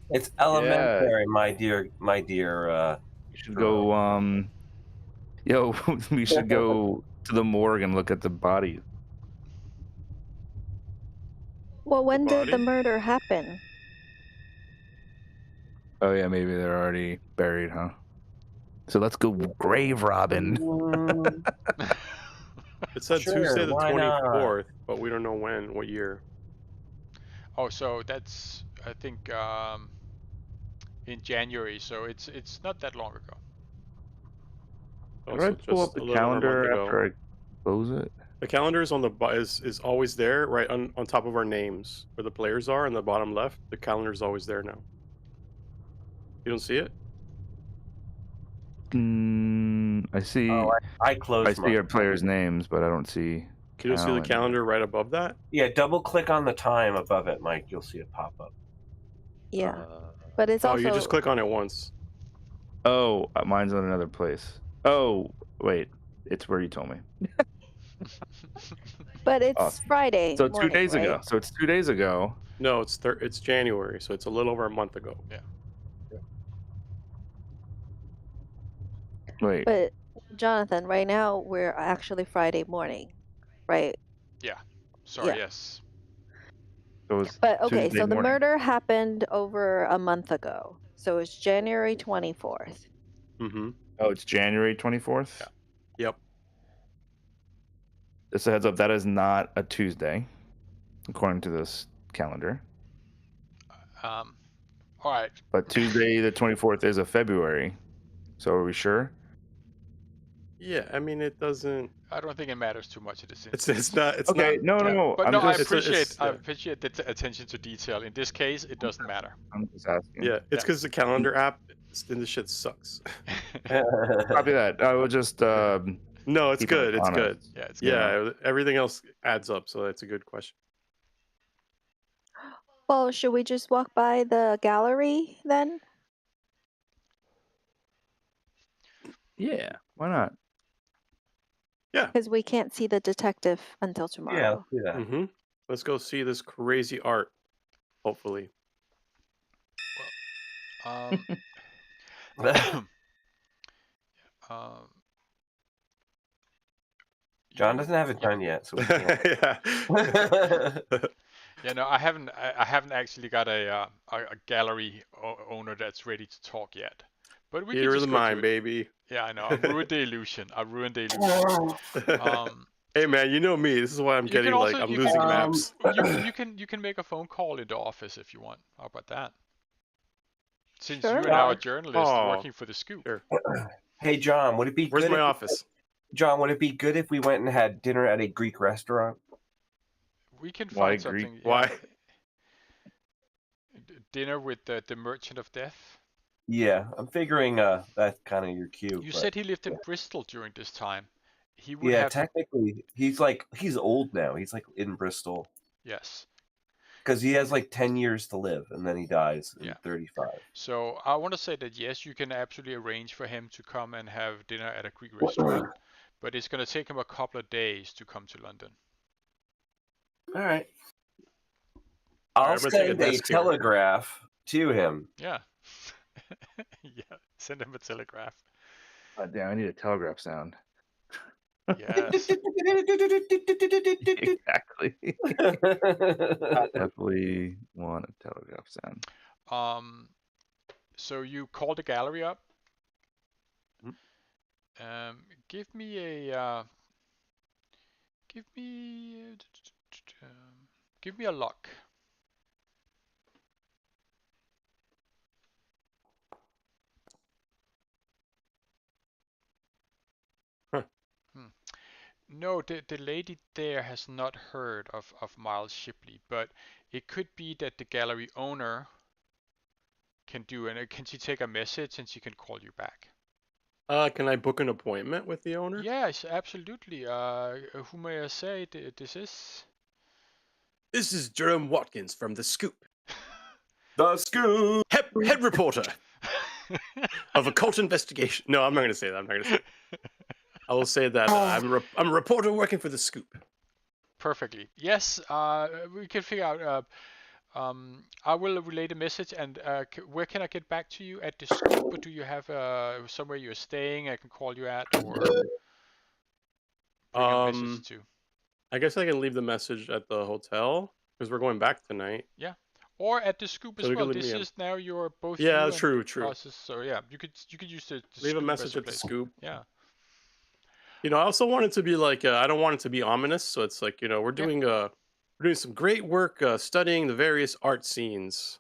It's elementary, my dear. You should go. We should go to the morgue and look at the body. Well, when did the body? murder happen? Oh yeah, maybe they're already buried, huh? So let's go grave robbing. it said Sure, Tuesday the why not? 24th, but we don't know what year. Oh, so that's I think in January, so it's not that long ago. Oh, Can I so pull just up the a little over a month calendar ago. after I close it? The calendar is is always there, right on top of our names, where the players are in the bottom left. The calendar is always there now. You don't see it? I see. Oh, I closed. I see your players' names, but I don't see. You don't see the calendar right above that? Yeah, double click on the time above it, Mike. You'll see it pop up. Yeah, but it's Oh, also. you just click on it once. Oh, mine's on another place. Oh, wait, it's where you told me. But it's Awesome. Friday. So 2 morning, days right? ago. So it's 2 days ago. No, it's January, so it's a little over a month ago. Yeah. Wait. But Jonathan, right now we're actually Friday morning, right? Yeah. Sorry. Yeah. Yes. So it's But okay, Tuesday so the morning. murder happened over a month ago. So it's January 24th. Mm-hmm. Oh, it's January 24th? Yeah. Yep. Just a heads up, that is not a Tuesday, according to this calendar. All right. But Tuesday the 24th is a February. So are we sure? Yeah, I mean it doesn't. I don't think it matters too much in this It's instance. not. It's Okay, not. no. But I'm no, I just, appreciate the attention to detail. In this case, it doesn't matter. I'm just asking. Yeah, it's because the calendar app, and this shit sucks. Copy that. I will just. No, it's keep us good. It's good. honest. Yeah, it's good. Yeah, everything else adds up, so that's a good question. Well, should we just walk by the gallery then? Yeah, why not? Yeah. Because we can't see the detective until tomorrow. Yeah. Mm-hmm. Let's go see this crazy art. Hopefully. Um, John doesn't have it done yet, so we can't. Yeah, no, I haven't actually got a gallery owner that's ready to talk yet. But we can You're just the go to mind, it. baby. Yeah, I know. I ruined the illusion. Hey man, you know me. This is why I'm You can getting also I'm losing maps. you can make a phone call in the office if you want. How about that? Since Sure. you're now a journalist working for the Scoop. Sure. Hey John, would it be Where's good my if office? John, would it be good if we went and had dinner at a Greek restaurant? We can Why find Greek? something. Yeah. Why? Dinner with the Merchant of Death. Yeah, I'm figuring that's kind of your cue. You but, said he lived in Bristol during this time. He would yeah, have. technically, he's old now. He's like in Bristol Yes. because he has like 10 years to live, and then he dies in 35. So I want to say that yes, you can absolutely arrange for him to come and have dinner at a Greek restaurant, but it's going to take him a couple of days to come to London. All right. I'll send a telegraph to him. Yeah. Yeah. Send him a telegraph. Damn, I need a telegraph sound. Yes. Exactly. Definitely want a telegraph sound. So you call the gallery up. Mm-hmm. Give me a luck. No, the lady there has not heard of Miles Shipley, but it could be that the gallery owner can do it. Can she take a message and she can call you back? Can I book an appointment with the owner? Yes, absolutely. Who may I say this is? This is Jerome Watkins from The Scoop. The Scoop! Head reporter of Occult Investigation. No, I'm not going to say that. I'm not going to say that. I will say that I'm a reporter working for The Scoop. Perfectly. Yes, we can figure out. I will relay the message, and where can I get back to you? At the Scoop, or do you have somewhere you're staying I can call you at, or bring a message to? I guess I can leave the message at the hotel, because we're going back tonight. Yeah. Or at the Scoop as well. This is now your both. Yeah, you true. Process, so yeah, you could use the leave Scoop a message at the place. Scoop. Yeah. You know, I also want it to be like I don't want it to be ominous, so it's like we're doing some great work studying the various art scenes.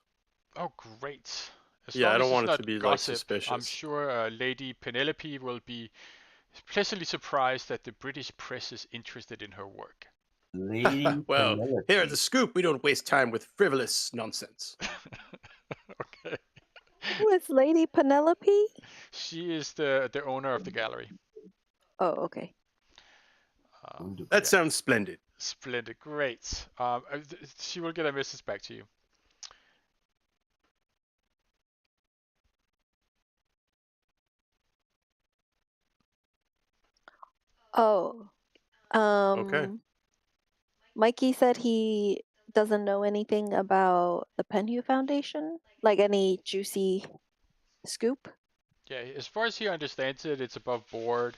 Oh, great! I don't want it to be gossip, like suspicious. I'm sure Lady Penelope will be pleasantly surprised that the British press is interested in her work. Lady well, Penelope. Here at the Scoop, we don't waste time with frivolous nonsense. Okay. Who is Lady Penelope? She is the owner of the gallery. Oh, okay. That sounds splendid. Splendid, great. She will get a message back to you. Oh. Okay. Mikey said he doesn't know anything about the Penhew Foundation, like any juicy scoop. Yeah, as far as he understands it, it's above board.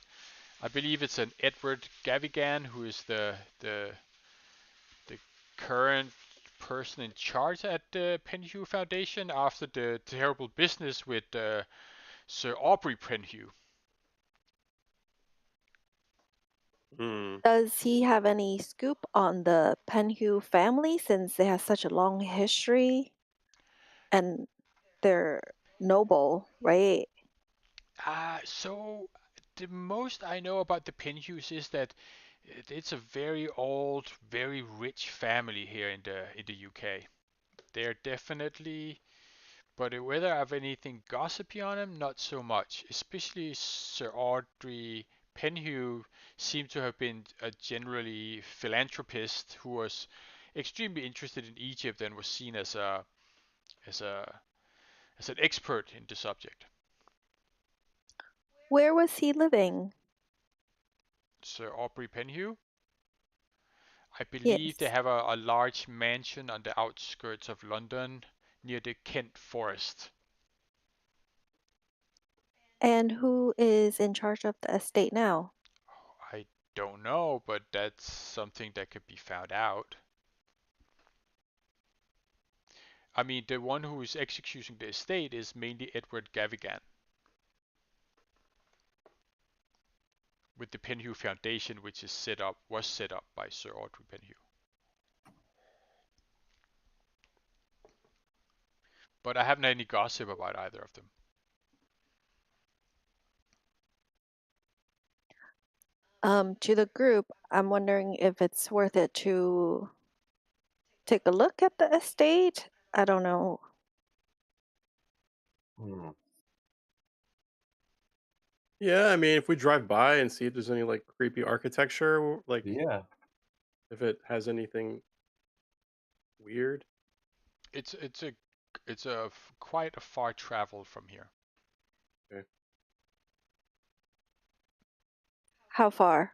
I believe it's an Edward Gavigan who is the current person in charge at the Penhew Foundation after the terrible business with Sir Aubrey Penhew. Does he have any scoop on the Penhew family since they have such a long history and they're noble, right? So the most I know about the Penhues is that it's a very old, very rich family here in the UK. They're definitely, but whether I have anything gossipy on them, not so much. Especially Sir Audrey Penhew seemed to have been a generally philanthropist who was extremely interested in Egypt and was seen as as a as an expert in the subject. Where was he living? Sir Aubrey Penhew, I believe they Yes. have a large mansion on the outskirts of London near the Kent Forest. And who is in charge of the estate now? I don't know, but that's something that could be found out. I mean, the one who is executing the estate is mainly Edward Gavigan, with the Penhew Foundation, which was set up by Sir Audrey Penhew. But I haven't any gossip about either of them. To the group, I'm wondering if it's worth it to take a look at the estate. I don't know. Yeah, I mean, if we drive by and see if there's any like creepy architecture, like if it has anything weird. It's quite a far travel from here. Okay. How far?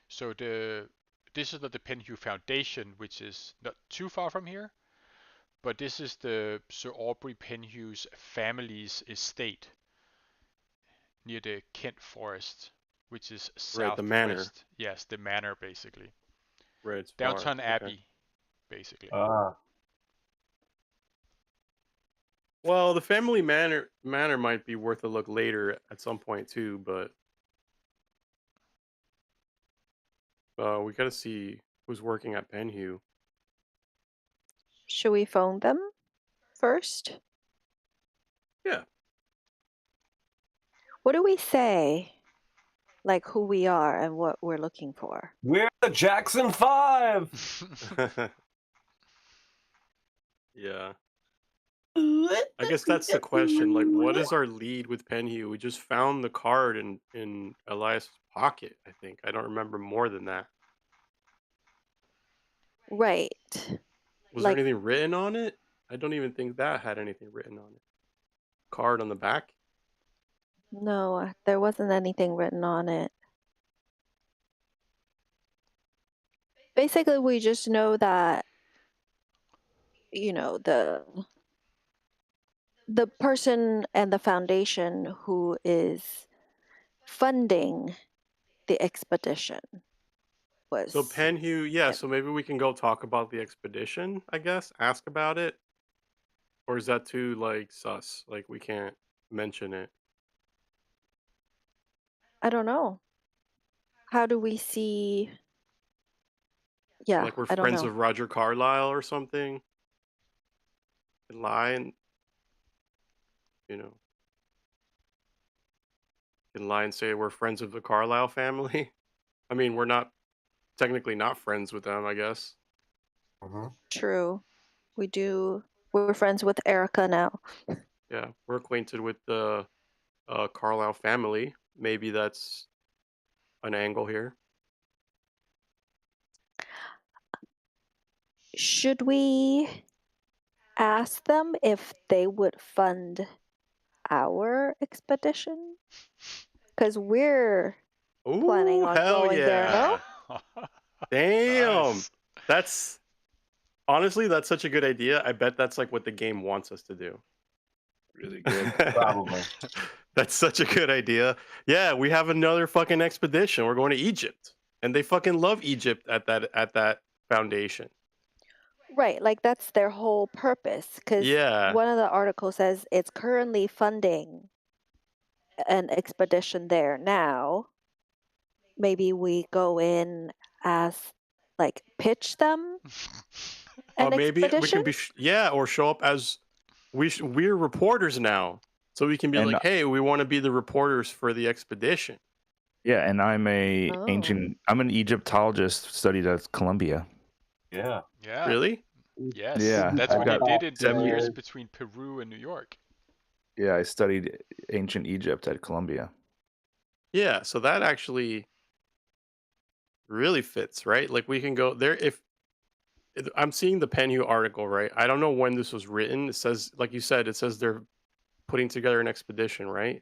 So this is not the Penhew Foundation, which is not too far from here, but this is the Sir Aubrey Penhew's family's estate near the Kent Forest, which is Right, the manor. southwest. Yes, the manor basically. Right, it's Downton far. Abbey, Okay. basically. Well, the family manor might be worth a look later at some point too, but we gotta see who's working at Penhew. Should we phone them first? Yeah. What do we say? Like who we are and what we're looking for? We're the Jackson 5! Yeah. I guess that's the question. Like, what is our lead with Penhew? We just found the card in Elias' pocket, I think. I don't remember more than that. Right. Was there anything written on it? I don't even think that had anything written on it. Card on the back? No, there wasn't anything written on it. Basically, we just know that, you know, the person and the foundation who is funding the expedition was. So Penhew, yeah, so maybe we can go talk about the expedition, I guess, ask about it. Or is that too, like, sus? Like, we can't mention it. I don't know. How do we see? Yeah, like we're I don't friends know. of Roger Carlyle or something. And lie and, you know, can lie and say we're friends of the Carlyle family. I mean, we're not technically not friends with them, I guess. True. We're friends with Erica now. Yeah, we're acquainted with the Carlyle family. Maybe that's an angle here. Should we ask them if they would fund our expedition? Because we're planning on hell going there, no? Damn. Nice. That's honestly, that's such a good idea. I bet that's like what the game wants us to do. Really good. Probably. That's such a good idea. Yeah, we have another fucking expedition. We're going to Egypt. And they fucking love Egypt at that foundation. Right, like that's their whole purpose. Because Yeah. one of the articles says it's currently funding an expedition there now. Maybe we go in as, like, pitch them an Maybe expedition? we can be or show up as we're reporters now. So we can be like, hey, we want to be the reporters for the expedition. Yeah, and I'm Oh. I'm an Egyptologist, studied at Columbia. Yeah. Yeah. Really? Yes. Yeah, That's I've what he got did in the 7 years years. between Peru and New York. Yeah, I studied ancient Egypt at Columbia. Yeah. So that actually really fits, right? Like we can go there if I'm seeing the Penhu article, right? I don't know when this was written. It says, like you said, it says they're putting together an expedition, right?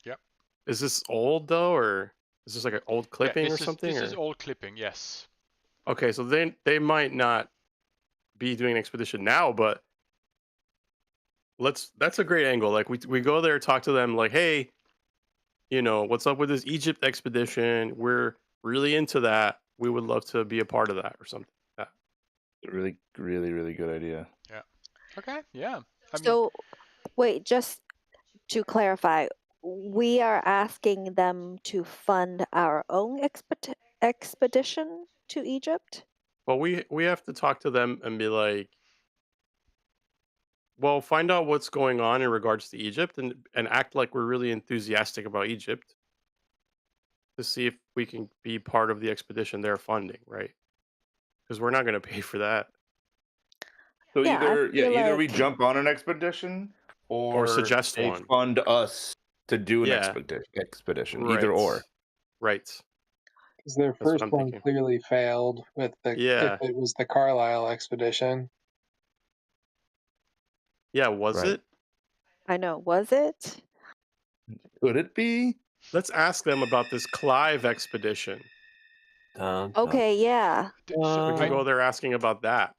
Yep. Is this old though, or is this like an old Yeah, clipping or something? this is Or old clipping. Yes. okay, so they might not be doing an expedition now, but that's a great angle. Like we go there, talk to them, like, hey, what's up with this Egypt expedition? We're really into that. We would love to be a part of that or something like that. Really, really, really good idea. Yeah. Okay. Yeah. I mean, So, wait, just to clarify, we are asking them to fund our own expedition to Egypt? Well, we have to talk to them and be like, well, find out what's going on in regards to Egypt and act like we're really enthusiastic about Egypt to see if we can be part of the expedition they're funding, right? Because we're not going to pay for that. So Yeah, I either feel we like- jump on an expedition Or suggest they one. fund us to do an Yeah. expedition. Right. Either or. Right. Because their That's what first I'm one thinking. clearly failed with the Yeah. if it was the Carlisle expedition. Yeah, was Right. it? I know. Was it? Could it be? Let's ask them about this Clive expedition. Okay, yeah. so We can go there asking about that.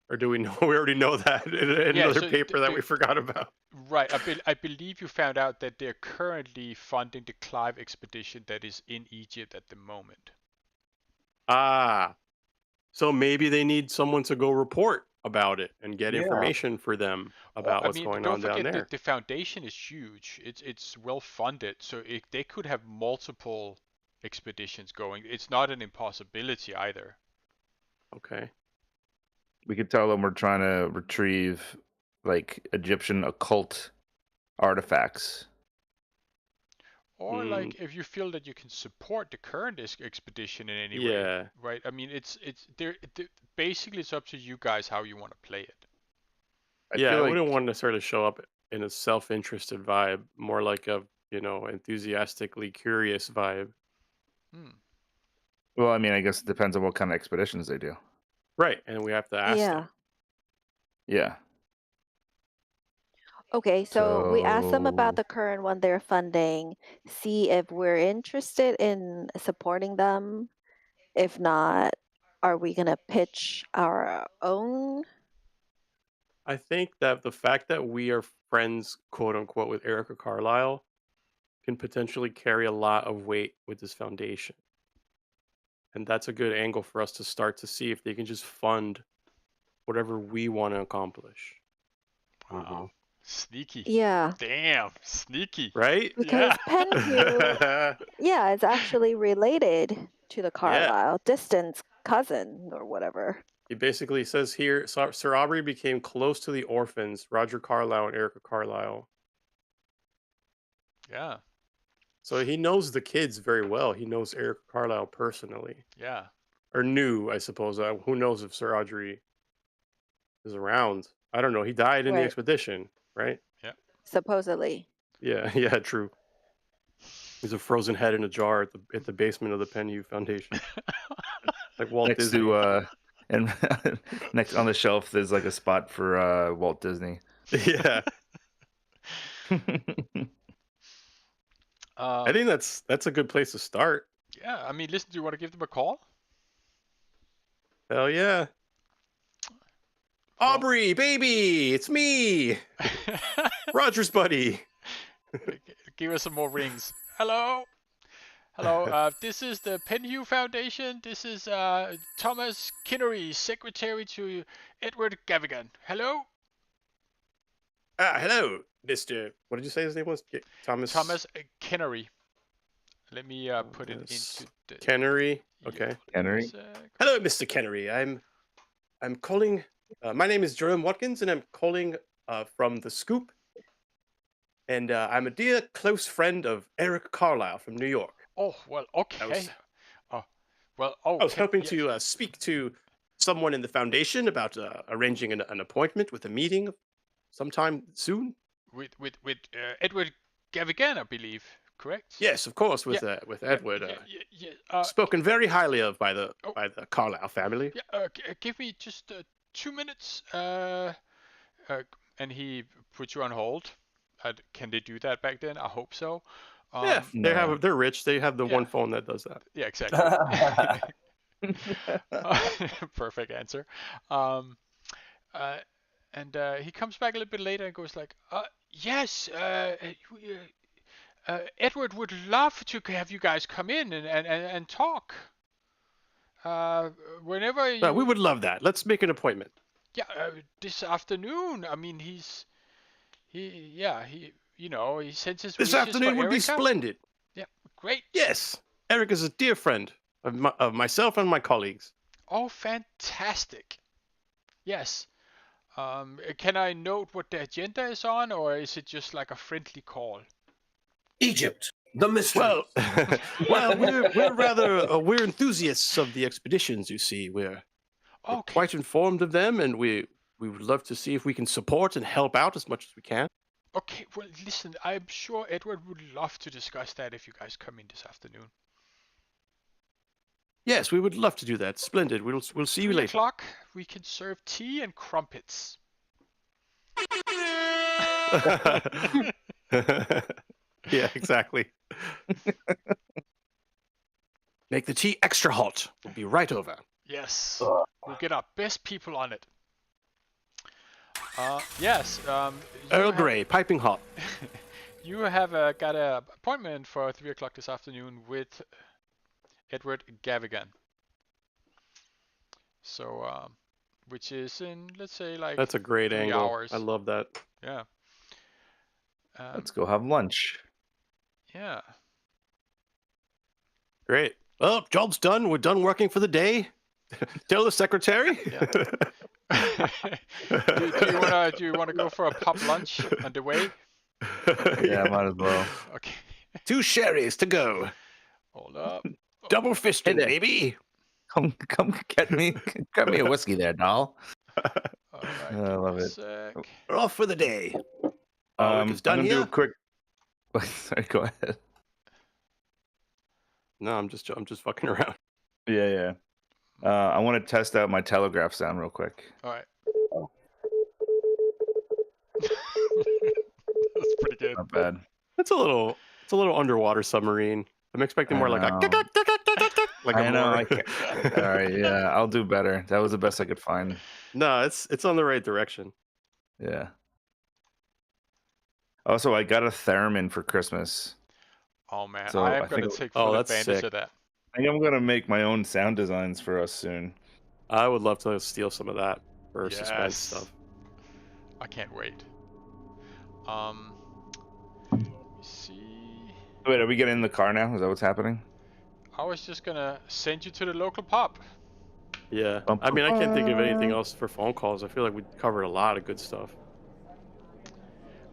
Or do we know? We already know that in Yeah, another so paper that we forgot about. Right. I believe you found out that they're currently funding the Clive expedition that is in Egypt at the moment. Ah, so maybe they need someone to go report about it and get information for them about what's going don't on down forget there. the foundation is huge. It's well funded, so they could have multiple expeditions going. It's not an impossibility either. Okay. We could tell them we're trying to retrieve like Egyptian occult artifacts. Or like if you feel that you can support the current expedition in any Yeah. way, right? I mean, it's basically it's up to you guys how you want to play it. I wouldn't want to necessarily show up in a self-interested vibe, more like a enthusiastically curious vibe. Well, I mean, I guess it depends on what kind of expeditions they do. Right, and we have to ask them. Yeah. Okay, so we asked them about So- the current one they're funding, see if we're interested in supporting them. If not, are we going to pitch our own? I think that the fact that we are friends, quote unquote, with Erica Carlisle can potentially carry a lot of weight with this foundation. And that's a good angle for us to start to see if they can just fund whatever we want to accomplish. Wow. Sneaky. Yeah. Damn, sneaky. Right? Because Penhew, yeah, it's actually related to the Carlisle, distant cousin or whatever. He basically says here, Sir Aubrey became close to the orphans, Roger Carlisle and Erica Carlisle. Yeah. So he knows the kids very well. He knows Erica Carlisle personally. Yeah. Or knew, I suppose. Who knows if Sir Audrey is around? I don't know. He died in the Right. expedition, right? Yeah. Supposedly. Yeah, true. He's a frozen head in a jar at the basement of the Penhew Foundation. Like Walt next Disney. to and next on the shelf there's like a spot for Walt Disney. Yeah. I think that's a good place to start. Yeah, I mean, listen, do you want to give them a call? Hell yeah. Aubrey, baby, it's me. Roger's buddy. Give us some more rings. Hello? Hello, this is the Penhew Foundation. This is Thomas Kinnery, secretary to Edward Gavigan. Hello? Hello, Mr. What did you say his name was? Thomas Kinnery. Let me put it into the... Kennery. Okay. Kennery. Hello, Mr. Kennery. I'm calling. My name is Jerome Watkins, and I'm calling from the Scoop. and I'm a dear close friend of Eric Carlisle from New York. Oh, well, okay. Well, I was okay. hoping to speak to someone in the foundation about arranging an appointment with a meeting sometime soon. With Edward Gavigan, I believe, correct? Yes, of course, with Edward. Spoken very highly of by the Carlisle family. Yeah, give me just 2 minutes. And he puts you on hold. Can they do that back then? I hope so. Yeah, they're rich. They have the one phone that does that. Yeah, exactly. Perfect answer. And he comes back a little bit later and goes like, yes, Edward would love to have you guys come in and talk. Whenever you... we would love that. Let's make an appointment. Yeah, this afternoon. I mean, he sends his This wishes afternoon for would be Erica. splendid. Yeah, great. Yes, Eric is a dear friend of myself and my colleagues. Oh, fantastic. Yes. Can I note what the agenda is on, or is it just like a friendly call? Egypt, the mystery. Well, we're enthusiasts of the expeditions. You see, we're quite informed of them, and we would love to see if we can support and help out as much as we can. Okay, well, listen, I'm sure Edward would love to discuss that if you guys come in this afternoon. Yes, we would love to do that. Splendid. We'll see you 3 later. o'clock, we can serve tea and crumpets. Yeah, exactly. Make the tea extra hot. We'll be right over. Yes, we'll get our best people on it. Yes. Earl Grey, piping hot. You have got an appointment for 3 o'clock this afternoon with Edward Gavigan. So, which is in, let's say, like That's a great 3 angle. hours. I love that. Yeah. Let's go have lunch. Yeah. Great. Well, job's done. We're done working for the day. Tell the secretary. Yeah. do you wanna go for a pub lunch on the way? Yeah, might as well. Okay. 2 sherries to go. Hold up. Double fisting, there. baby. Come get me a whiskey there, doll. All right, I love it. sec. We're off for the day. I'm done gonna do here? a quick. Sorry, go ahead. No, I'm just fucking around. Yeah. I want to test out my telegraph sound real quick. All right. That's pretty good. Not bad. It's a little underwater submarine. I'm expecting more like a like I a know. more... I can't. All right, yeah, I'll do better. That was the best I could find. No, it's on the right direction. Yeah. Also, I got a theremin for Christmas. Oh man, So I am I gonna think- take Oh, full that's advantage sick. of that. I think I'm gonna make my own sound designs for us soon. I would love to steal some of that for suspense Yes. stuff. I can't wait. Let me see. Wait, are we getting in the car now? Is that what's happening? I was just gonna send you to the local pub. Yeah. I mean, I can't think of anything else for phone calls. I feel like we covered a lot of good stuff.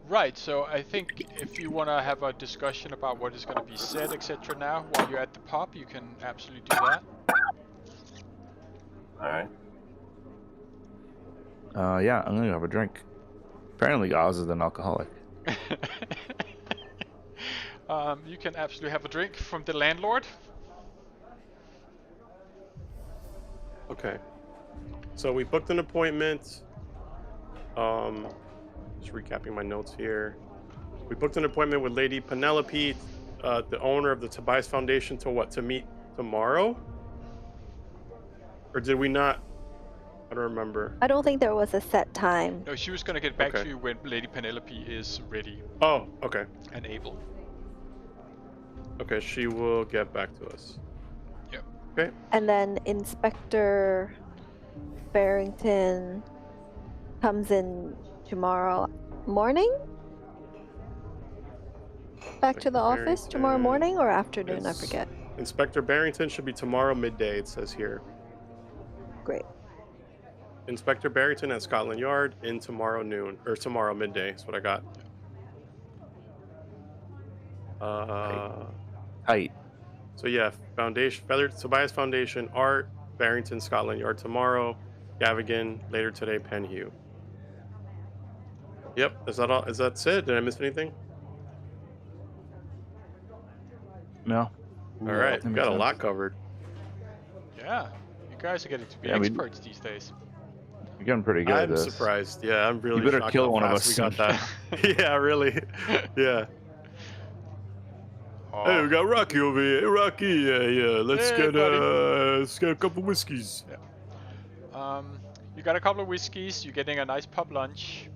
Right, so I think if you want to have a discussion about what is going to be said, etc. now, while you're at the pub, you can absolutely do that. All right. Yeah, I'm gonna have a drink. Apparently, Oz is an alcoholic. You can absolutely have a drink from the landlord. Okay. So we booked an appointment. Just recapping my notes here. We booked an appointment with Lady Penelope, the owner of the Tobias Foundation, to meet tomorrow? Or did we not? I don't remember. I don't think there was a set time. No, she was going to get back Okay. to you when Lady Penelope is ready Oh, okay. and able. Okay, she will get back to us. Yep. Okay. And then Inspector Barrington comes in tomorrow morning? Back to the Inspector office tomorrow Barrington morning or afternoon? I is- forget. Inspector Barrington should be tomorrow midday, it says here. Great. Inspector Barrington at Scotland Yard in tomorrow noon, or tomorrow midday is what I got. Height. So yeah, foundation, Feathered Tobias Foundation, Art, Barrington, Scotland Yard tomorrow, Gavigan later today, Penhew. Yep, is that all? Is that it? Did I miss anything? No. All right, that we makes got a sense. lot covered. Yeah, you guys are getting to be Yeah, experts these days. You're getting pretty good I'm at this. surprised. Yeah, I'm really. You better shocked kill how one of fast us We got soon. that. Yeah, really. Yeah. Hey, we got Rocky over here. Hey, Rocky, yeah. Let's Hey, let's get a couple whiskeys. Yeah. You got a couple of whiskeys. You're getting a nice pub lunch.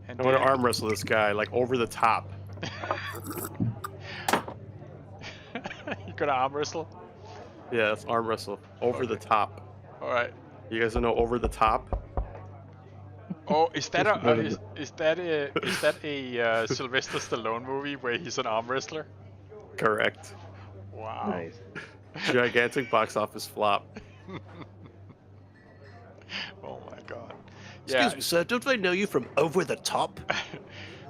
And I want to then- arm wrestle this guy like over the top. You gonna arm wrestle? Yeah, let's arm wrestle over the top. All right. You guys know over the top? Oh, is that a Sylvester Stallone movie where he's an arm wrestler? Correct. Wow. Nice. Gigantic box office flop. Oh my god. Excuse me, sir. Don't I know you from Over the Top?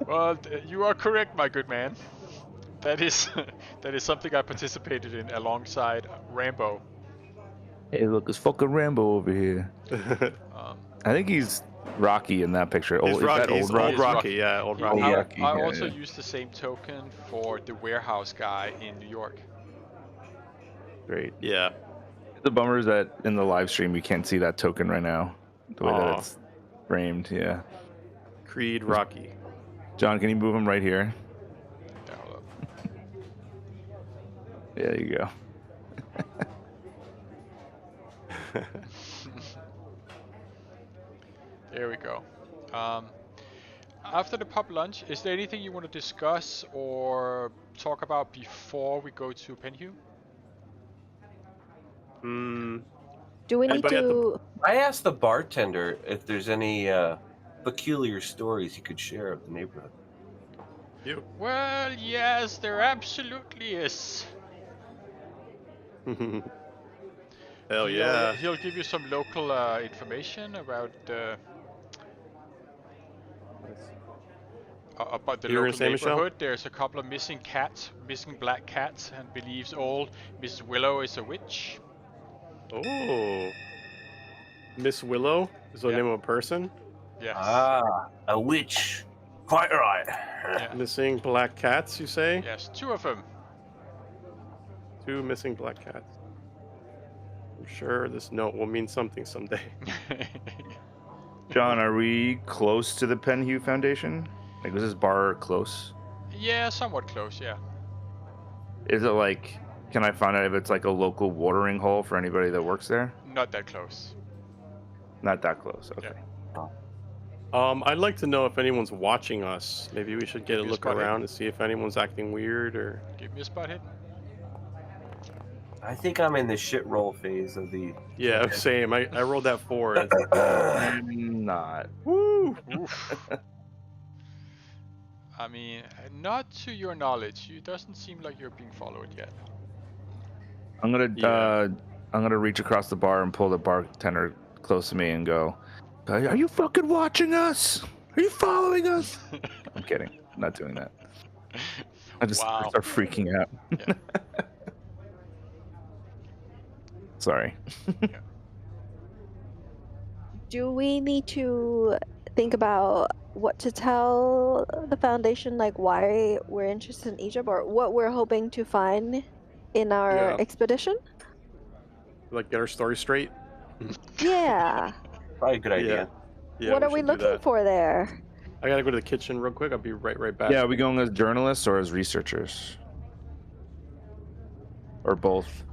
Well, you are correct, my good man. That is something I participated in alongside Rambo. Hey, look, it's fucking Rambo over here. I think he's Rocky in that picture. He's Is Rocky. that He's old Rocky? Yeah, old Rocky. I also used the same token for the warehouse guy in New York. Great. Yeah. The bummer is that in the live stream you can't see that token right now. The way that it's framed, yeah. Creed Rocky. John, can you move him right here? Yeah, hold up. Yeah, there you go. There we go. After the pub lunch, is there anything you want to discuss or talk about before we go to Penhew? Do we need to? I asked the bartender if there's any peculiar stories he could share of the neighborhood. You. Well, yes, there absolutely is. Hell yeah. He'll give you some local information about the You were gonna local say, Michelle? neighborhood. There's a couple of missing cats, missing black cats, and believes old Miss Willow is a witch. Oh. Miss Willow is the name of a person? Yes. Ah, a witch. Quite right. Yeah. Missing black cats, you say? Yes, 2 of them. 2 missing black cats. I'm sure this note will mean something someday. John, are we close to the Penhew Foundation? Like, was this bar close? Yeah, somewhat close, yeah. Is it like, can I find out if it's like a local watering hole for anybody that works there? Not that close. Not that close, okay. I'd like to know if anyone's watching us. Maybe we should get a Give me a look spot hit. around to see if anyone's acting weird or... Give me a spot hit. I think I'm in the shit roll phase of the. Yeah, same. I rolled that 4. I'm not. Woo! I mean, not to your knowledge. It doesn't seem like you're being followed yet. I'm gonna reach across the bar and pull the bartender close to me and go, "Are you fucking watching us? Are you following us?" I'm kidding. I'm not doing that. I just start freaking out. Yeah. Sorry. Do we need to think about what to tell the foundation, like why we're interested in Egypt or what we're hoping to find in our expedition? Like, get our story straight? Yeah. Probably a good idea. Yeah, What are we should do looking that. for there? I gotta go to the kitchen real quick. I'll be right back. Yeah, are we going as journalists or as researchers? Or both?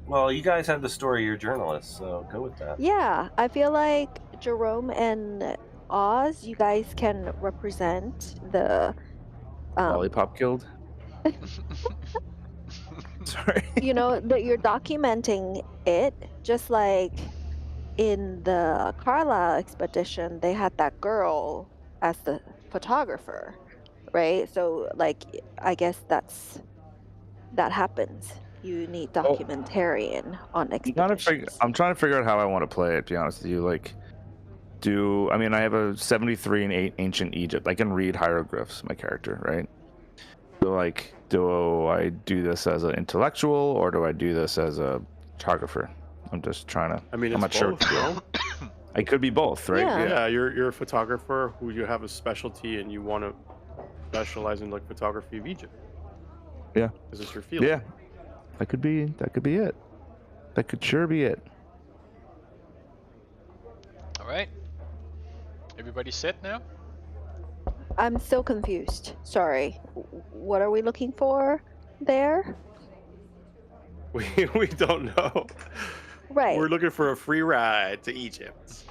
Well, you guys have the story. You're journalists, so go with that. Yeah, I feel like Jerome and Oz, you guys can represent the Lollipop Guild? Sorry. you know, that you're documenting it, just like in the Carlisle expedition, they had that girl as the photographer, right? So, like, I guess that happens. You need documentarian on expeditions. I'm trying to figure out how I want to play it, to be honest with you. Like, I mean, I have a 73 in ancient Egypt. I can read hieroglyphs, my character, right? So, like, do I do this as an intellectual or do I do this as a photographer? I'm just trying to. I mean, I'm it's not both, sure. no? I could be both, right? Yeah. Yeah, you're a photographer who you have a specialty and you want to specialize in like photography of Egypt. Yeah. Because it's your field. Yeah. That could be it. That could sure be it. All right. Everybody set now? I'm still confused. Sorry. What are we looking for there? We don't know. Right. We're looking for a free ride to Egypt.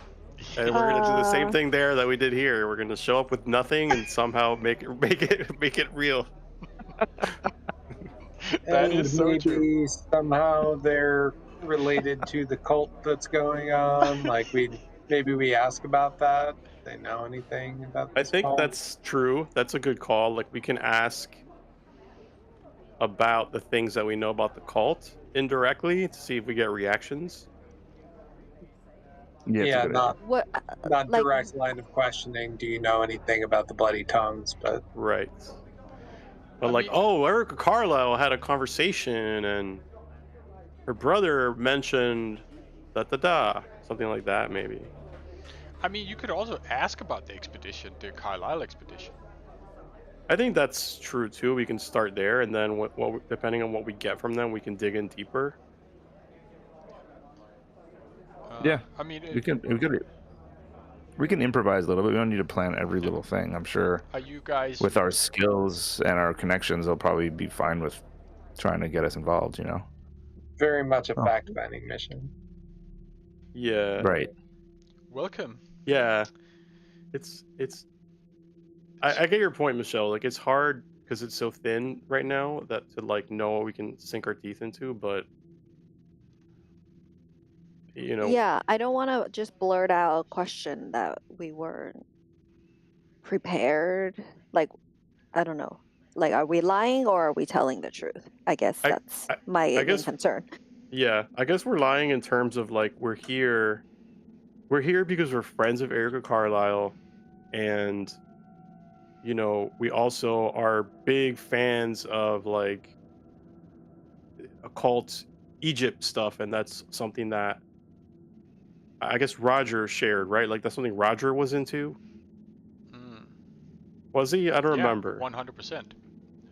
And we're gonna do the same thing there that we did here. We're gonna show up with nothing and somehow make it real. That is so true. Maybe somehow they're related to the cult that's going on. Like maybe we ask about that. They know anything about I this think cult? that's true. That's a good call. Like we can ask about the things that we know about the cult indirectly to see if we get reactions. Yeah, not what not like, direct line of questioning. Do you know anything about the bloody tongues? But right. But like, oh, Erica Carlisle had a conversation and her brother mentioned something like that, maybe. I mean, you could also ask about the expedition, the Carlisle expedition. I think that's true too. We can start there, and then what depending on what we get from them, we can dig in deeper. Yeah. I mean, we can improvise a little bit. We don't need to plan every little thing. I'm sure. Are you guys with our skills and our connections? They'll probably be fine with trying to get us involved. You know. very much a fact-finding mission. Yeah. Right. Welcome. Yeah. It's. I get your point, Michelle. Like it's hard because it's so thin right now that to like know what we can sink our teeth into, but you know. Yeah, I don't want to just blurt out a question that we weren't prepared. Like, I don't know. Like, are we lying or are we telling the truth? I guess that's my main concern. Yeah, I guess we're lying in terms of like we're here because we're friends of Erica Carlisle, and you know we also are big fans of like occult Egypt stuff, and that's something that I guess Roger shared, right? Like that's something Roger was into. Was he? I don't remember. 100%.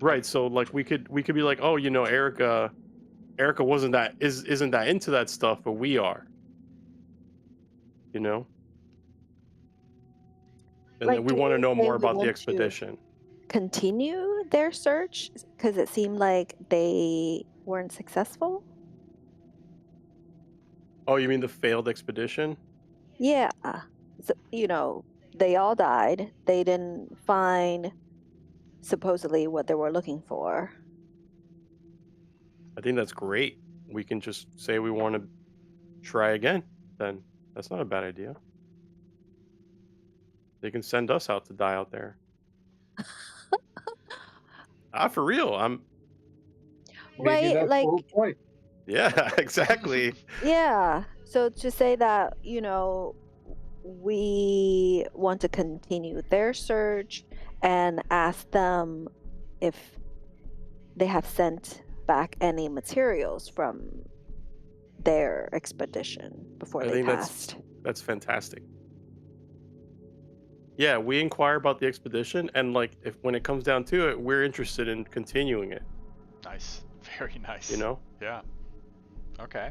Right. So like we could be like, oh, you know, Erica isn't that into that stuff, but we are. You know. And Like, then we do want to you know say more we about the want to expedition. Continue their search because it seemed like they weren't successful. Oh, you mean the failed expedition? Yeah, so, you know, they all died. They didn't find supposedly what they were looking for. I think that's great. We can just say we want to try again. Then that's not a bad idea. They can send us out to die out there. For real. Maybe right, like point. Yeah, exactly. Yeah. So to say that, you know, we want to continue their search and ask them if they have sent back any materials from their expedition before they passed. That's fantastic. Yeah, we inquire about the expedition, and like if when it comes down to it, we're interested in continuing it. Nice. Very nice. You know? Yeah. Okay.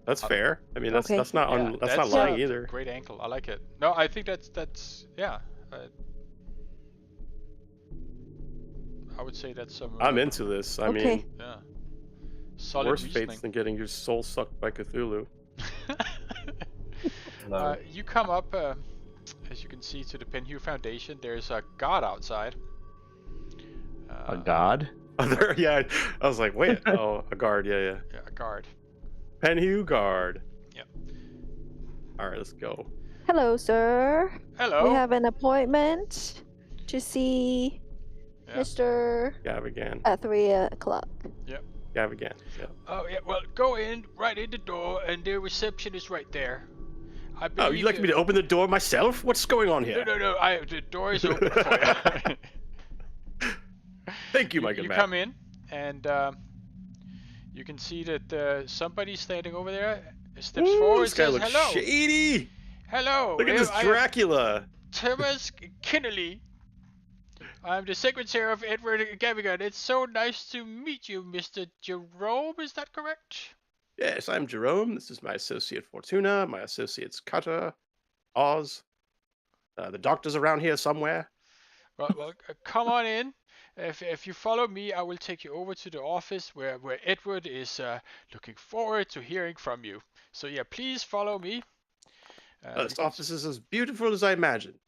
That's fair. I mean, that's not lying either. Great angle. I like it. No, I think that's yeah. I would say that's some. I'm into this. I mean, yeah. Solid worse reasoning. fates than getting your soul sucked by Cthulhu. You come up, as you can see, to the Penhew Foundation. There's a guard outside. A god? Yeah, I was like, wait, oh, a guard, yeah. Yeah, a guard. Penhew guard. Yep. All right, let's go. Hello, sir. Hello. We have an appointment to see Mr. Gavigan at 3 o'clock. Yep. Gavigan. Yeah. Oh yeah. Well, go in right in the door, and the reception is right there. Oh, you'd like me to open the door myself? What's going on here? No. The door is open for you. Thank you, Mike You and Matt. come in, and you can see that somebody standing over there steps forward and This guy says, looks "Hello, shady. hello. Look at this I am Dracula. Thomas Kinnelly. I'm the secretary of Edward Gavigan. It's so nice to meet you, Mr. Jerome. Is that correct?" Yes, I'm Jerome. This is my associate Fortuna. My associates Cutter, Oz. The doctor's around here somewhere. Well, come on in. If you follow me, I will take you over to the office where Edward is looking forward to hearing from you. So yeah, please follow me. This office is as beautiful as I imagined.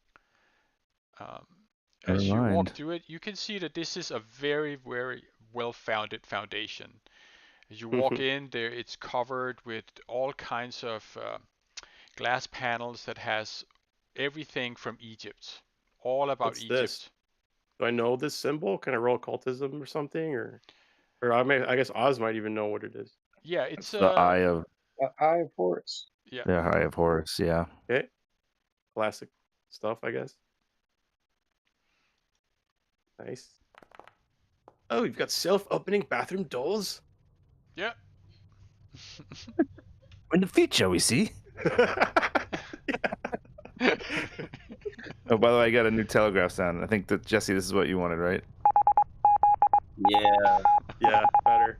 As you walk mind. through it, you can see that this is a very, very well-founded foundation. As you walk in there, it's covered with all kinds of glass panels that has everything from Egypt, all about What's Egypt. this? Do I know this symbol? Can I roll occultism or something? Or I guess Oz might even know what it is. Yeah, it's The Eye of Eye of Horus. Yeah. Yeah, Eye of Horus. Yeah. Okay. Classic stuff, I guess. Nice. Oh, you've got self-opening bathroom doors? Yeah. In the future, we see. Oh, by the way, I got a new telegraph sound. I think that, Jesse, this is what you wanted, right? Yeah. Yeah, better.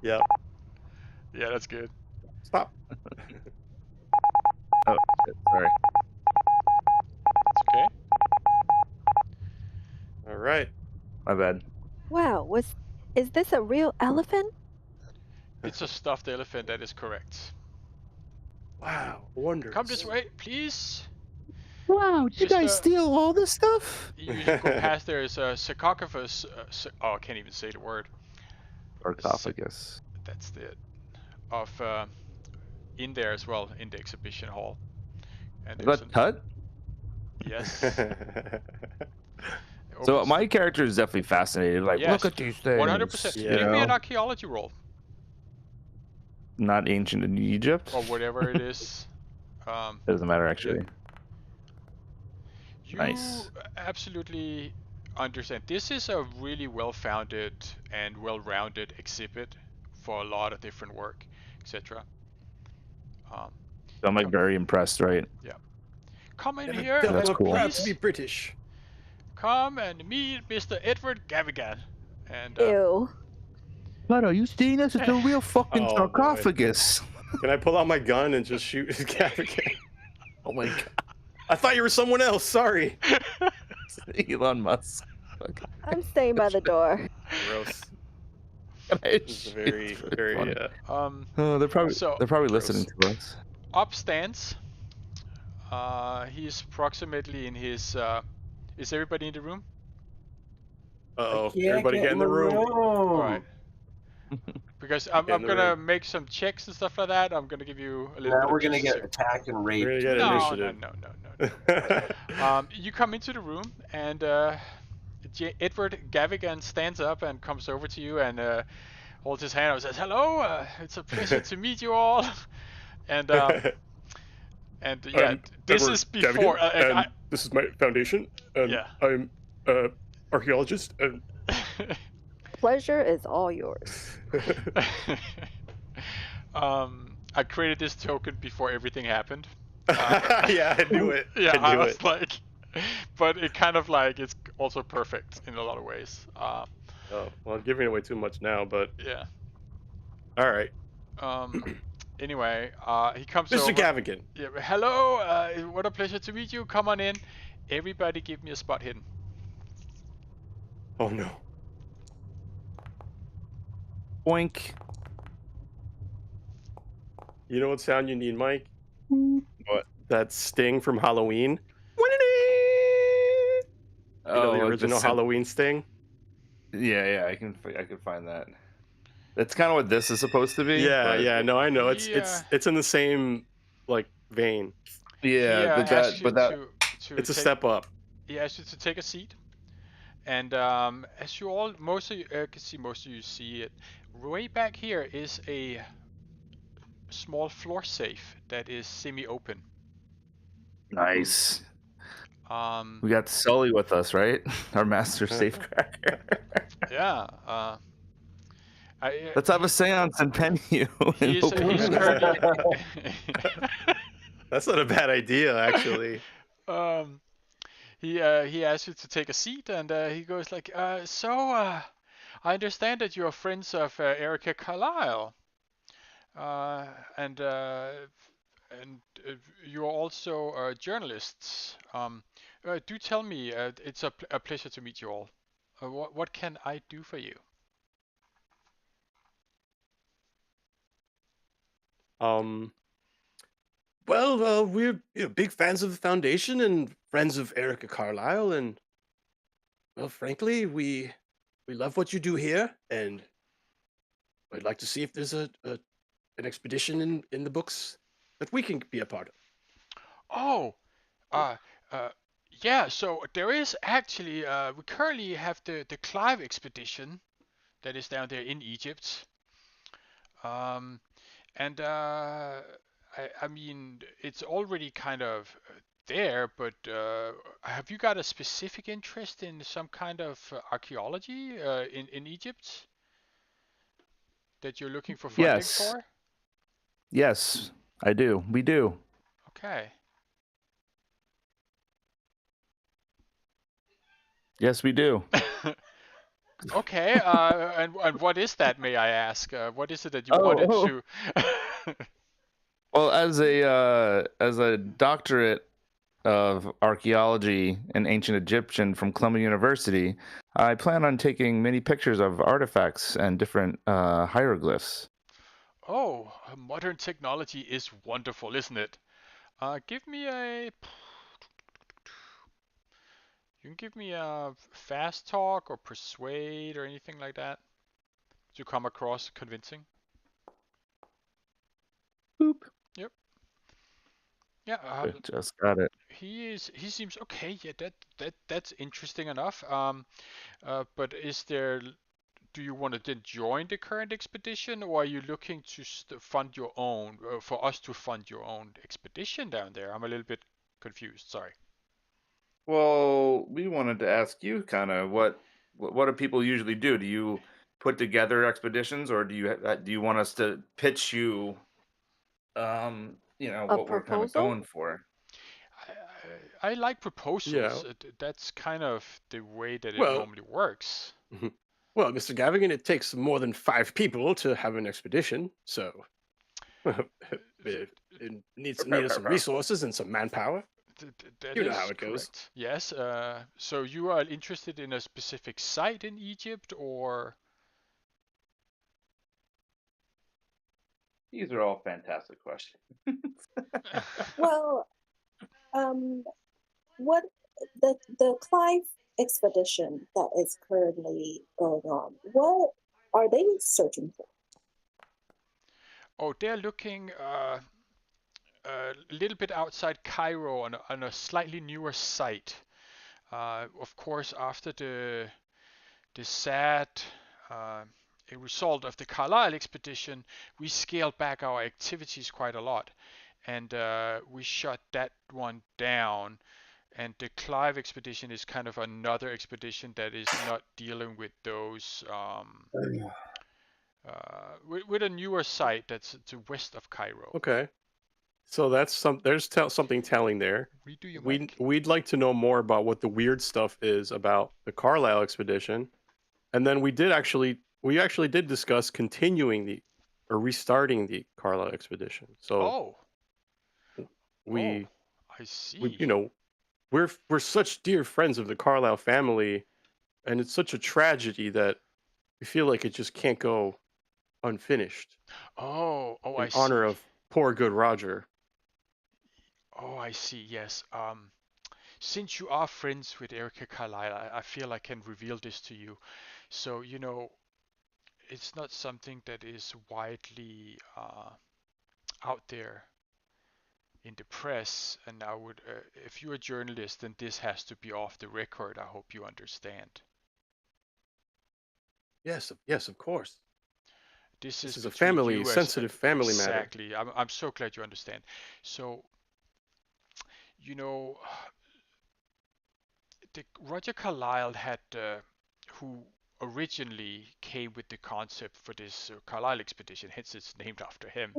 Yep. Yeah, that's good. Stop. Oh, shit, sorry. It's okay. All right. My bad. Wow, is this a real elephant? It's a stuffed elephant, that is correct. Wow, wonders. Come this way, please. Wow, did you guys Mr. steal all this stuff? You go past, there is a sarcophagus. I can't even say the word. Sarcophagus. That's it. Of in there as well, in the exhibition hall. And Is there's that Tut? Yes. So my character is definitely fascinated. Like, Yes, look at these things. 100%. you Give me an know? archaeology roll. Not ancient in Egypt. Or whatever it is. Doesn't matter, actually. You Nice. absolutely understand. This is a really well-founded and well-rounded exhibit for a lot of different work, etc. So I'm like very impressed, right? Yeah. Come in here. That's and cool. Proud please to be British. come and meet Mr. Edward Gavigan. And Ew. But are you seeing this? It's a real fucking Oh, boy. sarcophagus. Can I pull out my gun and just shoot his cat again? Oh my god. I thought you were someone else. Sorry. Elon Musk. I'm staying by the door. Gross. It's Very, very. funny. Yeah. They're probably gross. listening to us. up stands. He's approximately in his. Is everybody in the room? Uh-oh. Everybody get in the room. All right. Because I'm Get in the gonna room. make some checks and stuff like that. I'm gonna give you a little. Now bit we're of gonna pieces get here. attacked and raped. We're gonna get No, initiative. no. You come into the room and Edward Gavigan stands up and comes over to you and holds his hand up and says, "Hello, it's a pleasure to meet you all." And yeah, this Edward is before. Gavigan, and this is my foundation. And Yeah. I'm archaeologist. And Pleasure is all yours. I created this token before everything happened. yeah, I knew it. Yeah, I I knew was it. like, but it kind of like it's also perfect in a lot of ways. Oh, well, I'm giving away too much now, but Yeah. all right. Anyway, he comes Mr. over. Gavigan. Yeah, hello. What a pleasure to meet you. Come on in. Everybody, give me a spot hidden. Oh no. Boink. You know what sound you need, Mike? What? That sting from Halloween. You know the like original Halloween sting? Yeah, I can find that. That's kind of what this is supposed to be. Yeah, but- yeah, no, I know. It's Yeah. it's in the same like vein. Yeah, but asked you that to It's a take- step up. He asked you to take a seat, and as you all, most of you can see, most of you see it. Way back here is a small floor safe that is semi-open. nice. Um, We got Sully with us, right? Our master safecracker. Yeah. Let's have a seance in Penhu. He's currently. That's not a bad idea, actually. He asks you to take a seat, and he goes like, I understand that you're friends of Erica Carlisle, uh, and uh, and you're also journalists. Do tell me, it's a pleasure to meet you all. What can I do for you? Um, well, we're big fans of the Foundation and friends of Erica Carlisle, and well, frankly, we love what you do here, and I'd like to see if there's an expedition in the books that we can be a part of. Oh, uh, yeah. So there is actually we currently have the Clive expedition that is down there in Egypt. Um, And I mean, it's already kind of there, but have you got a specific interest in some kind of archaeology in Egypt that you're looking for funding Yes. for? Yes, I do. We do. Okay. Yes, we do. Okay. And what is that, may I ask? What is it that you wanted to? Well, as a doctorate of archaeology and ancient Egyptian from Columbia University, I plan on taking many pictures of artifacts and different hieroglyphs. Oh, modern technology is wonderful, isn't it? Give me a. You can give me a fast talk or persuade or anything like that to come across convincing. Boop. Yep. Yeah. Just got it. He seems okay. Yeah. That's interesting enough. But do you want to then join the current expedition, or are you looking to fund your own, for us to fund your own expedition down there? I'm a little bit confused. Sorry. Well, we wanted to ask you kind of what do people usually do? Do you put together expeditions, or do you want us to pitch you, what we're kind of going for? I like proposals. Yeah. That's kind of the way that it Well, normally works. Well, Mr. Gavigan, it takes more than 5 people to have an expedition, so it needs some resources and some manpower. That You know is how it goes. correct. Yes. So you are interested in a specific site in Egypt, or? These are all fantastic questions. Well, what the Clive expedition that is currently going on, what are they searching for? Oh, they're looking a little bit outside Cairo on a slightly newer site. Of course, after the sad a result of the Carlisle expedition, we scaled back our activities quite a lot, and we shut that one down. And the Clive expedition is kind of another expedition that is not dealing with those with a newer site that's to west of Cairo. Okay. So there's something telling there. We'd like to know more about what the weird stuff is about the Carlisle expedition, and then we actually did discuss continuing or restarting the Carlisle expedition. So I see. We're such dear friends of the Carlisle family, and it's such a tragedy that we feel like it just can't go unfinished. I see. In honor of poor good Roger. Oh, I see. Yes. Since you are friends with Erica Carlisle, I feel I can reveal this to you. So, it's not something that is widely out there in the press, and I would, if you're a journalist, then this has to be off the record. I hope you understand. Yes, of course. This is a family sensitive family matter. Exactly. I'm so glad you understand. So, Roger Carlyle had, who originally came with the concept for this Carlisle expedition, hence it's named after him,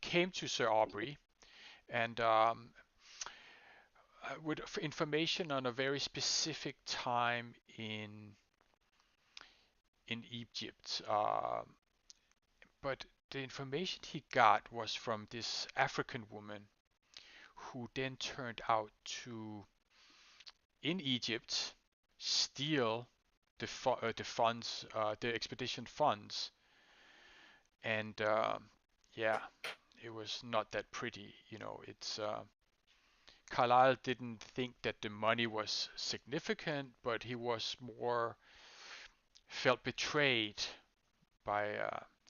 came to Sir Aubrey and with information on a very specific time in Egypt. But the information he got was from this African woman who then turned out to, in Egypt, steal the funds, the expedition funds, and yeah, it was not that pretty. It's Carlyle didn't think that the money was significant, but he was more felt betrayed by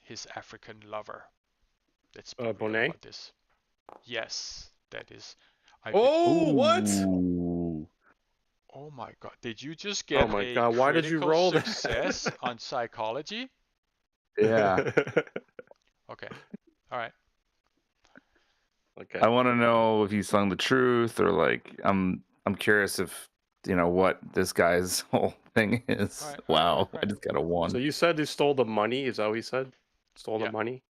his African lover. Let's be real Bonnet? about this. Yes, that is. What? Oh my God! Did you just Oh get my a God! Why did you critical roll success that? on psychology? Yeah. Okay. All right. Okay. I want to know if he's telling the truth, or like I'm curious if what this guy's whole thing is. All right, Wow, right. I just got a 1. So you said he stole the money? Is that what he said? Stole Yeah. the money?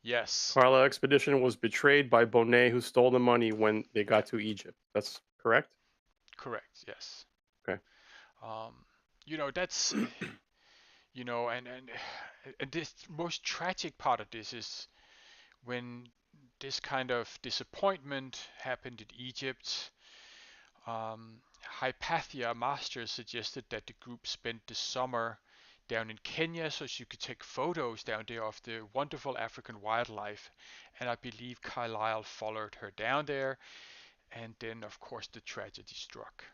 Yes. Carlisle expedition was betrayed by Bonnet, who stole the money when they got to Egypt. That's correct? Correct. Yes. Okay. That's and this most tragic part of this is when this kind of disappointment happened in Egypt. Hypatia Master suggested that the group spend the summer down in Kenya so she could take photos down there of the wonderful African wildlife, and I believe Carlyle followed her down there, and then of course the tragedy struck.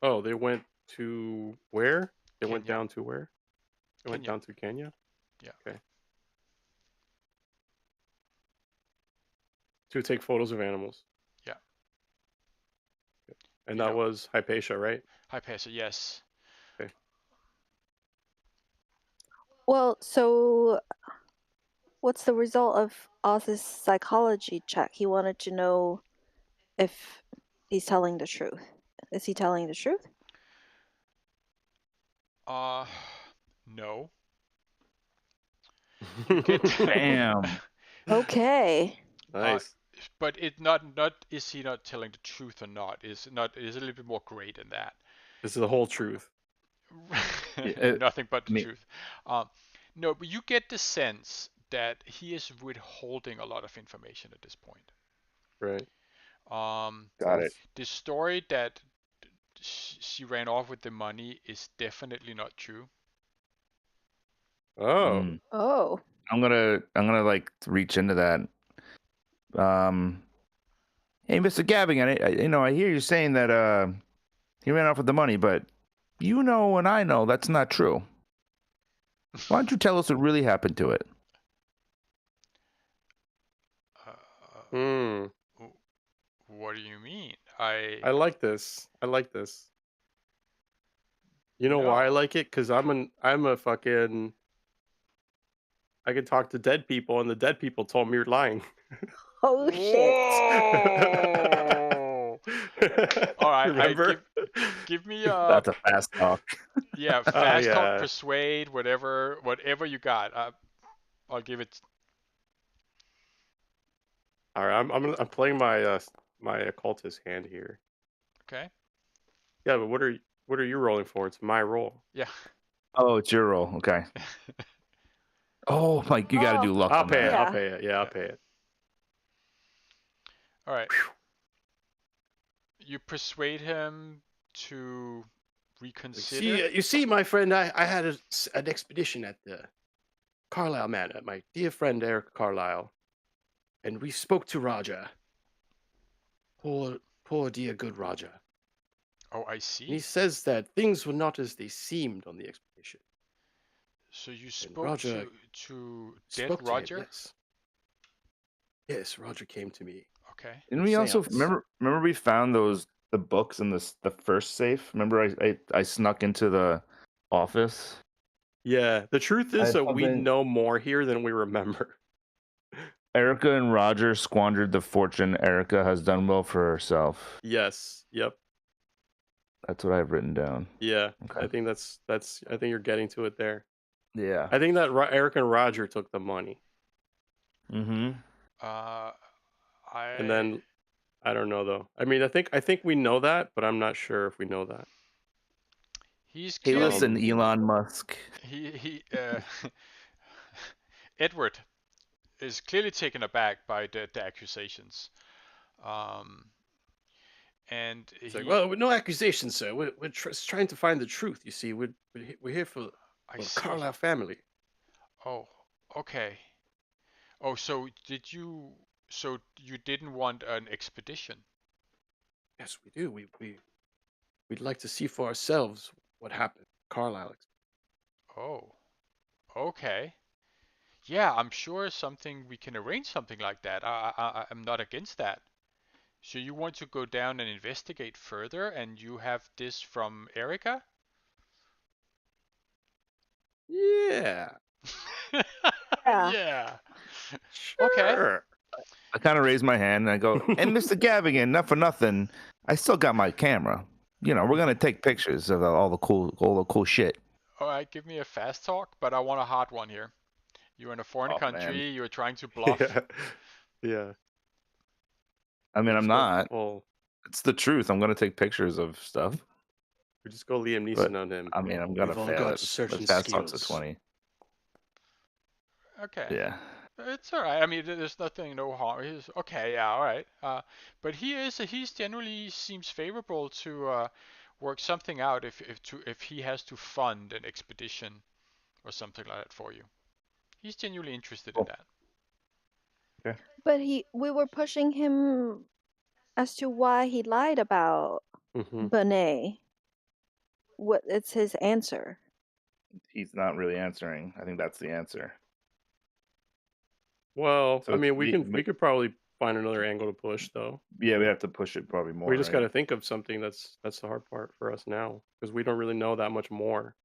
Oh, they went to where? They went Kenya. down to where? They went Kenya. down to Kenya? Yeah. Okay. To take photos of animals. Yeah. And that was Hypatia, right? Hypatia, yes. Okay. Well, so what's the result of Oz's psychology check? He wanted to know if he's telling the truth. Is he telling the truth? No. You get Damn. Okay. Nice. But is he not telling the truth or not? Is a little bit more gray than that. This is the whole truth. Nothing but the truth. No, but you get the sense that he is withholding a lot of information at this point. Right. Got it. The story that she ran off with the money is definitely not true. Oh. Oh. I'm gonna like reach into that. Hey, Mr. Gabbing, I hear you saying that he ran off with the money, but and I know that's not true. Why don't you tell us what really happened to it? What do you mean? I like this. You know why I like it? Because I'm a fucking. I can talk to dead people, and the dead people told me you're lying. Oh shit! All right, remember? Give me That's a fast talk. Yeah, fast talk, persuade, whatever you got. I'll give it. All right, I'm playing my my occultist hand here. Okay. Yeah, but what are you rolling for? It's my roll. Yeah. Oh, it's your roll. Okay. Oh, Mike, you got to do luck. I'll pay it. Yeah. I'll pay it. Yeah, I'll pay it. All right. You persuade him to reconsider. You see, my friend, I had an expedition at the Carlisle Manor. My dear friend Eric Carlisle, and we spoke to Roger. Poor dear good Roger. Oh, I see. And he says that things were not as they seemed on the expedition. So you spoke to dead Roger? Him, yes. Yes, Roger came to me. Okay. And we also remember we found the books in the first safe. Remember I snuck into the office. Yeah, the truth is that we know more here than we remember. Erica and Roger squandered the fortune Erica has done well for herself. Yes. Yep. That's what I've written down. Yeah, Okay. I think that's. I think you're getting to it there. Yeah. I think that Eric and Roger took the money, Mm-hmm. and then I don't know though. I mean, I think we know that, but I'm not sure if we know that. He's Hey, clearly listen, Elon Musk. he Edward is clearly taken aback by the accusations. And It's like, well, with no accusations, sir. We're trying to find the truth. You see, we're here for the Carlisle family. Oh, okay. Oh, so you didn't want an expedition? Yes, we do. We'd like to see for ourselves what happened, Carlisle. Oh, okay. Yeah, I'm sure we can arrange something like that. I'm not against that. So you want to go down and investigate further, and you have this from Erica? Yeah. Yeah. Okay. Sure. I kind of raise my hand and I go, and Mr. Gavigan, not for nothing, I still got my camera. You know, we're gonna take pictures of all the cool shit. All right, give me a fast talk, but I want a hard one here. You're in a foreign country. Man. You're trying to bluff. Yeah. I mean, I'm not. Well, it's the truth. I'm gonna take pictures of stuff. We just go Liam Neeson on him. I mean, I'm gonna We've all fail got it. certain Let's fast talk to skills. 20. Okay. Yeah. It's all right. I mean, there's nothing, no harm. Okay, yeah, all right. But he's generally seems favorable to work something out if he has to fund an expedition or something like that for you. He's genuinely interested in that. Okay. But we were pushing him as to why he lied about Benet. What it's his answer? He's not really answering. I think that's the answer. Well, So I mean, we it's- could probably find another angle to push, though. Yeah, we have to push it probably more. We just right? got to think of something that's the hard part for us now, because we don't really know that much more.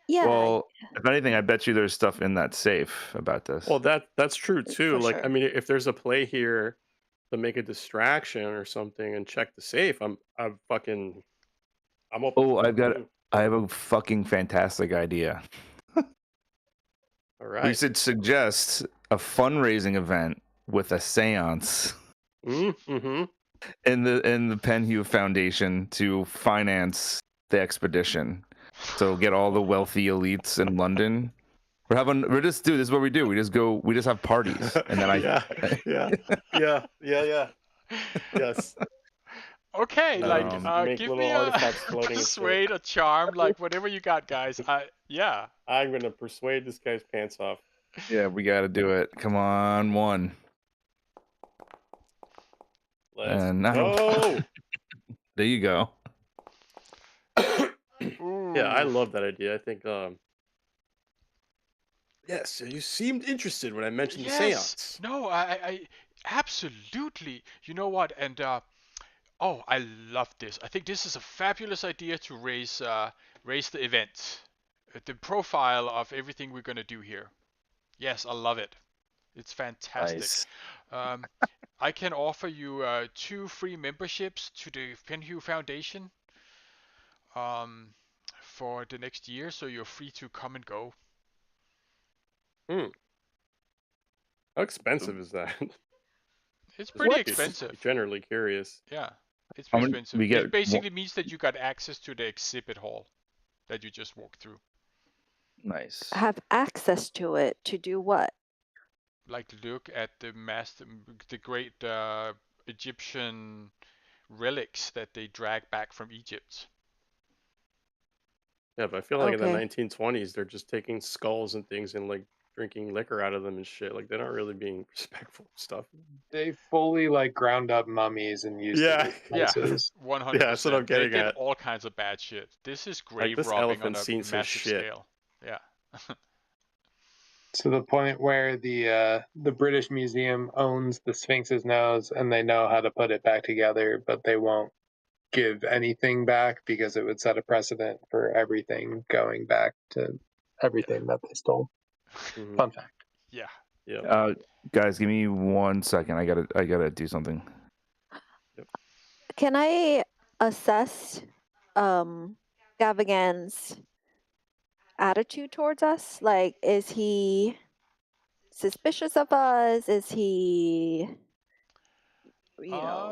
Yeah. Well, if anything, I bet you there's stuff in that safe about this. Well, that's true too. For Like, sure. I mean, if there's a play here to make a distraction or something and check the safe, I'm open. Oh, I have a fucking fantastic idea. All right. We should suggest a fundraising event with a séance Mm-hmm. in the Penhew Foundation to finance the expedition. So get all the wealthy elites in London. This is what we do. We just have parties, and then yeah. Yes. Okay, Make give little me artifacts floating. persuade, a charm, like whatever you got, guys. Yeah. I'm gonna persuade this guy's pants off. Yeah, we got to do it. Come on, one. Let's now, go. There you go. Yeah, I love that idea. I think. Yes, you seemed interested when I mentioned the Yes. seance. No, I absolutely. You know what? And oh, I love this. I think this is a fabulous idea to raise the event, the profile of everything we're gonna do here. Yes, I love it. It's fantastic. Nice. I can offer you 2 free memberships to the Penhew Foundation for the next year, so you're free to come and go. How expensive is that? It's pretty expensive. Generally curious. Yeah, it's pretty expensive. We get It basically means that you got access to the exhibit hall that you just walked through. Nice. Have access to it to do what? Like look at the great Egyptian relics that they drag back from Egypt. Yeah, but I feel like in the Okay. 1920s, they're just taking skulls and things and like drinking liquor out of them and shit. Like they're not really being respectful of stuff. They fully like ground up mummies and used Yeah. them as spices. 100%. Yeah, that's what I'm getting they did at. all kinds of bad shit. This is grave this robbing on elephant's a seen some massive shit. scale. Yeah. To the point where the British Museum owns the Sphinx's nose and they know how to put it back together, but they won't give anything back because it would set a precedent for everything going back to everything that they stole. Fun fact. Yeah. Yeah. Guys, give me 1 second. I gotta do something. Can I assess Gavigan's attitude towards us? Like, is he suspicious of us? Is he,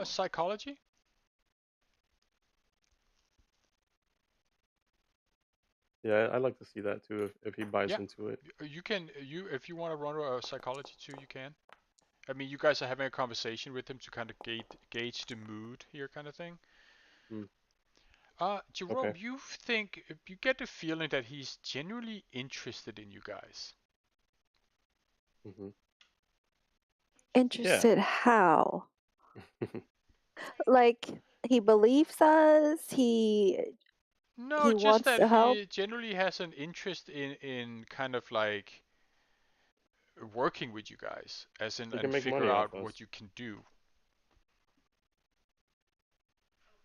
Psychology? Yeah, I'd like to see that too if he buys Yeah. into it. You can, if you want to run a psychology too, you can. I mean, you guys are having a conversation with him to kind of gauge the mood here, kind of thing. Jerome, Okay. you get the feeling that he's genuinely interested in you guys. interested how? Like, he believes us? No, He just wants that to help? he generally has an interest in kind of like working with you guys, as in, He can and make figure money off out us. what you can do.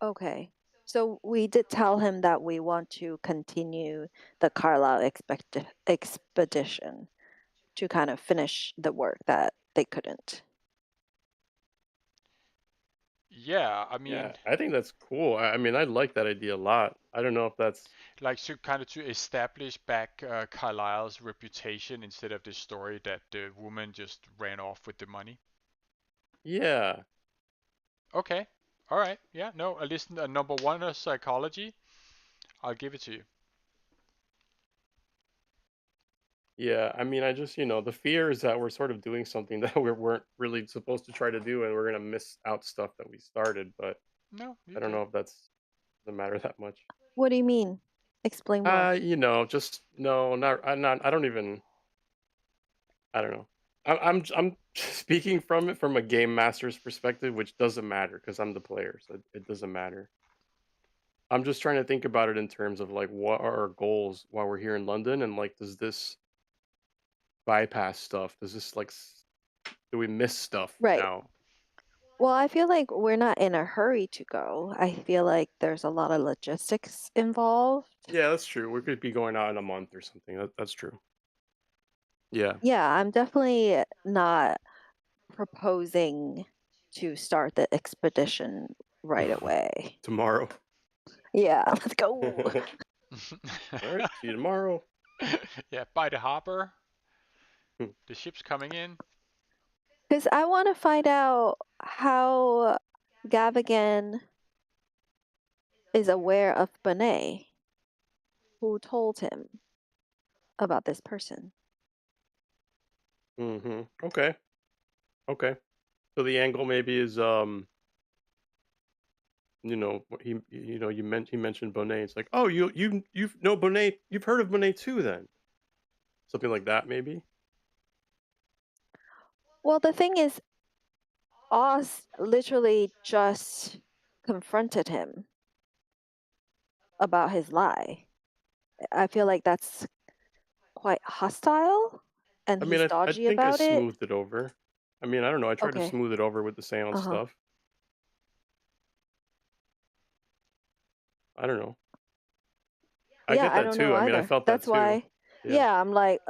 Okay. So we did tell him that we want to continue the Carlisle expedition to kind of finish the work that they couldn't. Yeah, I mean, Yeah, I think that's cool. I mean, I like that idea a lot. I don't know if that's like to kind of to establish back Carlisle's reputation instead of this story that the woman just ran off with the money. Yeah. Okay. All right. Yeah. No. Listen. Number one, psychology. I'll give it to you. Yeah, I mean, I just, the fear is that we're sort of doing something that we weren't really supposed to try to do, and we're gonna miss out stuff that we started. But No, I don't know if that's doesn't matter that much. What do you mean? Explain more. Just no, not. I don't even. I don't know. I'm speaking from it from a game master's perspective, which doesn't matter because I'm the player, so it doesn't matter. I'm just trying to think about it in terms of like what are our goals while we're here in London, and like does this bypass stuff? Does this like do we miss stuff Right. now? Well, I feel like we're not in a hurry to go. I feel like there's a lot of logistics involved. Yeah, that's true. We could be going out in a month or something. That's true. Yeah. Yeah, I'm definitely not proposing to start the expedition right away. Tomorrow. Yeah, let's go. All right. See you tomorrow. Yeah, by the harbor. The ship's coming in. Because I want to find out how Gavigan is aware of Bonet. Who told him about this person? Okay. Okay. So the angle maybe is he mentioned Bonet. It's like, oh, you know Bonet. You've heard of Bonet too, then. Something like that, maybe. Well, the thing is, Oz literally just confronted him about his lie. I feel like that's quite hostile, and I mean, he's I dodgy think I about it. smoothed it over. I mean, I don't know. I tried to Okay. smooth it over with the seance stuff. I don't know. I get I that don't too. know I mean, I either. felt That's that too. why. Yeah, I'm like,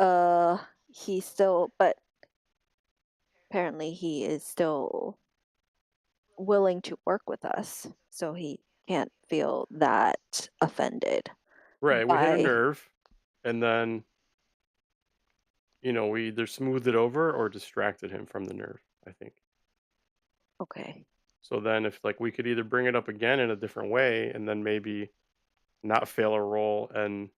he's still, but apparently he is still willing to work with us, so he can't feel that offended. Right. We hit a by nerve, and then we either smoothed it over or distracted him from the nerve, I think. Okay. So then if like we could either bring it up again in a different way and then maybe not fail a roll, and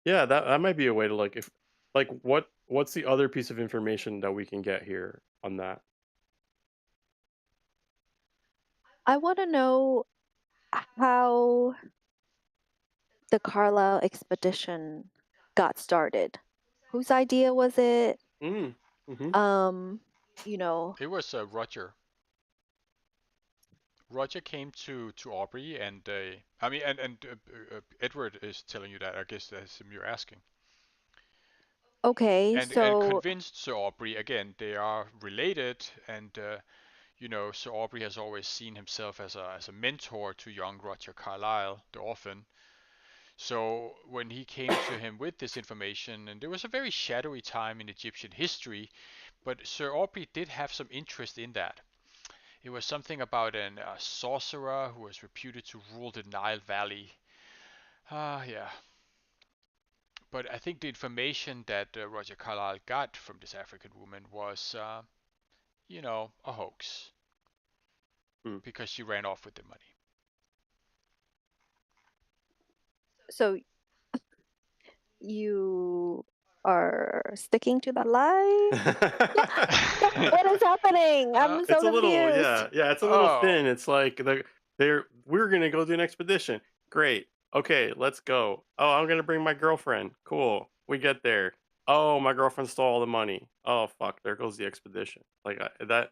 yeah, that might be a way to like if like what's the other piece of information that we can get here on that? I want to know how the Carlisle expedition got started. Whose idea was it? You know, It was Roger. Roger came to Aubrey, and I mean, and Edward is telling you that. I guess that's him you're asking. okay, And so convinced Sir Aubrey again. They are related, and Sir Aubrey has always seen himself as a mentor to young Roger Carlyle, the orphan. So when he came to him with this information, and there was a very shadowy time in Egyptian history, but Sir Aubrey did have some interest in that. It was something about a sorcerer who was reputed to rule the Nile Valley. Yeah. But I think the information that Roger Carlyle got from this African woman was, a hoax. Because she ran off with the money. So you are sticking to that lie? What is happening? I'm so It's a little, confused. yeah, it's a little thin. It's like we're gonna go do an expedition. Great. Okay, let's go. Oh, I'm gonna bring my girlfriend. Cool. We get there. Oh, my girlfriend stole all the money. Oh fuck, there goes the expedition. Like that.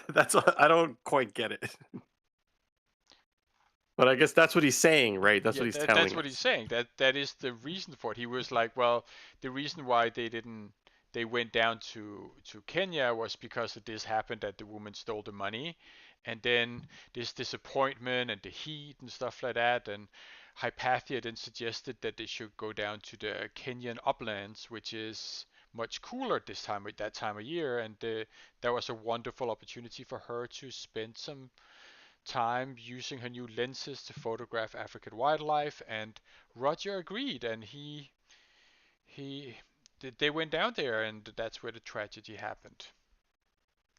That's I don't quite get it. But I guess that's what he's saying, right? That's what he's telling That's what us. he's saying. That is the reason for it. He was like, well, the reason why they went down to Kenya was because of this happened, that the woman stole the money, and then this disappointment and the heat and stuff like that, and Hypatia then suggested that they should go down to the Kenyan uplands, which is much cooler at that time of year, and that was a wonderful opportunity for her to spend some time using her new lenses to photograph African wildlife, and Roger agreed, and they went down there, and that's where the tragedy happened.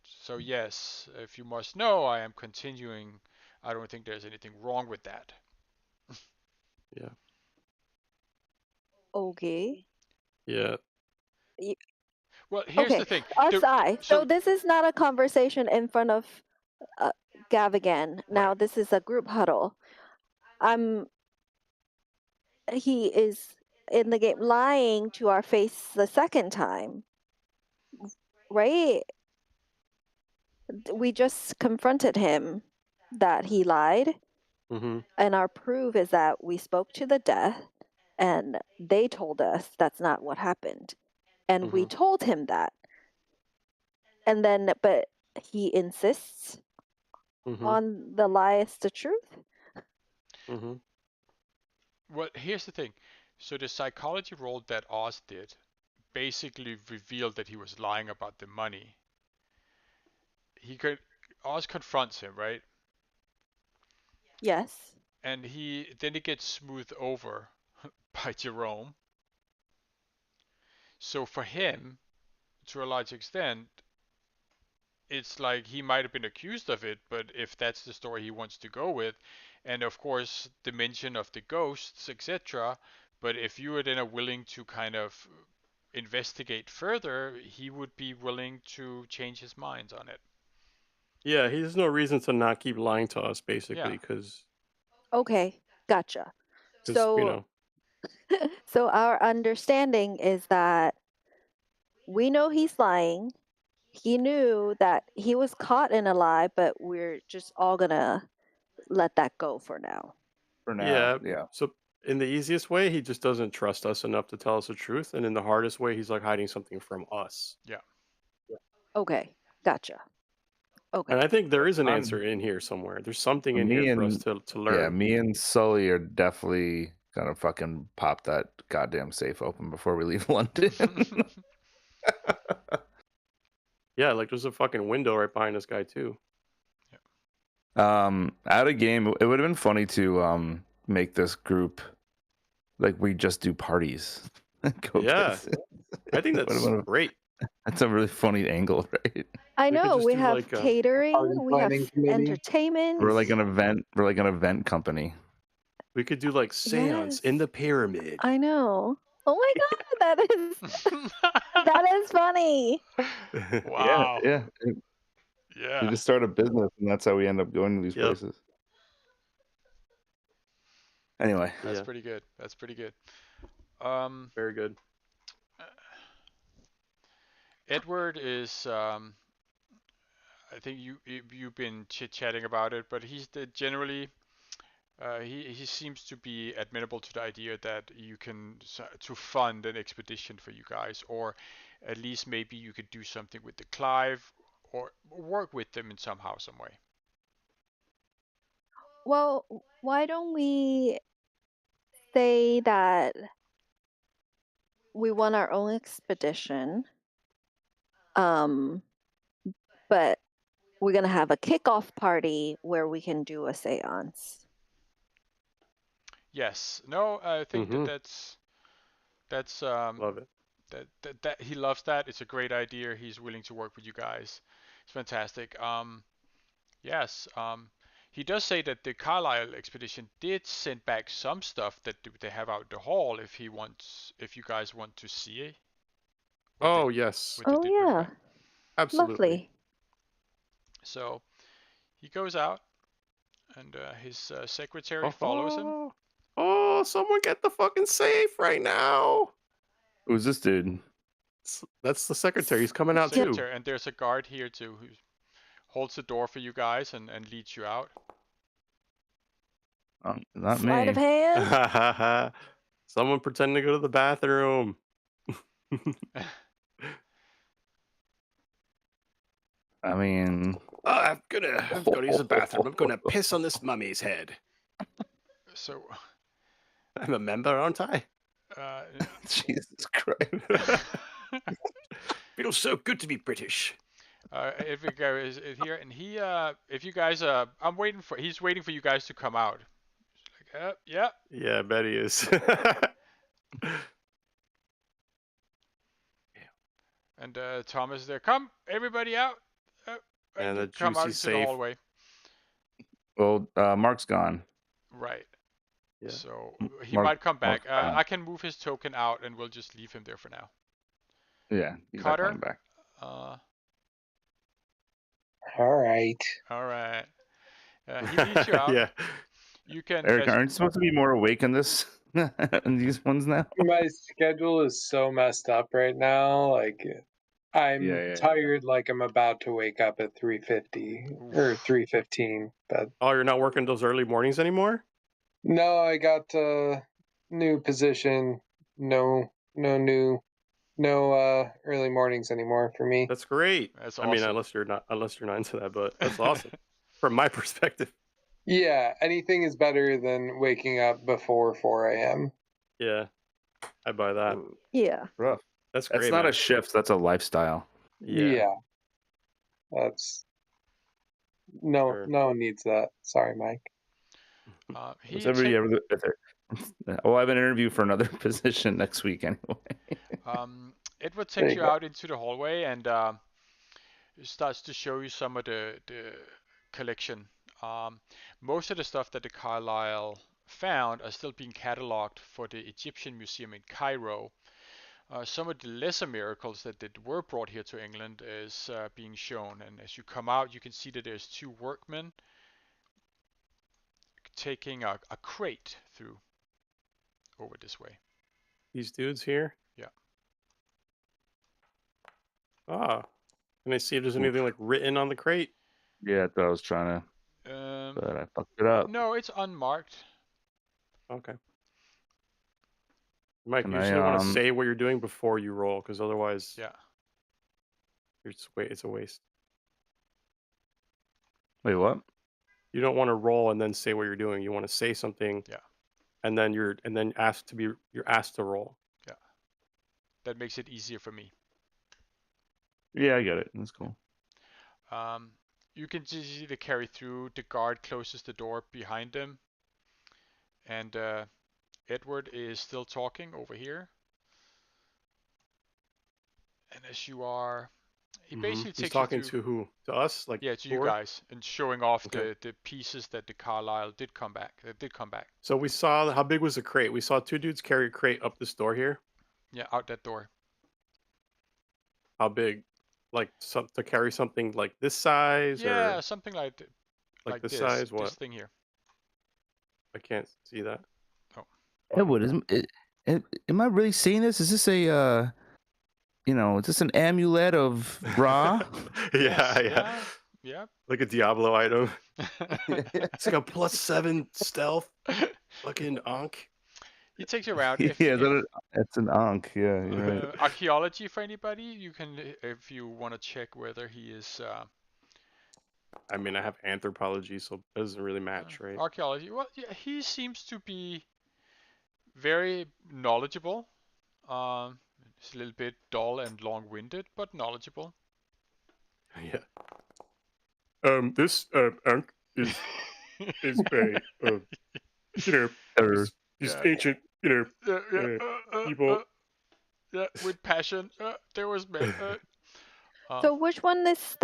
So yes, if you must know, I am continuing. I don't think there's anything wrong with that. Yeah. Okay. Yeah. Well, here's Okay, the thing. So this is not a conversation in front of Gav again. Now this is a group huddle. He is in the game lying to our face the second time, right? We just confronted him that he lied, and our proof is that we spoke to the death, and they told us that's not what happened, and we told him that, and then but he insists on the lie is the truth. Well, here's the thing. So the psychology roll that Oz did basically revealed that he was lying about the money. Oz confronts him, right? Yes. And then he gets smoothed over by Jerome. So for him, to a large extent, it's like he might have been accused of it, but if that's the story he wants to go with, and of course the mention of the ghosts, etc. But if you are willing to kind of investigate further, he would be willing to change his mind on it. Yeah, he has no reason to not keep lying to us, basically, because. Okay, gotcha. So, so our understanding is that we know he's lying. He knew that he was caught in a lie, but we're just all gonna let that go for now. For now, yeah. So in the easiest way, he just doesn't trust us enough to tell us the truth, and in the hardest way, he's like hiding something from us. Yeah. Okay, gotcha. Okay. And I think there is an answer in here somewhere. There's something in here for us to learn. Yeah, me and Sully are definitely gonna fucking pop that goddamn safe open before we leave London. Yeah, like there's a fucking window right behind this guy too. Out of game, it would have been funny to make this group like we just do parties. Yeah, I think that's great. That's a really funny angle, right? I know we have like catering, we have entertainment. We're like an event. We're like an event company. We could do like seance in the pyramid. I know. Oh my god, that is funny. Wow. Yeah. Yeah. We just start a business, and that's how we end up going to these places. Anyway, that's pretty good. That's pretty good. Very good. Edward is, I think you've been chit-chatting about it, but he's generally, he seems to be amenable to the idea that you can to fund an expedition for you guys, or at least maybe you could do something with the Clive, or work with them in some way. Well, why don't we say that we want our own expedition, but we're going to have a kickoff party where we can do a seance. Yes. No, I think Mhm. that's Love it. that he loves that. It's a great idea. He's willing to work with you guys. It's fantastic. Yes. He does say that the Carlisle expedition did send back some stuff that they have out in the hall if you guys want to see it. Oh yes, What they Oh, did bring yeah. back. absolutely. Lovely. So he goes out, and his secretary follows him. Oh, someone get the fucking safe right now. Who's this dude? That's the secretary. He's coming out too. Secretary, and there's a guard here too who holds the door for you guys and leads you out. Not Sleight me. of hand. Someone pretend to go to the bathroom. I mean, Oh, I've got to use the bathroom. I'm going to piss on this mummy's head. So, I'm a member, aren't I? Jesus Christ. Feels so good to be British. Edvigar is here, and if you guys, he's waiting for you guys to come out. He's like, yeah. Yeah, I bet he is. And Thomas is there. Come, everybody out. And you the come out juicy into safe. the hallway. Well, Mark's gone. Right. Yeah. So he Mark- might come back. Mark's gone. I can move his token out, and we'll just leave him there for now. Yeah, he's not Cutter. coming back. All right. All right. He leads you out. Yeah. You can. Eric, aren't you supposed to be more awake in this in these ones now? My schedule is so messed up right now. Like, I'm Yeah. tired. Like I'm about to wake up at 3:50 or 3:15. But Oh, you're not working those early mornings anymore? no, I got a new position. No early mornings anymore for me. That's great. That's I mean, awesome. unless you're not into that, but that's awesome from my perspective. Yeah, anything is better than waking up before 4 a.m. Yeah, I buy that. Yeah. Rough. That's great. That's not man. a shift. That's a lifestyle. Yeah. That's no Sure. no one needs that. Sorry, Mike. He Well, I have an interview for another position next week anyway. Edward There takes you you go. out into the hallway and starts to show you some of the collection. Most of the stuff that the Carlisle found are still being cataloged for the Egyptian Museum in Cairo. Some of the lesser miracles that were brought here to England is being shown, and as you come out, you can see that there's two workmen taking a crate through over this way. These dudes here? Yeah. Ah. Can I see if there's anything like written on the crate? Yeah, that's what I was trying to, but I fucked it up. No, it's unmarked. Okay. Mike, Can you I, usually want to say what you're doing before you roll, because otherwise, Yeah. it's a waste. Wait, what? You don't want to roll and then say what you're doing. You want to say something. Yeah. And then you're asked to roll. Yeah. That makes it easier for me. Yeah, I get it. That's cool. You can see the carry through. The guard closes the door behind them, and Edward is still talking over here. And as you are, he basically He's takes talking you through. to who? To us? Like Yeah, to you four? guys, and showing off Okay. the pieces that the Carlisle did come back. So we saw, how big was the crate? We saw two dudes carry a crate up this door here. Yeah, out that door. How big? Like to carry something like this size? Yeah, Or something like like this this. size? What? This thing here. I can't see that. Edward, am I really seeing this? Is this a, is this an amulet of Ra? Yeah. Like a Diablo item. It's like a +7 stealth. Fucking Ankh. He takes you around. It's an Ankh. Yeah, you're right. Archaeology for anybody? You can, if you want to check whether he is. I mean, I have anthropology, so it doesn't really match, right? Archaeology. Well, yeah, he seems to be very knowledgeable. It's a little bit dull and long-winded, but knowledgeable. Yeah. This unk is a these Yeah. ancient people. Yeah, with passion. There was So which one is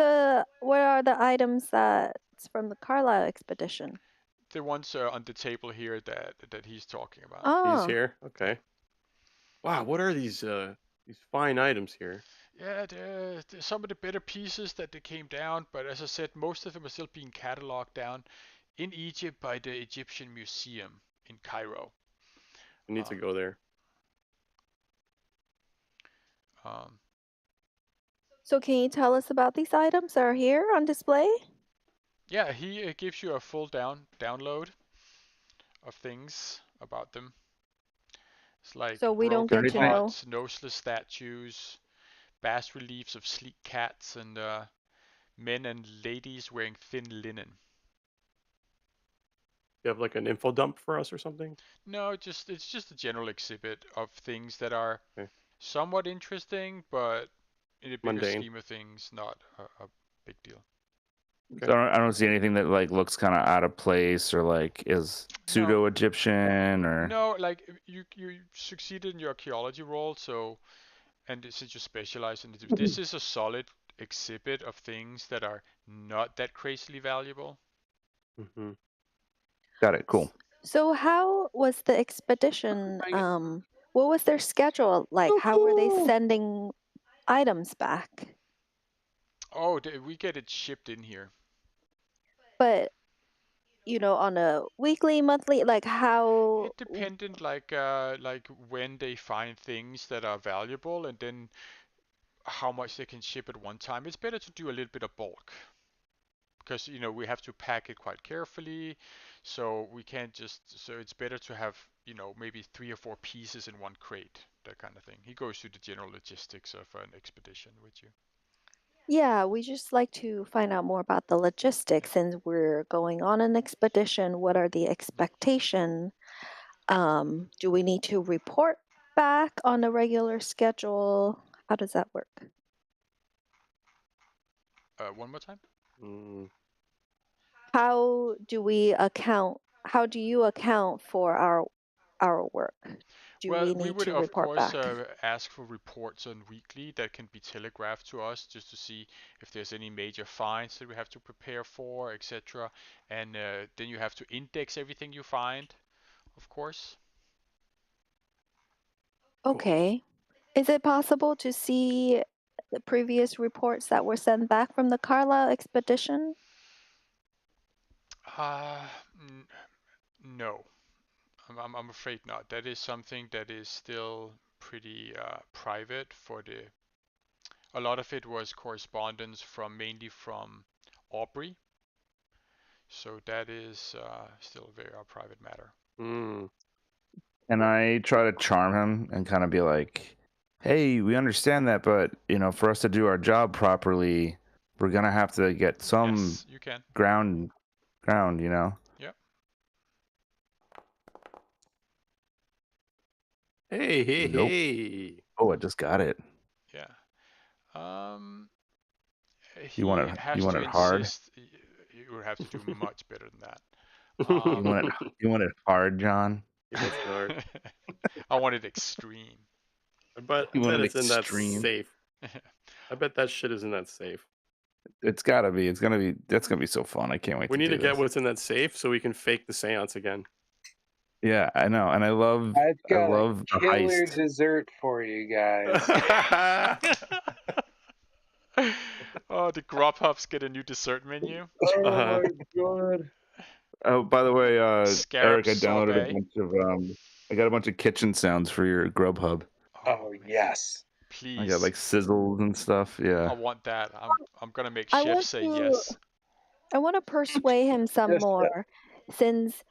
what are the items that's from the Carlisle expedition? the ones on the table here that he's talking about. He's Oh, here. Okay. Wow, what are these fine items here? Yeah, they're some of the better pieces that they came down, but as I said, most of them are still being cataloged down in Egypt by the Egyptian Museum in Cairo. I need to go there. So can you tell us about these items that are here on display? Yeah, he gives you a full download of things about them. It's like So we don't broken get to know. pots, noseless statues, bas reliefs of sleek cats, and men and ladies wearing thin linen. You have like an info dump for us or something? No, it's just a general exhibit of things that are somewhat interesting, but in a bigger Mundane. scheme of things, not a big deal. So I don't see anything that like looks kind of out of place or like is pseudo Egyptian or. No, like you succeeded in your archaeology role, so since you specialize in it, this is a solid exhibit of things that are not that crazily valuable. Mm-hmm. Got it. Cool. So how was the expedition? What was their schedule like? How were they sending items back? Oh, we get it shipped in here. But on a weekly, monthly, like how? It depended, like when they find things that are valuable, and then how much they can ship at one time. It's better to do a little bit of bulk because we have to pack it quite carefully, so we can't just. So it's better to have maybe 3 or 4 pieces in one crate, that kind of thing. He goes through the general logistics of an expedition with you. Yeah, we just like to find out more about the logistics since we're going on an expedition. What are the expectations? Do we need to report back on a regular schedule? How does that work? One more time. How do you account for our work? Do Well, we we need would to of report course back? ask for reports on weekly that can be telegraphed to us just to see if there's any major finds that we have to prepare for, etc. And then you have to index everything you find, of course. Okay. Is it possible to see the previous reports that were sent back from the Carlisle expedition? No, I'm afraid not. That is something that is still pretty private for the. A lot of it was correspondence mainly from Aubrey, so that is still a very private matter. Can I try to charm him and kind of be like, "Hey, we understand that, but for us to do our job properly, we're gonna have to get some Yes, you can. ground, Yep. Hey, Nope. hey. Oh, I just got it. Yeah. He You want it has to hard? insist. You would have to do much better than that. You want it hard, John? He wants it hard. I want it extreme. I bet it's in that safe. I bet that shit is in that safe. It's gotta be. It's gonna be. That's gonna be so fun. I can't wait. We need to get this. what's in that safe so we can fake the seance again. Yeah, I know, and I love a the killer heist. dessert for you guys. Oh, the Grubhubs get a new dessert menu. Oh my god! Oh, by the way, Scarab Eric, I downloaded sorbet. a bunch of I got a bunch of kitchen sounds for your Grubhub. Oh yes. Please. I got like sizzles and stuff. Yeah. I want that. I'm gonna make Chef say yes. I want to persuade him some more, since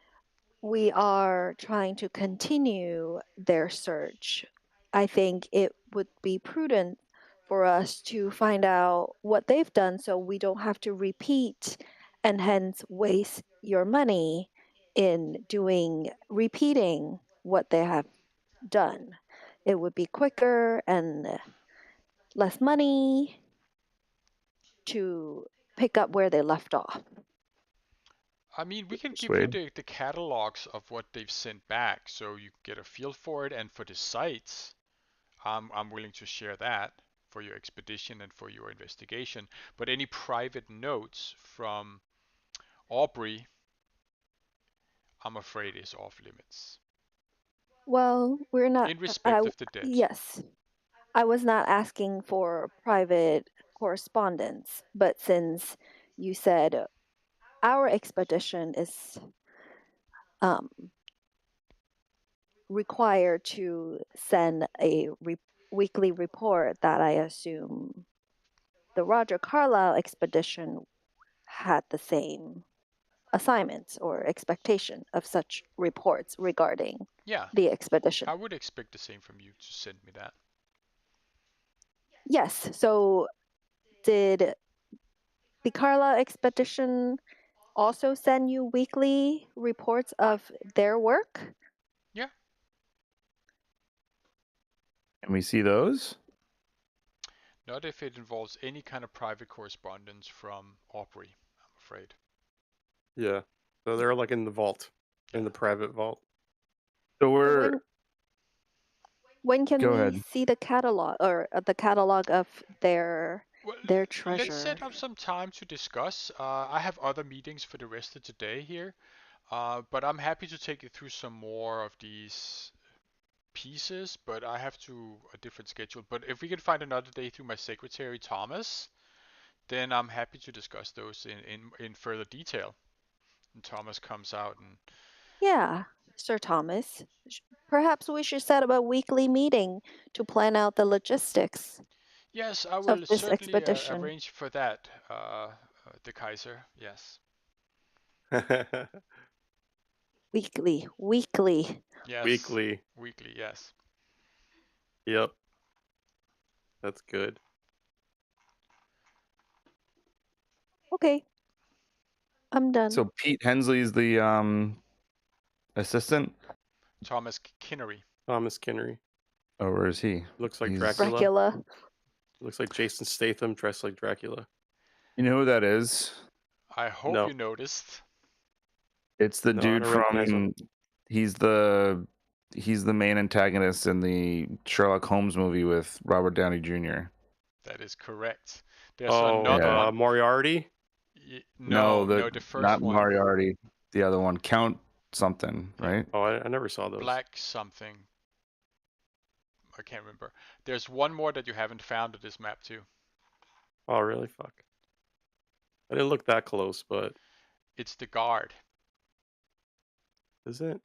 we are trying to continue their search. I think it would be prudent for us to find out what they've done so we don't have to repeat and hence waste your money in repeating what they have done. It would be quicker and less money to pick up where they left off. I mean, we can give you Persuade. the catalogs of what they've sent back, so you get a feel for it. And for the sites, I'm willing to share that for your expedition and for your investigation. But any private notes from Aubrey, I'm afraid, is off limits. Well, we're not. In respect of the dead. Yes, I was not asking for private correspondence, but since you said our expedition is required to send a weekly report, that I assume the Roger Carlyle expedition had the same assignments or expectation of such reports regarding the expedition. I would expect the same from you to send me that. Yes. So did the Carla expedition also send you weekly reports of their work? Yeah. Can we see those? Not if it involves any kind of private correspondence from Aubrey, I'm afraid. Yeah. So they're like in the vault, in the private vault. So we're... When can Go we ahead. see the catalog or the catalog of their treasure? Let's set up some time to discuss. I have other meetings for the rest of today here, but I'm happy to take you through some more of these pieces, but I have a different schedule. But if we can find another day through my secretary, Thomas, then I'm happy to discuss those in further detail. And Thomas comes out and... Yeah, Sir Thomas. Perhaps we should set up a weekly meeting to plan out the logistics. Yes, I will of this certainly expedition. arrange for that, the Kaiser. Yes. Weekly. Yes. Weekly. Yes. Yep. That's good. Okay. I'm done. So Pete Hensley's the assistant? Thomas Kinnery. Thomas Kinnery. Oh, where is he? Looks like He's- Dracula. Looks like Jason Statham dressed like Dracula. You know who that is? I hope you noticed. It's the No, I dude don't recognize from... him. He's the main antagonist in the Sherlock Holmes movie with Robert Downey Jr. That is correct. There's another one. Moriarty? No, the first not one. Moriarty. The other one, Count something, right? Oh, I never saw those. Black something. I can't remember. There's one more that you haven't found at this map too. Oh, really? Fuck. I didn't look that close, but... It's the guard. Is it?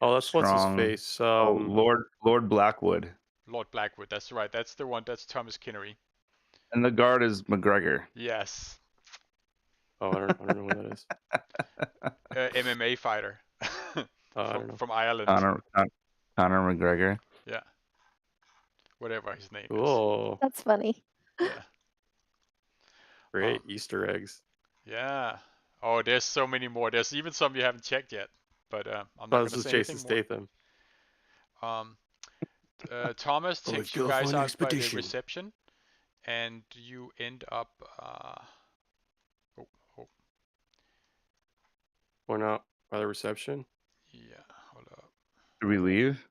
Oh, that's what's his face. Lord Blackwood. Lord Blackwood, that's right. That's the one. That's Thomas Kinnery. And the guard is McGregor. Yes. Oh, I don't know who that is. MMA fighter. I don't know. From Ireland. Conor McGregor. Yeah. Whatever his name is. That's funny. Yeah. Great Easter eggs. Yeah. Oh, there's so many more. There's even some you haven't checked yet. But I'm not going to say Jason anything more. Thomas takes you guys out by the reception, and you end up. Or not by the reception? Yeah, hold up. Did we leave?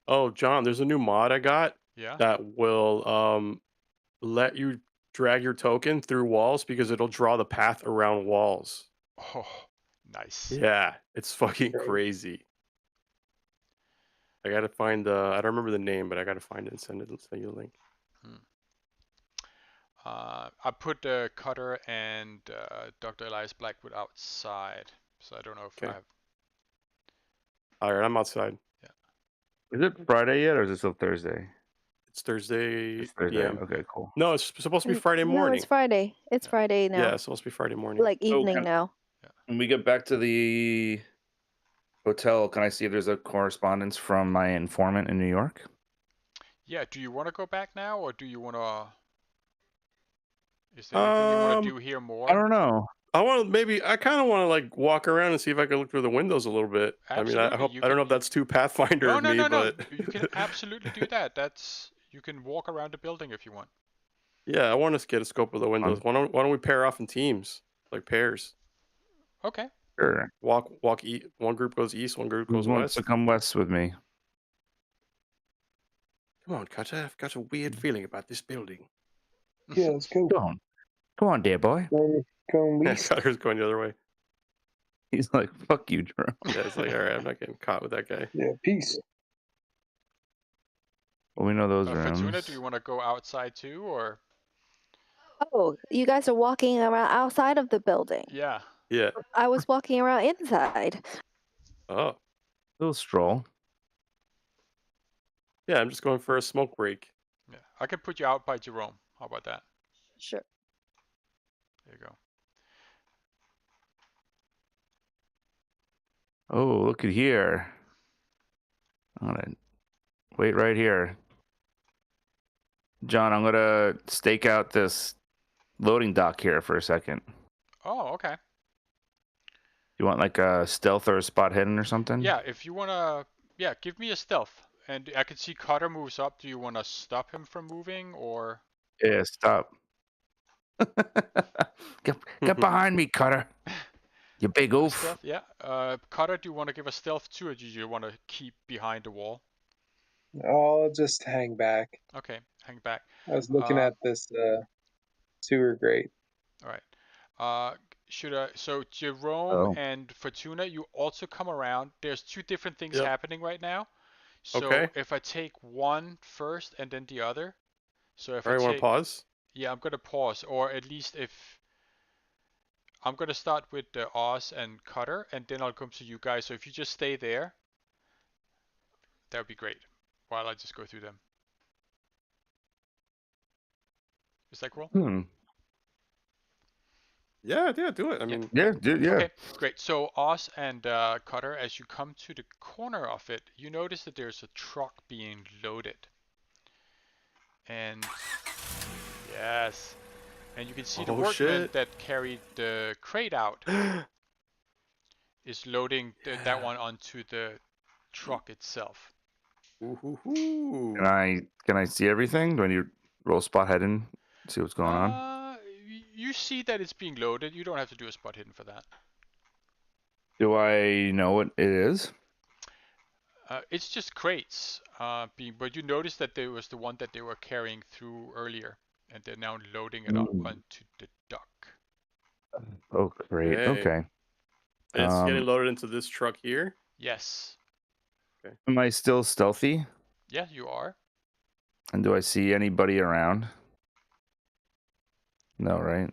Oh, John, there's a new mod I got. Yeah. That will let you drag your token through walls because it'll draw the path around walls. Oh, nice. Yeah, it's fucking crazy. I gotta find I don't remember the name, but I gotta find it and send you the link. I put Cutter and Dr. Elias Blackwood outside, so I don't know if I have... Alright, I'm outside. Yeah. Is it Friday yet, or is it still Thursday? It's Thursday. It's Thursday. PM. Okay, cool. No, it's supposed to be Friday No, morning. it's Friday. It's Friday now. Yeah, it's supposed to be Friday morning. Like evening now. When we get back to the hotel, can I see if there's a correspondence from my informant in New York? Yeah, do you want to go back now, or do you want to... Is there anything you want to do here more? I don't know. I kind of want to like walk around and see if I can look through the windows a little bit. Absolutely. I mean, I don't know if that's too Pathfinder No, of no, me, no, no. but You can absolutely do that. You can walk around the building if you want. yeah, I want to get a scope of the windows. Why don't we pair off in teams, like pairs? Okay. Sure. Walk. One group goes east, one group Who goes wants west. to come west with me? Come on, Cutter. I've got a weird feeling about this building. Yeah, let's go. Come on, dear boy. Going Yeah, east. Cutter's going the other way. He's like, fuck you, Jerome. Yeah, it's like, all right, I'm not getting caught with that guy. Yeah, peace. Well, we know those rooms. Fortuna, do you want to go outside too, or? Oh, you guys are walking around outside of the building. Yeah. Yeah. I was walking around inside. Oh. Little stroll. Yeah, I'm just going for a smoke break. Yeah. I can put you out by Jerome. How about that? Sure. There you go. Oh, look at here. I'm gonna wait right here. John, I'm gonna stake out this loading dock here for a second. Oh, okay. You want like a stealth or a spot hidden or something? Yeah, if you wanna, give me a stealth. And I can see Cutter moves up. Do you want to stop him from moving, or? Yeah, stop. Get behind me, Cutter. You big oof. Stealth, yeah. Cutter, do you want to give a stealth too, or do you want to keep behind the wall? I'll just hang back. Okay, hang back. I was looking at this sewer grate. All right. So Jerome and Fortuna, you also come around. There's two different things happening right now. So if I take one first and then the other. So if I want to pause? Yeah, I'm gonna pause, or at least if I'm gonna start with Oz and Cutter, and then I'll come to you guys. So if you just stay there, that would be great. While I just go through them. Is that cool? Yeah, do it. I mean, yeah. Okay, great. So Oz and Cutter, as you come to the corner of it, you notice that there's a truck being loaded. And yes, and you can see the workman that carried the crate out is loading that one onto the truck itself. Ooh. Can I see everything? Do I need to roll spot hidden? See what's going on? You see that it's being loaded. You don't have to do a spot hidden for that. Do I know what it is? It's just crates. But you notice that there was the one that they were carrying through earlier, and they're now loading it up onto the dock. Oh, great. Okay. It's getting loaded into this truck here? Yes. Okay. Am I still stealthy? Yeah, you are. And do I see anybody around? No, right?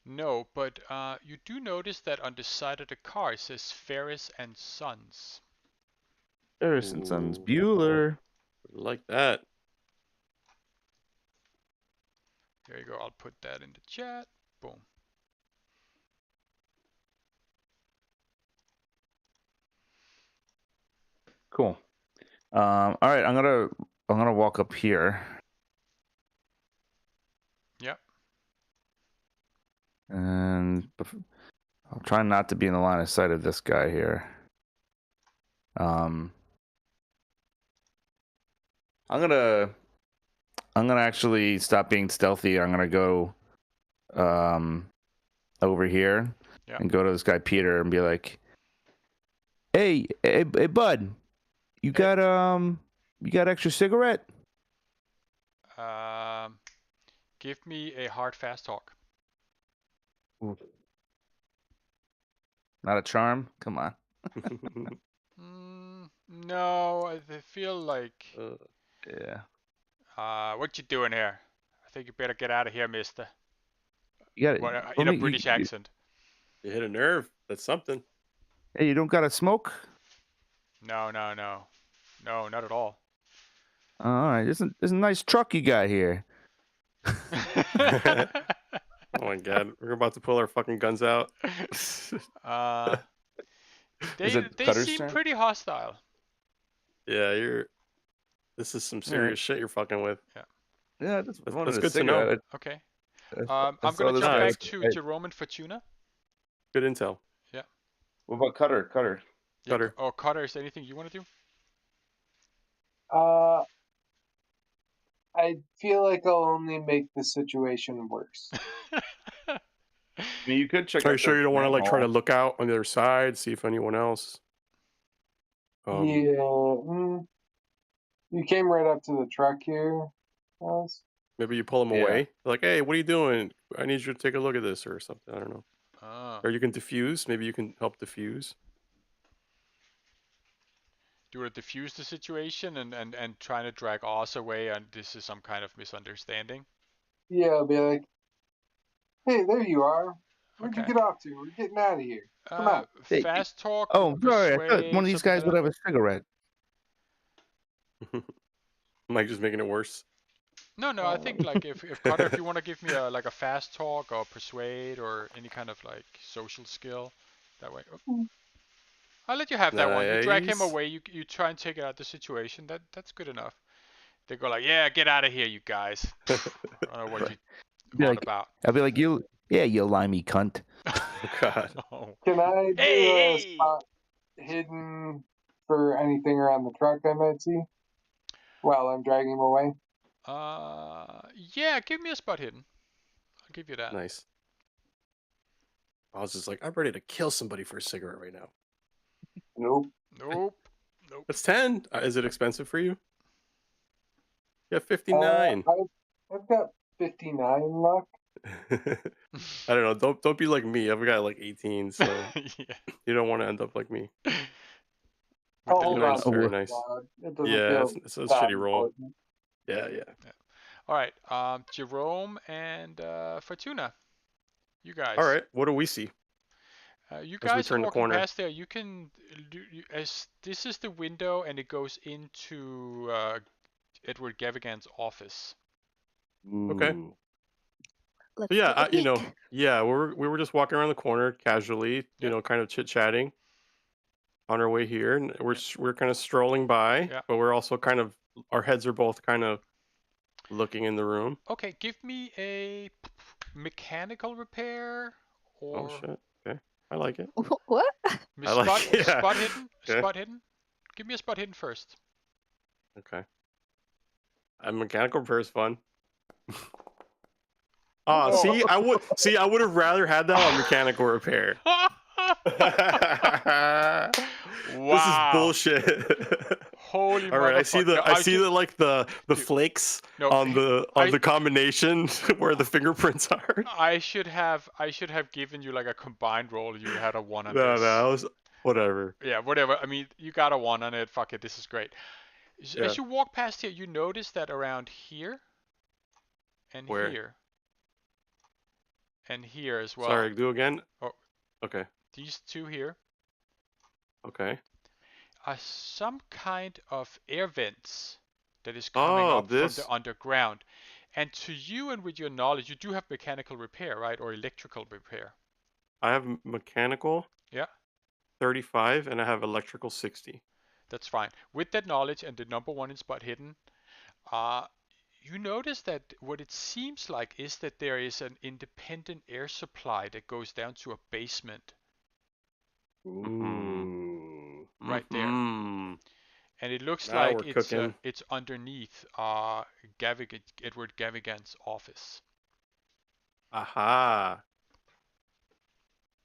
No, but you do notice that on the side of the car it says Ferris and Sons. Ferris and Sons Bueller. Like that. There you go. I'll put that in the chat. Boom. Cool. All right, I'm gonna walk up here. Yep. And I'll try not to be in the line of sight of this guy here. I'm gonna actually stop being stealthy. I'm gonna go over here and go to this guy Peter and be like, hey bud, you got extra cigarette? Give me a hard fast talk. Not a charm? Come on. No, I feel like. Yeah. What you doing here? I think you better get out of here, mister. You got in a British accent. You hit a nerve. That's something. Hey, you don't got to smoke? No, not at all. All right, this is a nice truck you got here. Oh my god, we're about to pull our fucking guns out. They seem pretty hostile. Yeah, this is some serious shit you're fucking with. Yeah. Yeah, that's good to know. Okay. I'm That's gonna all this jump guy back was- to right. Jerome and Fortuna. Good intel. Yeah. What about Cutter? Yeah. Cutter. Oh, Cutter, is there anything you want to do? I feel like I'll only make the situation worse. I mean, you could check Are out you sure the you don't want to like try to manhole. look out on the other side, see if anyone else? Yeah. You came right up to the truck here, Oz. Maybe you pull them Yeah. away. Like, hey, what are you doing? I need you to take a look at this or something. I don't know. Ah. Or you can diffuse. Maybe you can help diffuse. Do you want to diffuse the situation and trying to drag Oz away, and this is some kind of misunderstanding? Yeah, I'll be like, hey, there you are. Where'd you Okay. get off to? We're getting out of here. Come on. Hey, Fast talk. Oh, sorry. I thought persuade, one of these something guys like would that? have a cigarette. Am I just making it worse? No, I think like if Cutter, if you want to give me a like a fast talk or persuade or any kind of like social skill, that way. Oh, I'll let you have that one. You drag him Nice. away. You try and take out the situation. That's good enough. They go like, yeah, get out of here, you guys. I don't know what you Be on like, about. I'll be like, you limey cunt. Oh, God. No. Can I do Hey, a hey! spot hidden for anything around the truck I might see while I'm dragging him away? Yeah, give me a spot hidden. I'll give you that. Nice. I was just like, I'm ready to kill somebody for a cigarette right now. Nope. Nope. That's 10. Is it expensive for you? You have 59. I've got 59 luck. I don't know. Don't be like me. I've got like 18, so Yeah. you don't want to end up like me. With Oh, the hold Nice, on. very nice. It doesn't Yeah, feel it's a that shitty roll. important. Yeah. All right, Jerome and Fortuna, you guys. All right. What do we see? You As we guys are turn the walking corner. past there. You can as this is the window and it goes into Edward Gavigan's office. Okay. Ooh. Let's But yeah, take a peek. we were just walking around the corner casually, you know, kind of chit chatting on our way here, and we're kind of strolling by, but we're also kind of our heads are both kind of looking in the room. Okay, give me a mechanical repair or Oh shit. Okay, I like it. What? I like it. Yeah. Spot hidden. Okay. Spot hidden. Give me a spot hidden first. Okay. A mechanical repair is fun. See, I would have rather had that on mechanical repair. This is bullshit. Holy All right, I see motherfucker. like the flakes on the combination where the fingerprints are. I should have given you like a combined roll. You had a 1 on No, this. that was whatever. Yeah, whatever. I mean, you got a 1 on it. Fuck it. This is great. Yeah. As you walk past here, you notice that around here and Where? here and here as well. Sorry, do again. Oh, okay. These two here Okay. are some kind of air vents that is coming up from the underground. And to you and with your knowledge, you do have mechanical repair, right? Or electrical repair. I have mechanical. Yeah. 35, and I have electrical 60. That's fine. With that knowledge and the number 1 in spot hidden, you notice that what it seems like is that there is an independent air supply that goes down to a basement. Ooh. Right there. And it looks Now like we're it's underneath Edward Gavigan's office. Aha.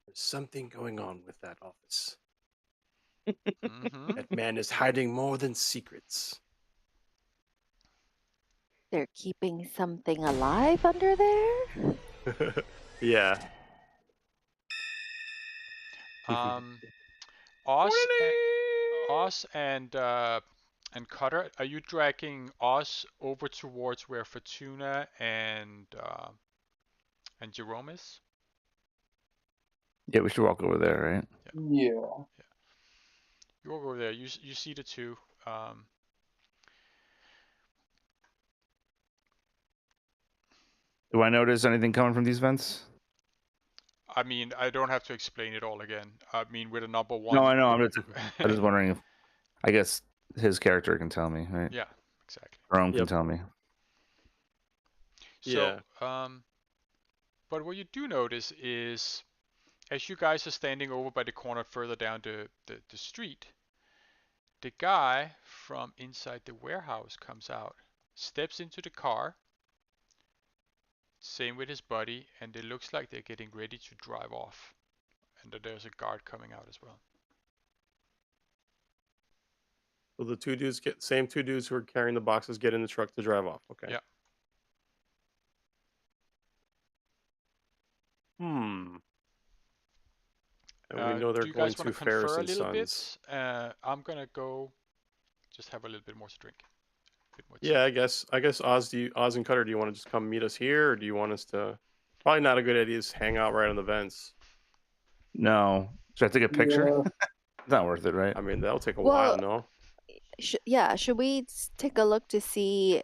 There's something going on with that office. That man is hiding more than secrets. They're keeping something alive under there? Yeah. Oz and Cutter, are you dragging Oz over towards where Fortuna and Jerome is? Yeah, we should walk over there, right? Yeah. You walk over there. You see the two. Do I notice anything coming from these vents? I mean, I don't have to explain it all again. I mean, with a number 1. No, I know. I'm just wondering if, I guess his character can tell me, right? Yeah, exactly. Rome can tell me. So, but what you do notice is, as you guys are standing over by the corner further down the street, the guy from inside the warehouse comes out, steps into the car, same with his buddy, and it looks like they're getting ready to drive off. And there's a guard coming out as well. So the same two dudes who are carrying the boxes get in the truck to drive off. Okay. Yeah. And we know Do they're you going guys want to to confer Ferris a and little Sons. bit? I'm gonna go just have a little bit more to drink. Yeah, I guess Oz and Cutter, do you want to just come meet us here, or do you want us to? Probably not a good idea to hang out right on the vents. No. Should I take a picture? Yeah. It's not worth it, right? I mean, that'll take a Well, while, no? should we take a look to see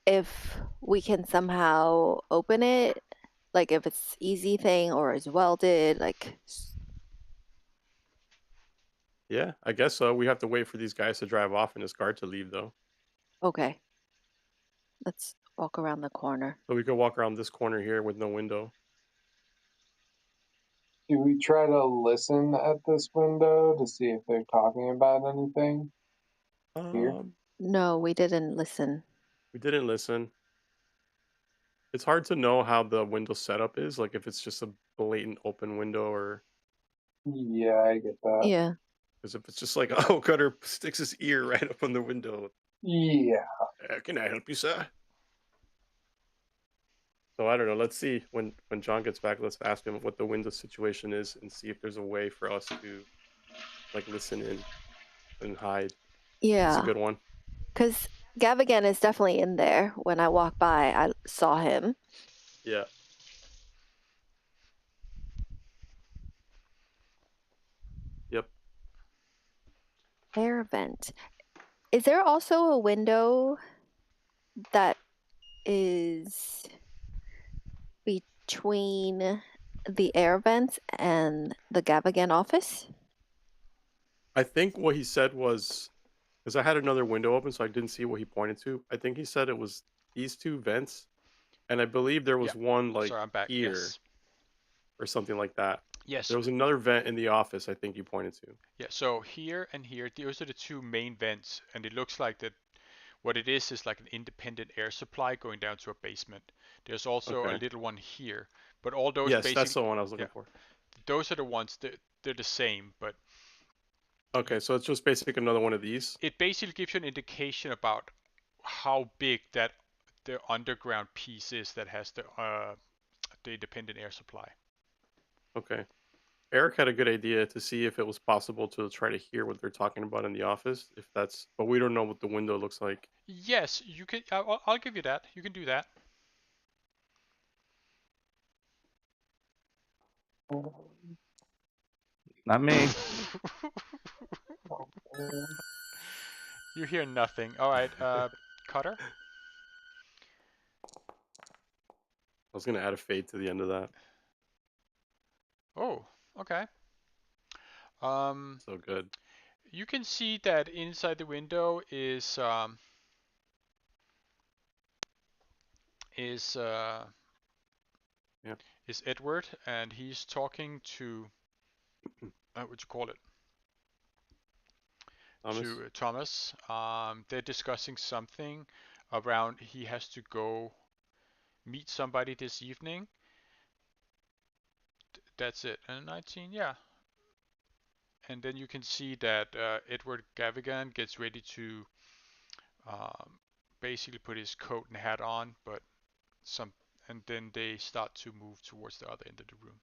if we can somehow open it? Like if it's easy thing or is welded, like. Yeah, I guess so. We have to wait for these guys to drive off and this guard to leave, though. Okay. Let's walk around the corner. So we could walk around this corner here with no window. Do we try to listen at this window to see if they're talking about anything? Here? No, we didn't listen. We didn't listen. It's hard to know how the window setup is, like if it's just a blatant open window or. Yeah, I get that. Yeah. Because if it's just like, oh, Cutter sticks his ear right up on the window. Yeah. Can I help you, sir? So I don't know. Let's see when John gets back. Let's ask him what the window situation is and see if there's a way for us to like listen in and hide. Yeah. That's a good one. Because Gavigan is definitely in there. When I walked by, I saw him. Yeah. Yep. Air vent. Is there also a window that is between the air vents and the Gavigan office? I think what he said was, because I had another window open, so I didn't see what he pointed to. I think he said it was these two vents, and I believe there was one like Sorry, I'm back. here Yes. or something like that. Yes. There was another vent in the office, I think you pointed to. Yeah, so here and here, those are the two main vents, and it looks like that what it is like an independent air supply going down to a basement. There's also a little one here, but all those Yes, that's the one I was looking for. Those are the ones that they're the same, but okay, so it's just basically another one of these. It basically gives you an indication about how big that the underground piece is that has the independent air supply. Okay. Eric had a good idea to see if it was possible to try to hear what they're talking about in the office. But we don't know what the window looks like. Yes, you can. I'll give you that. You can do that. Not me. You hear nothing. All right, Cutter. I was gonna add a fade to the end of that. Oh, okay. So good. You can see that inside the window is Edward, and he's talking to what you call it? Thomas. To Thomas. They're discussing something around he has to go meet somebody this evening. That's it. And 19, yeah. And then you can see that Edward Gavigan gets ready to basically put his coat and hat on, and then they start to move towards the other end of the room,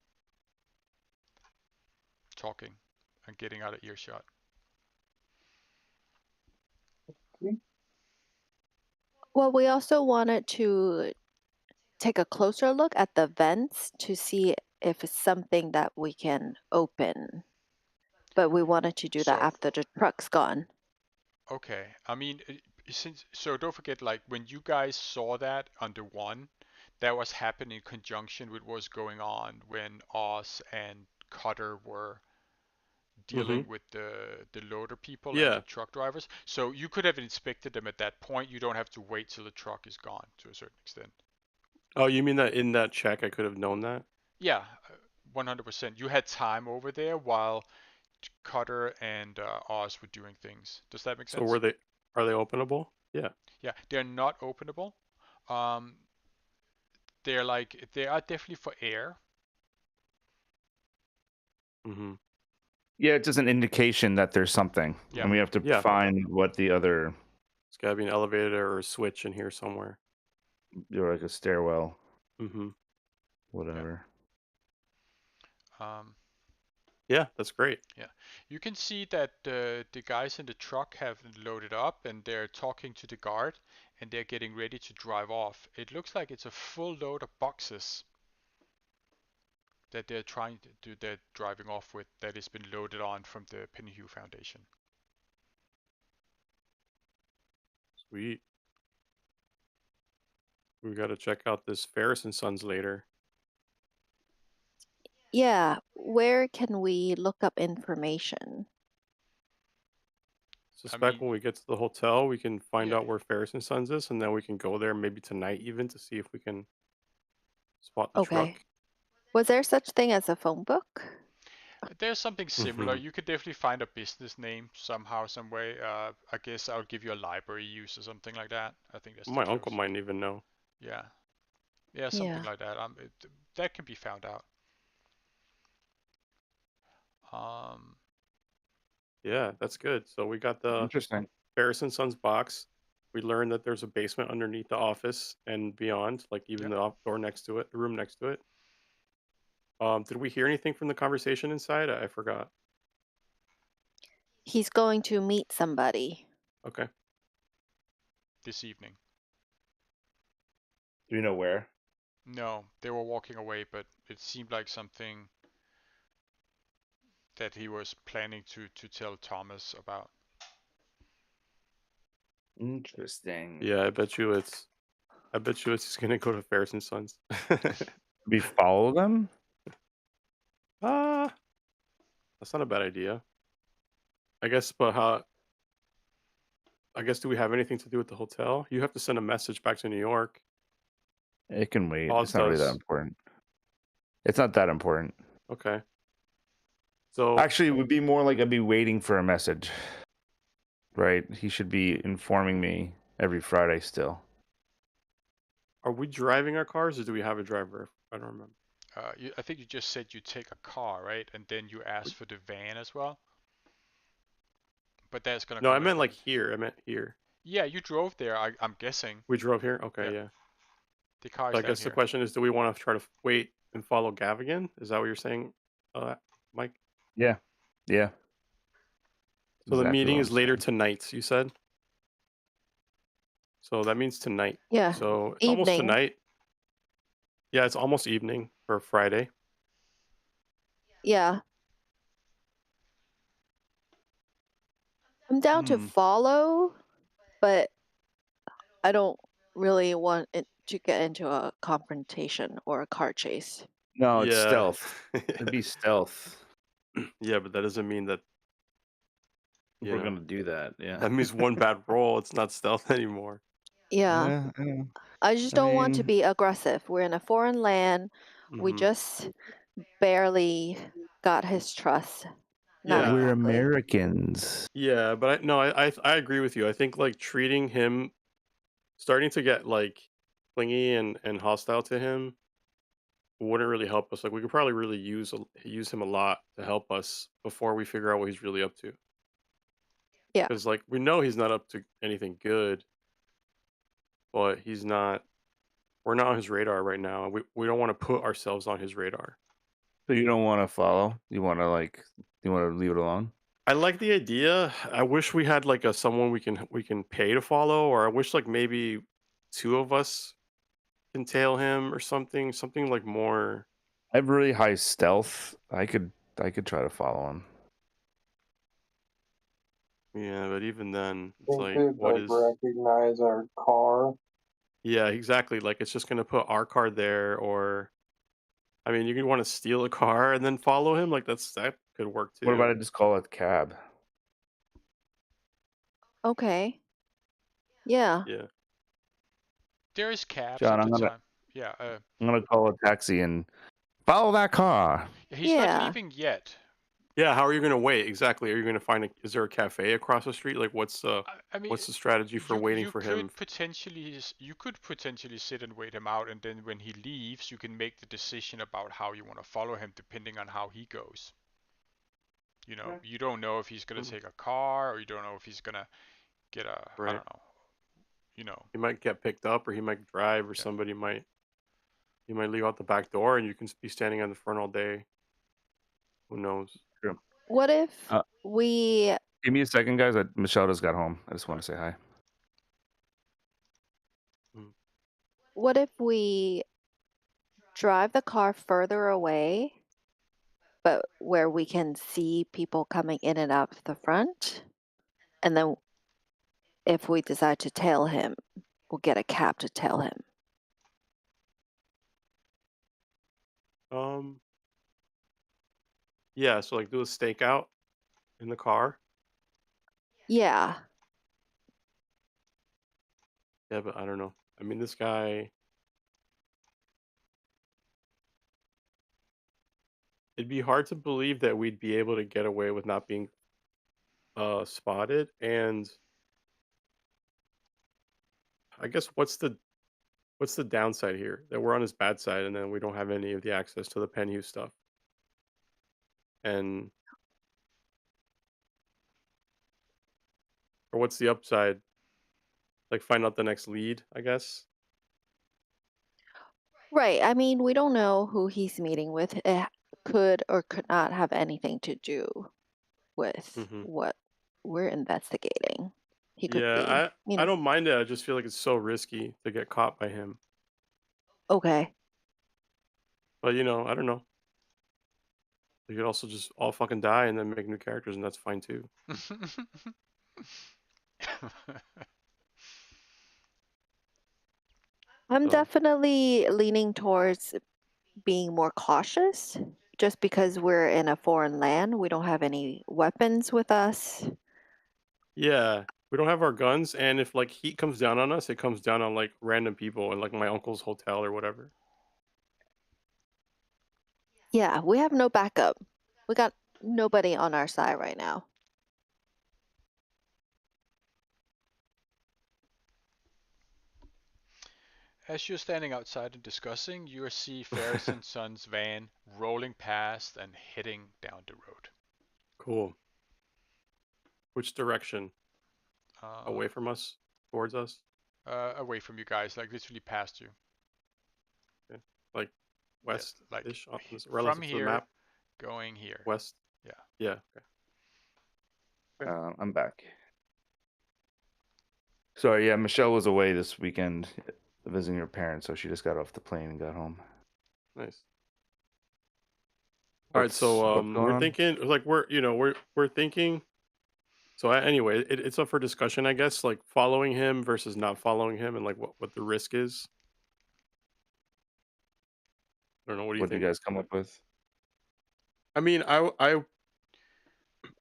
talking and getting out of earshot. Well, we also wanted to take a closer look at the vents to see if it's something that we can open. But we wanted to do that after the truck's gone. Okay. I mean, so don't forget, like, when you guys saw that under one, that was happening in conjunction with what was going on when Oz and Cutter were dealing with the loader people and the truck drivers. So you could have inspected them at that point. You don't have to wait till the truck is gone to a certain extent. Oh, you mean that in that check I could have known that? Yeah, 100%. You had time over there while Cutter and Oz were doing things. Does that make So sense? are they openable? Yeah. Yeah, they're not openable. Um, they are definitely for air. Mm-hmm. Yeah, it's just an indication that there's something, Yeah. and we have to find what the other. It's got to be an elevator or a switch in here somewhere. Or like a stairwell. Mm-hmm. Whatever. Yeah, that's great. Yeah, you can see that the guys in the truck have loaded up and they're talking to the guard and they're getting ready to drive off. It looks like it's a full load of boxes that they're driving off with that has been loaded on from the Pennyhue Foundation. Sweet. We got to check out this Ferris and Sons later. Yeah, where can we look up information? Suspect when we get to the hotel, we can find out where Ferris and Sons is, and then we can go there maybe tonight even to see if we can spot the Okay. truck. Was there such thing as a phone book? There's something similar. You could definitely find a business name somehow, some way. I guess I'll give you a library use or something like that. I think that's My uncle might even know. Yeah, something like that. That can be found out. Yeah, that's good. So we got the Interesting Ferris and Sons box. We learned that there's a basement underneath the office and beyond, like even the door next to it, the room next to it. Did we hear anything from the conversation inside? I forgot. He's going to meet somebody. Okay. This evening. Do you know where? No, they were walking away, but it seemed like something that he was planning to tell Thomas about. Interesting. Yeah, I bet you it's just gonna go to Ferris and Sons. We follow them? That's not a bad idea. I guess, but do we have anything to do with the hotel? You have to send a message back to New York. It can wait. Oz It's not really that does. important. It's not that important. Okay. So actually, it would be more like I'd be waiting for a message. Right? He should be informing me every Friday still. Are we driving our cars, or do we have a driver? I don't remember. I think you just said you take a car, right? And then you asked for the van as well. But that's gonna. No, I meant like here. I meant here. Yeah, you drove there. I'm guessing. We drove here. Okay, yeah. The car is So I down guess here. the question is, do we want to try to wait and follow Gav again? Is that what you're saying, Mike? Yeah. Yeah. So the meeting is later tonight, you said? So that means tonight. Yeah. So it's almost Evening. tonight. Yeah, it's almost evening for Friday. Yeah. I'm down to follow, but I don't really want it to get into a confrontation or a car chase. No, it's stealth. It'd be stealth. Yeah, but that doesn't mean that We're gonna do that. Yeah. That means one bad roll. It's not stealth anymore. Yeah. I just don't want to be aggressive. We're in a foreign land. We just barely got his trust. Not We're exactly. Americans. Yeah, but I agree with you. I think like treating him, starting to get like clingy and hostile to him, wouldn't really help us. Like we could probably really use him a lot to help us before we figure out what he's really up to. Yeah. Because like we know he's not up to anything good, but we're not on his radar right now. We don't want to put ourselves on his radar. So you don't want to follow? You want to leave it alone? I like the idea. I wish we had like someone we can pay to follow, or I wish like maybe two of us can tail him or something like more. I have really high stealth. I could try to follow him. Yeah, but even then, it's They like could what like is? recognize our car. Yeah, exactly. Like it's just gonna put our car there, or I mean, you could want to steal a car and then follow him. Like that could work too. What about I just call it cab? Okay. Yeah. Yeah. There is cabs John, at I'm the gonna time. Yeah. I'm gonna call a taxi and follow that car. He's not leaving yet. Yeah, how are you going to wait? Exactly. Are you going to find is there a cafe across the street? Like what's the strategy for waiting for him? You could potentially sit and wait him out, and then when he leaves, you can make the decision about how you want to follow him depending on how he goes. You know, you don't know if he's going to take a car, or you don't know if he's going to get a I don't know. You know. He might get picked up, or he might drive, or somebody might leave out the back door, and you can be standing on the front all day. Who knows? True. What if we... Give me a second, guys. Michelle just got home. I just want to say hi. What if we drive the car further away, but where we can see people coming in and out the front? And then if we decide to tail him, we'll get a cab to tail him. Yeah, so like do a stakeout in the car. Yeah. Yeah, but I don't know. I mean, this guy. It'd be hard to believe that we'd be able to get away with not being spotted, and I guess what's the downside here? That we're on his bad side, and then we don't have any of the access to the Penhue stuff. And or what's the upside? Like find out the next lead, I guess. Right. I mean, we don't know who he's meeting with. It could or could not have anything to do with what we're investigating. He could Yeah, be, I don't mind it. I just feel like it's so risky to get caught by him. Okay. But I don't know. We could also just all fucking die and then make new characters, and that's fine too. I'm definitely leaning towards being more cautious just because we're in a foreign land. We don't have any weapons with us. Yeah, we don't have our guns, and if like heat comes down on us, it comes down on like random people in like my uncle's hotel or whatever. Yeah, we have no backup. We got nobody on our side right now. As you're standing outside and discussing, you see Ferris and Son's van rolling past and heading down the road. Cool. Which direction? Away from us? Towards us? Away from you guys, like literally past you. Okay. Like west, like relative from to here, the map? going here. West? Yeah. Yeah, okay. I'm back. Sorry, yeah, Michelle was away this weekend visiting her parents, so she just got off the plane and got home. Nice. All right, so we're thinking like we're thinking. So anyway, it's up for discussion, I guess. Like following him versus not following him, and like what the risk is. I don't know. What do you think? What do you guys come up with? I mean, I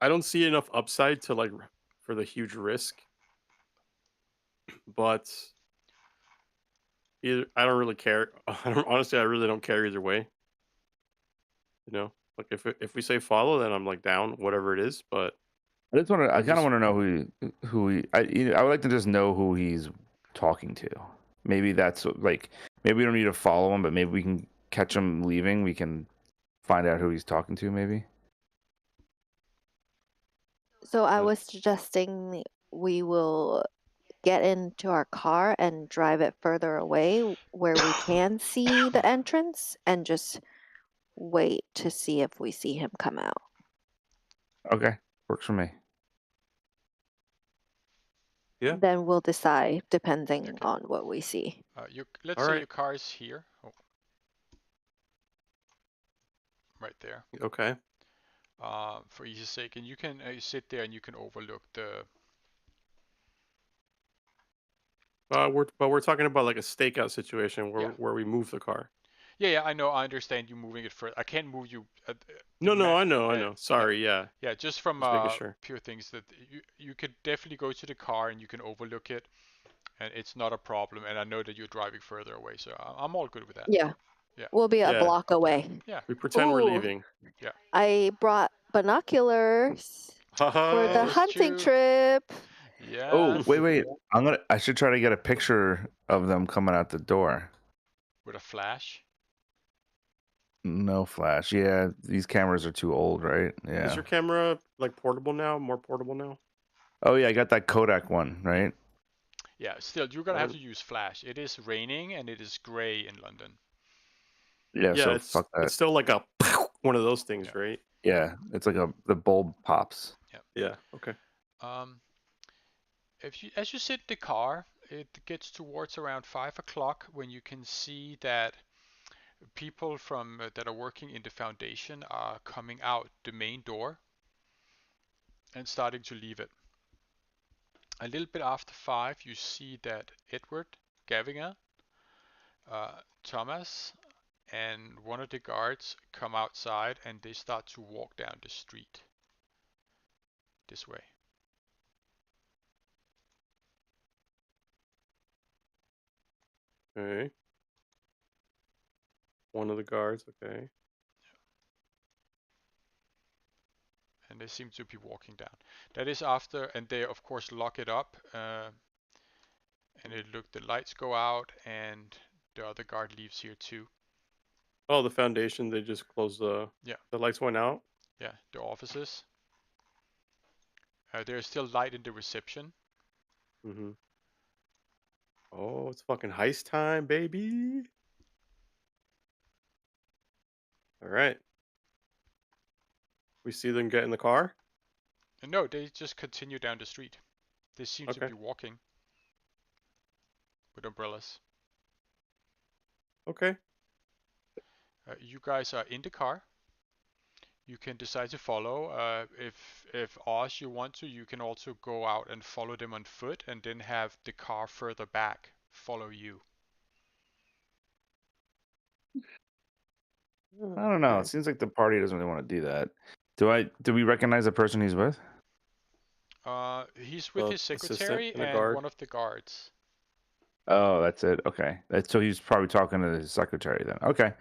don't see enough upside to like for the huge risk, but I don't really care. Honestly, I really don't care either way. Like if we say follow, then I'm like down, whatever it is. But I kind of want to know who he. I would like to just know who he's talking to. Maybe that's like maybe we don't need to follow him, but maybe we can catch him leaving. We can find out who he's talking to. Maybe. So I was suggesting we will get into our car and drive it further away where we can see the entrance and just wait to see if we see him come out. Okay, works for me. Yeah. Then we'll decide depending on what we see. Let's say your car is here. Oh. Right there. Okay. For easy's sake, and you can sit there and you can overlook the. We're talking about like a stakeout situation where we move the car. Yeah, I know. I understand you moving it further. I can't move you. No, I know. Sorry, yeah. Yeah, just from making sure. pure things that you could definitely go to the car and you can overlook it. and it's not a problem. And I know that you're driving further away, so I'm all good with that. Yeah. Yeah. We'll be a Yeah. block away. Yeah. We pretend we're Ooh. leaving. Yeah. I brought binoculars for the That is hunting true. Yes. trip. Oh, wait. I should try to get a picture of them coming out the door. With a flash. No flash. Yeah, these cameras are too old, right? Yeah. Is your camera like portable now? More portable now? Oh yeah, I got that Kodak one, right? Yeah, still, you're gonna have to use flash. It is raining and it is gray in London. Yeah, Yeah, so fuck that. it's still like a one of those things, right? Yeah, it's like the bulb pops. Yeah. Okay. As you sit in the car, it gets towards around 5 o'clock when you can see that people from that are working in the foundation are coming out the main door and starting to leave it. A little bit after 5, you see that Edward, Gavinger, Thomas, and one of the guards come outside and they start to walk down the street this way. Okay. One of the guards, okay. And they seem to be walking down. That is after, and they of course lock it up, and the lights go out, and the other guard leaves here too. Oh, the foundation, they just closed the lights went out? Yeah, the offices. There's still light in the reception. Mm-hmm. Oh, it's fucking heist time, baby. All right. We see them get in the car? No, they just continue down the street. They seem to be walking with umbrellas. Okay. You guys are in the car. You can decide to follow. If Oz you want to, you can also go out and follow them on foot and then have the car further back follow you. I don't know. It seems like the party doesn't really want to do that. Do we recognize the person he's with? He's with his secretary and one of the guards. Oh, that's it. Okay. So he's probably talking to his secretary then. Okay.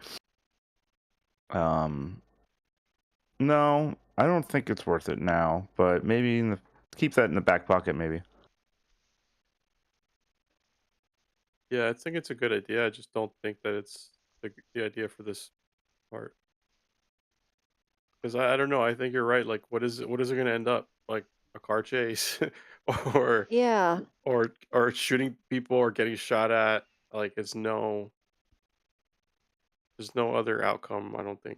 No, I don't think it's worth it now, but maybe keep that in the back pocket maybe. Yeah, I think it's a good idea. I just don't think that it's the idea for this part. Because I don't know. I think you're right. Like, what is it going to end up? Like a car chase, or or shooting people or getting shot at? Like, there's no other outcome. I don't think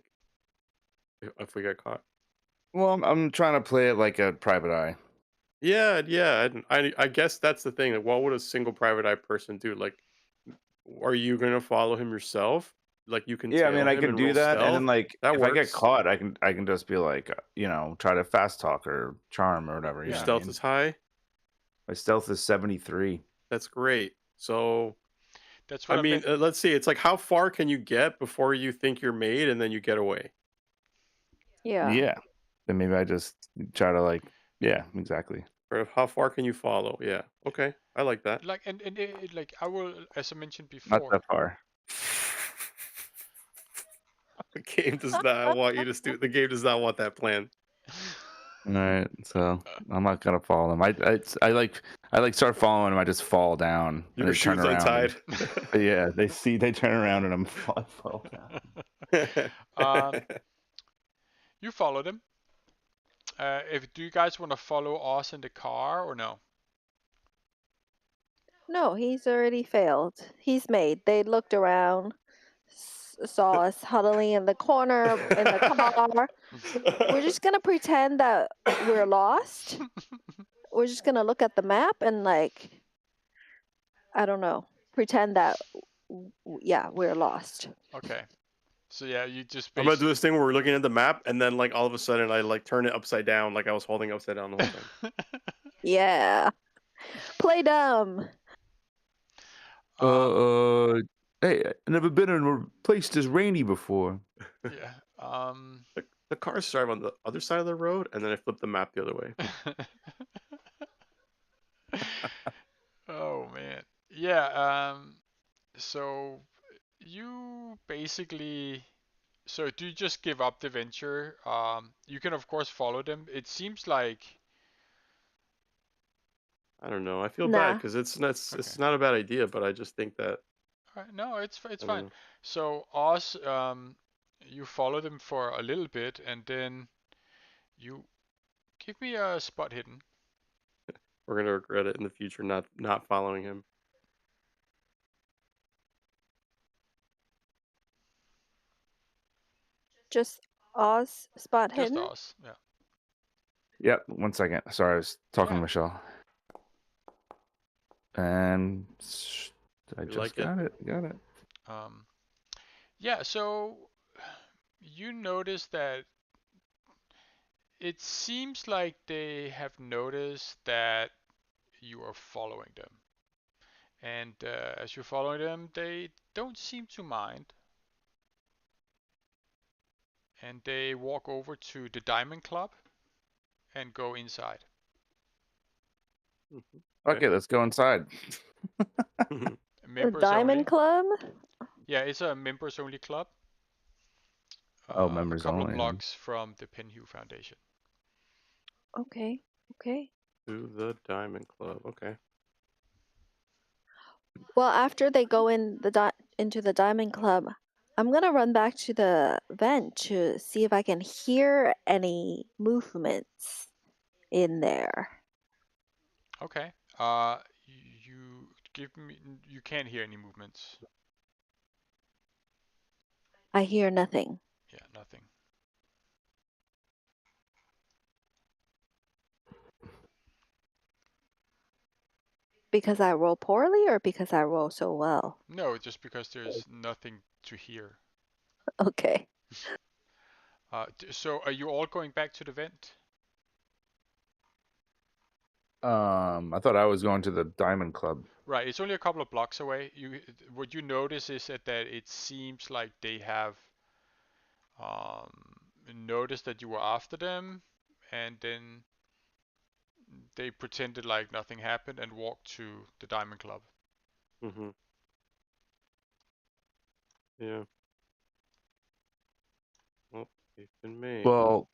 if we get caught. Well, I'm trying to play it like a private eye. Yeah. I guess that's the thing. Like, what would a single private eye person do? Like, are you gonna follow him yourself? Like, you can. Yeah, I mean, I can do that, and then like if I get caught, I can just be like, try to fast talk or charm or whatever. Your stealth is high. My stealth is 73. That's great. So, that's what I mean. Let's see. It's like, how far can you get before you think you're made, and then you get away? Yeah. Yeah. Then maybe I just try to exactly. Or how far can you follow? Yeah. Okay. I like that. Like like I will, as I mentioned before. Not that far. The game does not want you to do. The game does not want that plan. All right, so I'm not gonna follow them. I like start following them. I just fall down. Your shoes untied. Yeah, they turn around and I fall down. You follow them. Do you guys want to follow us in the car or no? No, he's already failed. He's made. They looked around, saw us huddling in the corner in the car. We're just gonna pretend that we're lost. We're just gonna look at the map and I don't know, pretend that we're lost. Okay. So yeah, you just. I'm gonna do this thing where we're looking at the map, and then all of a sudden I turn it upside down, like I was holding upside down the whole time. Yeah. Play dumb. Hey, I've never been in a place this rainy before. Yeah. The cars drive on the other side of the road, and then I flip the map the other way. Oh man. Yeah. So you basically. So do you just give up the venture? You can of course follow them. It seems like. I don't know. I feel bad Nah. because it's Okay. not a bad idea, but I just think that Alright, no, it's I don't fine. know. So Oz, you follow them for a little bit, and then you give me a spot hidden. We're gonna regret it in the future not following him. Just Oz spot Just hidden. Oz, yeah. Yep. 1 second. Sorry, I was talking Yeah. to Michelle. And I You just like got it. Got it. Yeah. So you notice that it seems like they have noticed that you are following them, and as you're following them, they don't seem to mind, and they walk over to the Diamond Club and go inside. Okay, let's go inside. The Members Diamond only. Club. Yeah, it's a members only club. Oh, A members couple of only. blocks from the Penhew Foundation. Okay. Okay. To the Diamond Club. Okay. Well, after they go into the Diamond Club, I'm gonna run back to the vent to see if I can hear any movements in there. Okay. You give me. You can't hear any movements. I hear nothing. Yeah, nothing. Because I roll poorly or because I roll so well? No, just because there's nothing to hear. Okay. So are you all going back to the vent? I thought I was going to the Diamond Club. Right, it's only a couple of blocks away. What you notice is that it seems like they have noticed that you were after them, and then they pretended like nothing happened and walked to the Diamond Club. Mm-hmm. Yeah. Well, faith in me. Well,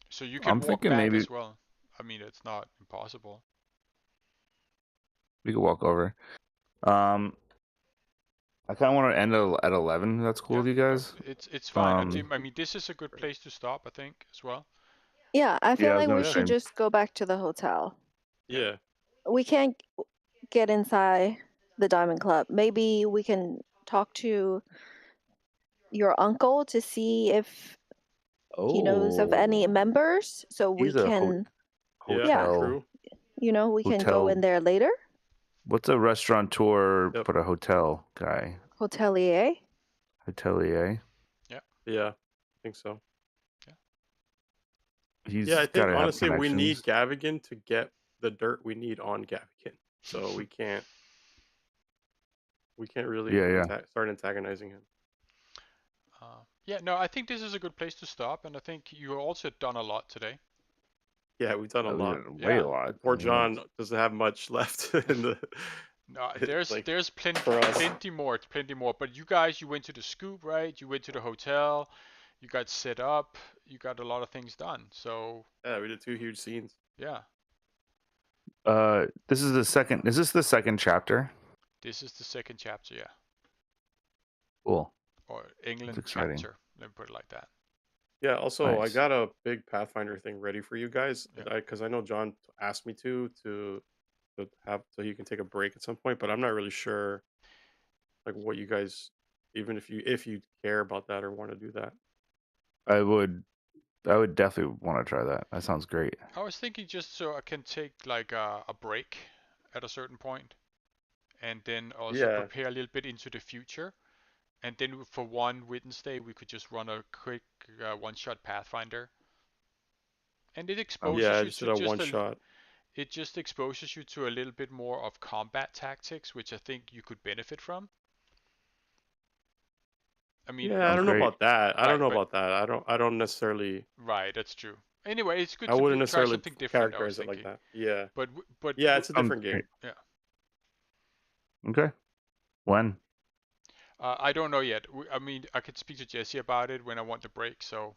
So you can I'm walk thinking back maybe as well. I mean, it's not impossible. we could walk over. I kind of want to end at 11. That's cool with you guys. It's fine. I mean, this is a good place to stop, I think, as well. Yeah, I feel Yeah, I was like we gonna should say. just go back to the hotel. Yeah. We can't get inside the Diamond Club. Maybe we can talk to your uncle to see if he knows of any Oh, members, so we he's a can, Yeah. yeah, True. we can go hotel. in there later. What's a restaurateur Yep. but a hotel guy? Hotelier. Hotelier. Yeah. I think so. He's Yeah, I think gotta have honestly we need connections. Gavigan to get the dirt we need on Gavigan. So we can't really Yeah. start antagonizing him. Yeah, no, I think this is a good place to stop, and I think you also done a lot today. Yeah, we've done a lot. Way a lot. Poor John doesn't have much left in the. No, there's like, plenty for us. plenty more. But you guys, you went to the scoop, right? You went to the hotel. You got set up. You got a lot of things done. So Yeah, we did 2 huge scenes. yeah, This is the second. Is this the second chapter? this is the second chapter. Yeah, Cool. or England That's exciting. chapter. Let me put it like that. Yeah. Also, I Nice. got a big Pathfinder thing ready for you guys, Yeah. because I know John asked me to have so he can take a break at some point, but I'm not really sure, like what you guys, even if you care about that or want to do that. I would definitely want to try that. That sounds great. I was thinking just so I can take like a break at a certain point, and then also Yeah. prepare a little bit into the future. And then for one Wednesday, we could just run a quick one-shot Pathfinder. And it exposes Yeah, you just to did a just one shot. it just exposes you to a little bit more of combat tactics, which I think you could benefit from. I mean, Yeah, I don't know about that. I don't know but- about that. I don't necessarily. right, that's true. Anyway, it's good I to wouldn't try necessarily something different. I was characterize it like thinking. that. Yeah. But Yeah, it's a different game. Yeah. Okay. When? I don't know yet. I mean, I could speak to Jesse about it when I want the break. So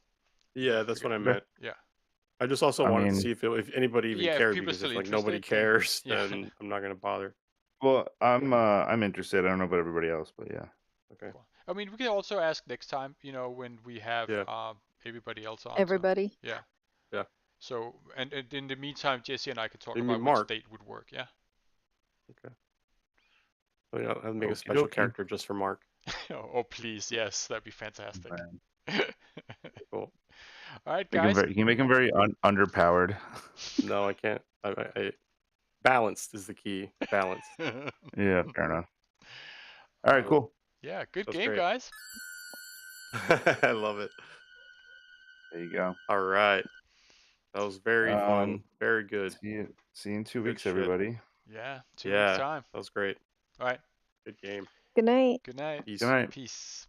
Yeah, that's what I meant. yeah. I just also wanted to see if anybody even Yeah, if cared, people are because still if like nobody interested, then- cares, yeah. then I'm not gonna bother. Well, I'm interested. I don't know about everybody else, but yeah. Okay. Cool. I mean, we can also ask next time. You know, when we have everybody else on. Everybody. So, yeah. Yeah. So and in the meantime, Jesse and I could talk You about mean which Mark? date would work. Yeah. Okay. So yeah, I'll make a Okie special dokie. character just for Mark. Oh please, yes, that'd be fantastic. Cool. All right, You guys. can make him very underpowered. No, I can't. I balanced is the key. Balanced. Yeah, fair enough. All right, cool. Yeah, good That's game, great. guys. I love it. There you go. All right. That was very fun. Very good. See you in 2 Good weeks, shit. everybody. Yeah, 2 weeks time. That was great. All right. Good game. Good night. Good night. Peace. Good night. Peace.